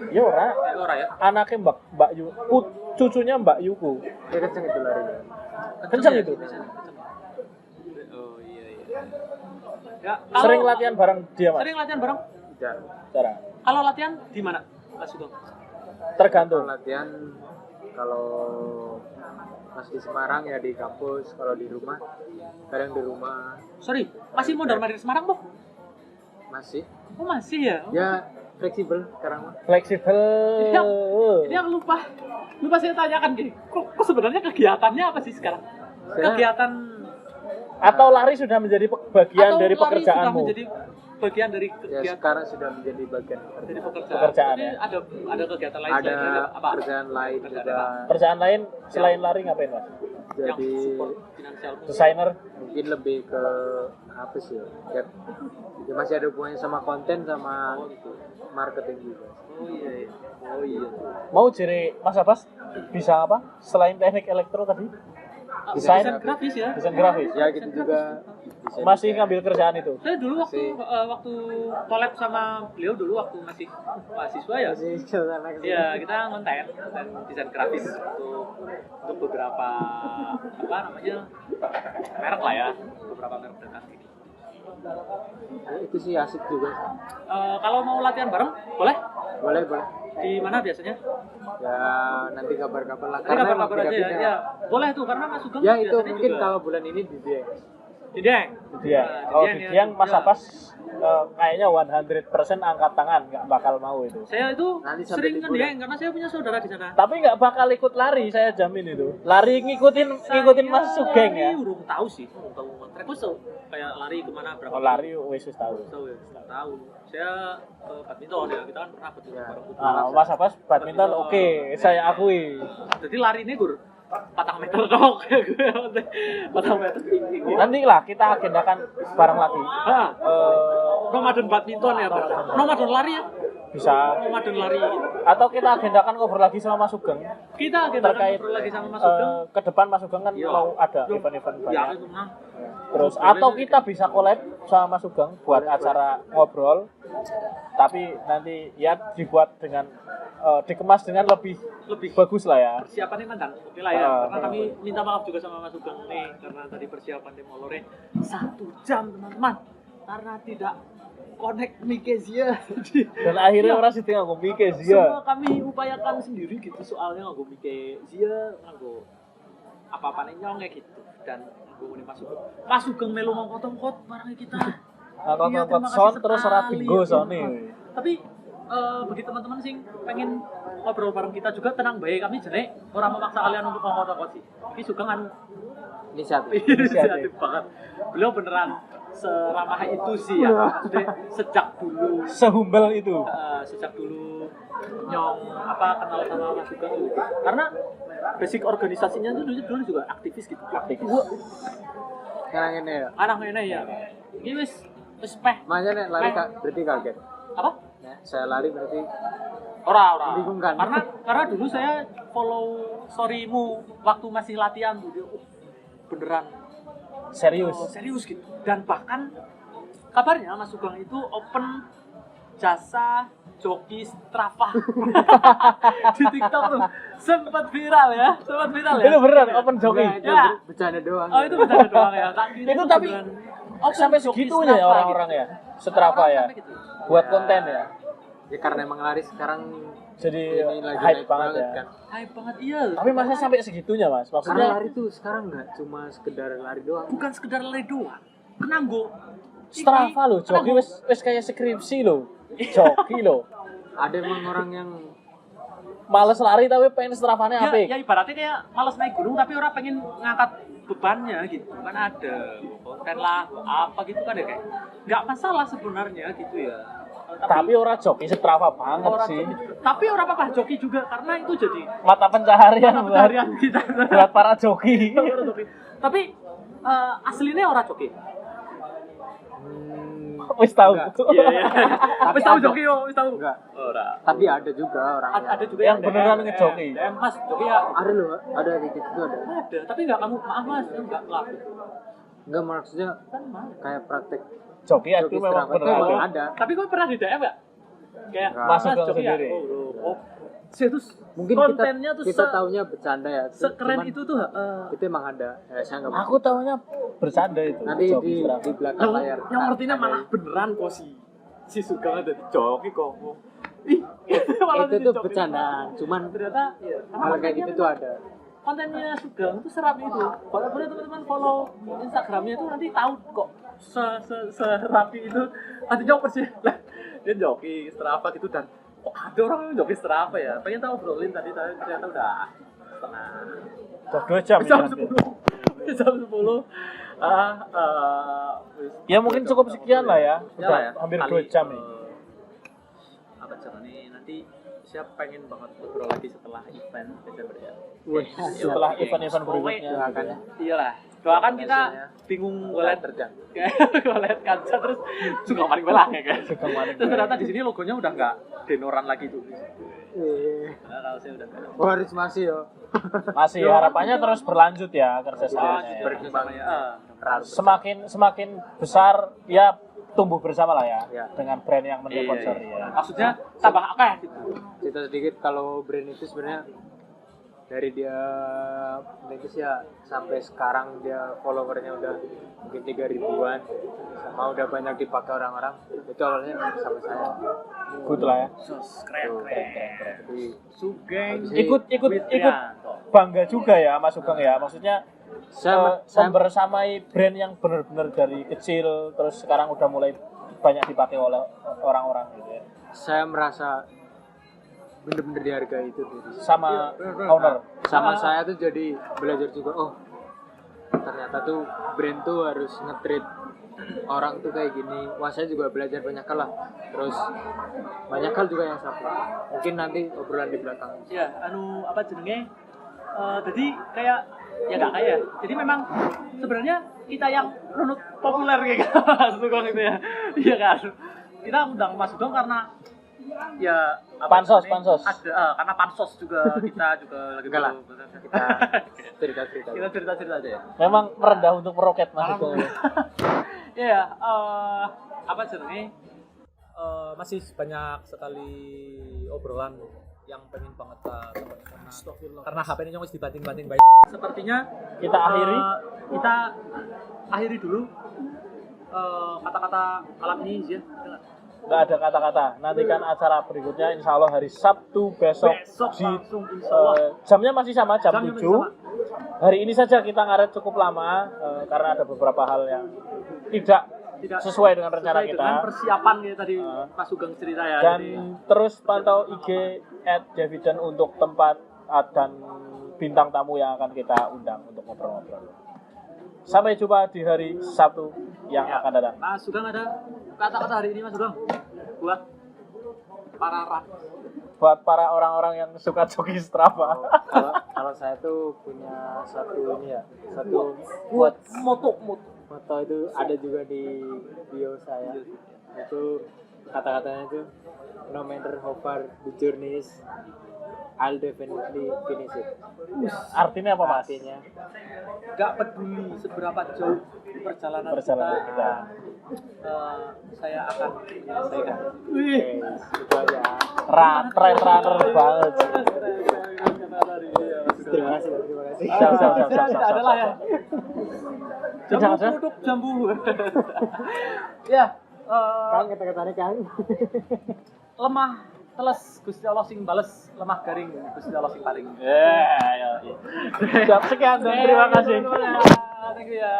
Ya ora. ya Anaknya Mbak Yu. Cucunya Mbak Yuku. dia kenceng itu larinya Kencang itu. oh iya ya kalau- Sering latihan bareng dia, Mas. sering latihan bareng jarang Cara. kalau latihan di mana Mas Sugeng Tergantung. latihan kalau pas di Semarang ya di kampus kalau di rumah kadang di rumah sorry masih mondar mandir Semarang bu masih oh masih ya ya fleksibel sekarang mah Fleksibel. Ini yang lupa saya tanyakan gini, kok sebenarnya kegiatannya apa sih sekarang? Kegiatan Atau lari sudah menjadi bagian Atau dari lari sudah pekerjaanmu? menjadi bagian dari Ya kegiatan sekarang sudah menjadi bagian dari pekerjaan, Tapi ya. ada kegiatan lain ada selain itu apa? kerjaan lain Kerjaan juga. Pekerjaan lain selain lari ngapain mas? Yang Jadi support finansial. Desainer? mungkin lebih ke apa sih ya? Ya masih ada hubungannya sama konten sama marketing juga. Oh iya. Mau jadi mas Abbas bisa apa? Selain teknik elektro tadi? Desain Desain grafis ya. Desain grafis? Ya gitu juga. Bisa Masih juga. ngambil kerjaan itu? Saya dulu waktu Masih. waktu collab sama beliau dulu waktu masih mahasiswa ya. Masih jalan lagi. Iya, kita konten desain grafis untuk beberapa apa namanya merek lah ya, beberapa merek dekat gitu. Ya, itu sih asik juga. Kalau mau latihan bareng, boleh? Boleh. Di mana biasanya? Ya nanti kabar-kabar lah. Nanti Karena emang kabar-kabar aja ya. beda-beda. Ya, boleh tuh karena Mas Sugeng Ya itu biasanya mungkin juga. kalau bulan ini di dia. Di Dieng. Dia. Kalau di ya, Dieng Mas ya. Abbas kayaknya 100% angkat tangan, nggak bakal mau itu. Saya itu Nanti sampai sering liburan. ngedeeng karena saya punya saudara di sana. Tapi nggak bakal ikut lari, saya jamin itu. Lari ngikutin Mas Sugeng ya. Lari urung tahu sih, urung tahu ngontrak. Wes kayak lari kemana berapa? Kalau lari wis tahu. Tahu ya, tahu. Saya ke badminton ya, kita kan pernah badminton Ya. bareng. Ah, Mas Abbas badminton oke, saya akui. Jadi lari ini gur 4 meter dong. 4 meter. Nanti lah kita agendakan bareng lagi. Ah, Eh, Ramadan badminton ya, bareng. Ramadan lari ya. bisa. Ramadan lari. Atau kita agendakan ngobrol lagi sama Mas Sugeng. Kita Terkait ngobrol lagi sama Mas Sugeng. ke depan Mas Sugeng kan Iya. mau ada Yo, event-event Ya, banyak. itu mah. Terus atau kita bisa collab sama Mas Sugeng buat acara ngobrol. Tapi nanti ya dibuat dengan dikemas dengan lebih Lebih bagus lah ya. persiapannya mantan. Oke lah ya, Ah. karena kami minta maaf juga sama Mas Sugeng nih karena tadi persiapan demolore 1 jam teman-teman karena tidak connect Mikesia. Dan akhirnya orang sih tinggal ngomong Semua ya. kami upayakan sendiri gitu soalnya nganggo Mikesia, nganggo apa-apa nyong kayak gitu dan nganggo ini Mas Sugeng melu ngongkot-ngongkot barangnya kita. Ngangkot Iya, terima kasih sound terus ora sekali. tinggo sone. Tapi bagi teman-teman sing pengen ngobrol bareng kita juga tenang baik kami jenek orang memaksa kalian untuk ngongkot-ngongkot sih. Ini Sugeng anu Inisiatif. inisiatif banget. Beliau beneran seramah itu sih ya. Maksudnya sejak dulu sejak dulu nyong kenal sama Mas Sugeng dulu. Karena basic organisasinya itu dulu juga aktivis gitu. Aktivis. Wah, Sekarang ini ya. anak ini ya. Ini wis peh. Makanya nek lari berarti kaget. Apa? Ya, saya lari berarti Ora. Membingungkan. Karena dulu saya follow storymu waktu masih latihan tuh dia beneran Serius. serius gitu. Dan bahkan kabarnya Mas Sugeng itu open jasa joki Strava di TikTok tuh sempat viral ya. Itu beneran open joki. Enggak, itu Ya. bercanda doang. Oh itu bercanda doang ya. Tak kira Itu tapi beneran open sampai joki segitunya ya Strava orang-orang gitu. ya. Strava Orang ya. sampai gitu. Buat konten ya. Ya karena emang lari sekarang Jadi ini lagi hype naik banget ya. kan. Hype banget iya. Tapi masa sampai segitunya mas? Karena Maksudnya lari tuh sekarang nggak cuma sekedar lari doang. Bukan sekedar lari doang. Kenanggo Strava loh, joki wes kayak skripsi loh. Joki loh. Ada emang orang yang Males lari tapi pengen Stravanya ya, apik. ya ibaratnya kayak malas naik gunung tapi orang pengen ngangkat bebannya gitu kan ada konten lah apa gitu kan ya kayak nggak masalah sebenarnya gitu ya Tapi orang joki Strava banget orang sih. tapi orang apa joki juga karena itu jadi Mata pencaharian buat, pencaharian kita buat para joki. tapi aslinya orang joki Wis tahu. iya iya tapi tahu ada. joki yo wis tahu enggak. ora Tapi ada juga orang ada juga Yang beneran ngejoki. Mas joki ya ada loh, ada titik itu ada. ada tapi nggak kamu maaf mas nggak laku Enggak maksudnya kan mana kayak praktek Joki itu joki memang Strava itu beneran. emang ada. tapi kau pernah di DM nggak kayak Nggak. Masuk Mas ke joki ya sendiri. oh saya tuh Mungkin kontennya tuh kita taunya bercanda ya. sekeren Cuman itu tuh itu emang ada. Ya, saya nggak Aku tahunya bercanda itu. nanti joki di Strava. belakang layar. yang ngertinya ada. malah beneran kok si Sugeng ada di joki kok ih malah itu di tuh joki. bercandaan. Cuman ternyata ya, karena hal kayak kontennya gitu tuh memang- ada. kontennya Sugeng itu seram itu kalau boleh teman-teman follow Instagramnya itu nanti tahu kok serapi itu nanti jawab sih lah dia joki Strava gitu dan kok ada orang yang joki Strava ya pengen tahu obrolin tadi tapi ternyata udah setengah Udah 2 jam. jam ini nanti. 10 jam 10 Ya mungkin cukup sekian lah ya. Ya Udah lah ya. hampir Kali, 2 jam nih. Apa caranya nanti siapa pengen banget ngobrol lagi setelah event Desember ya. Setelah event-event berikutnya. Iyalah. Doakan kita bingung golet terjang. Golet kaca terus juga maling belang ya kan. Suka maling Terus ternyata di sini logonya udah nggak Denoran lagi tuh. Nah, kalau saya udah nggak. Oh, harus masih ya. Masih harapannya terus berlanjut ya kerjasamanya. ya. Bersama ya. Semakin besar ya tumbuh bersama lah ya, Ya. dengan brand yang mensponsor ya. Maksudnya tambah akeh gitu. Cerita sedikit kalau brand itu sebenarnya dari dia merintis ya sampai sekarang dia followernya udah mungkin 3.000-an sama udah banyak dipakai orang-orang itu awalnya sama saya. Good lah ya. Keren. Jadi Sugeng. Ikut bangga juga ya Mas Sugeng ya. Maksudnya saya membersamai brand yang benar-benar dari kecil terus sekarang udah mulai banyak dipakai oleh orang-orang gitu ya. saya merasa bener-bener dihargai itu dari Sama owner. sama saya tuh jadi belajar juga ternyata tuh brand tuh harus nge-treat orang tuh kayak gini. Wah, saya juga belajar banyak hal lah. Terus banyak hal juga yang sama. Mungkin nanti obrolan di belakang. Ya, apa jenenge? Jadi kayak ya nggak kayak. Jadi memang sebenarnya kita yang runut populer kayak Mas Sugeng itu ya. Iya kan? Kita undang Mas Sugeng karena ya Pansos. ada karena pansos juga kita juga lagi Enggak lah. kita Cerita-cerita. kita cerita aja ya. Memang merendah untuk meroket Mas Sugeng. Iya, apa jenenge? Masih banyak sekali obrolan yang pengen banget karena HP ini wis dibanting-banting baik. Sepertinya Kita akhiri dulu kata-kata malam ini ya. Nggak ada kata-kata. Nantikan acara berikutnya insya Allah hari Sabtu besok di langsung insyaallah. jamnya masih sama jam Jamnya 7. masih sama. Hari ini saja kita ngaret cukup lama karena ada beberapa hal yang tidak sesuai dengan rencana Sesuai kita. dengan persiapan kayak tadi Mas Sugeng cerita ya. Dan Jadi, terus pantau IG @Davidan untuk tempat dan bintang tamu yang akan kita undang untuk ngobrol-ngobrol. Sampai jumpa di hari Sabtu yang akan datang. Mas Sugeng ada kata-kata hari ini Mas Sugeng buat Buat para orang-orang yang suka jogging Strava. Kalau saya tuh punya satu ini ya, satu moto foto itu ada juga di bio saya. Itu kata-katanya itu no matter how far the journey is, I'll definitely finish it. Artinya apa Mas? Artinya gak peduli seberapa jauh perjalanan kita. Saya akan menyelesaikan. itu aja. Runner banget. Terima kasih. Siap. Tidak ada lah ya. Tidak Jambu ada. duduk jambu. Ya. Kang kata-katanya Kang. Lemah teles Gusti Allah sing bales, lemah garing Gusti Allah sing paling. Siap, sekian dan terima kasih. Thank you ya.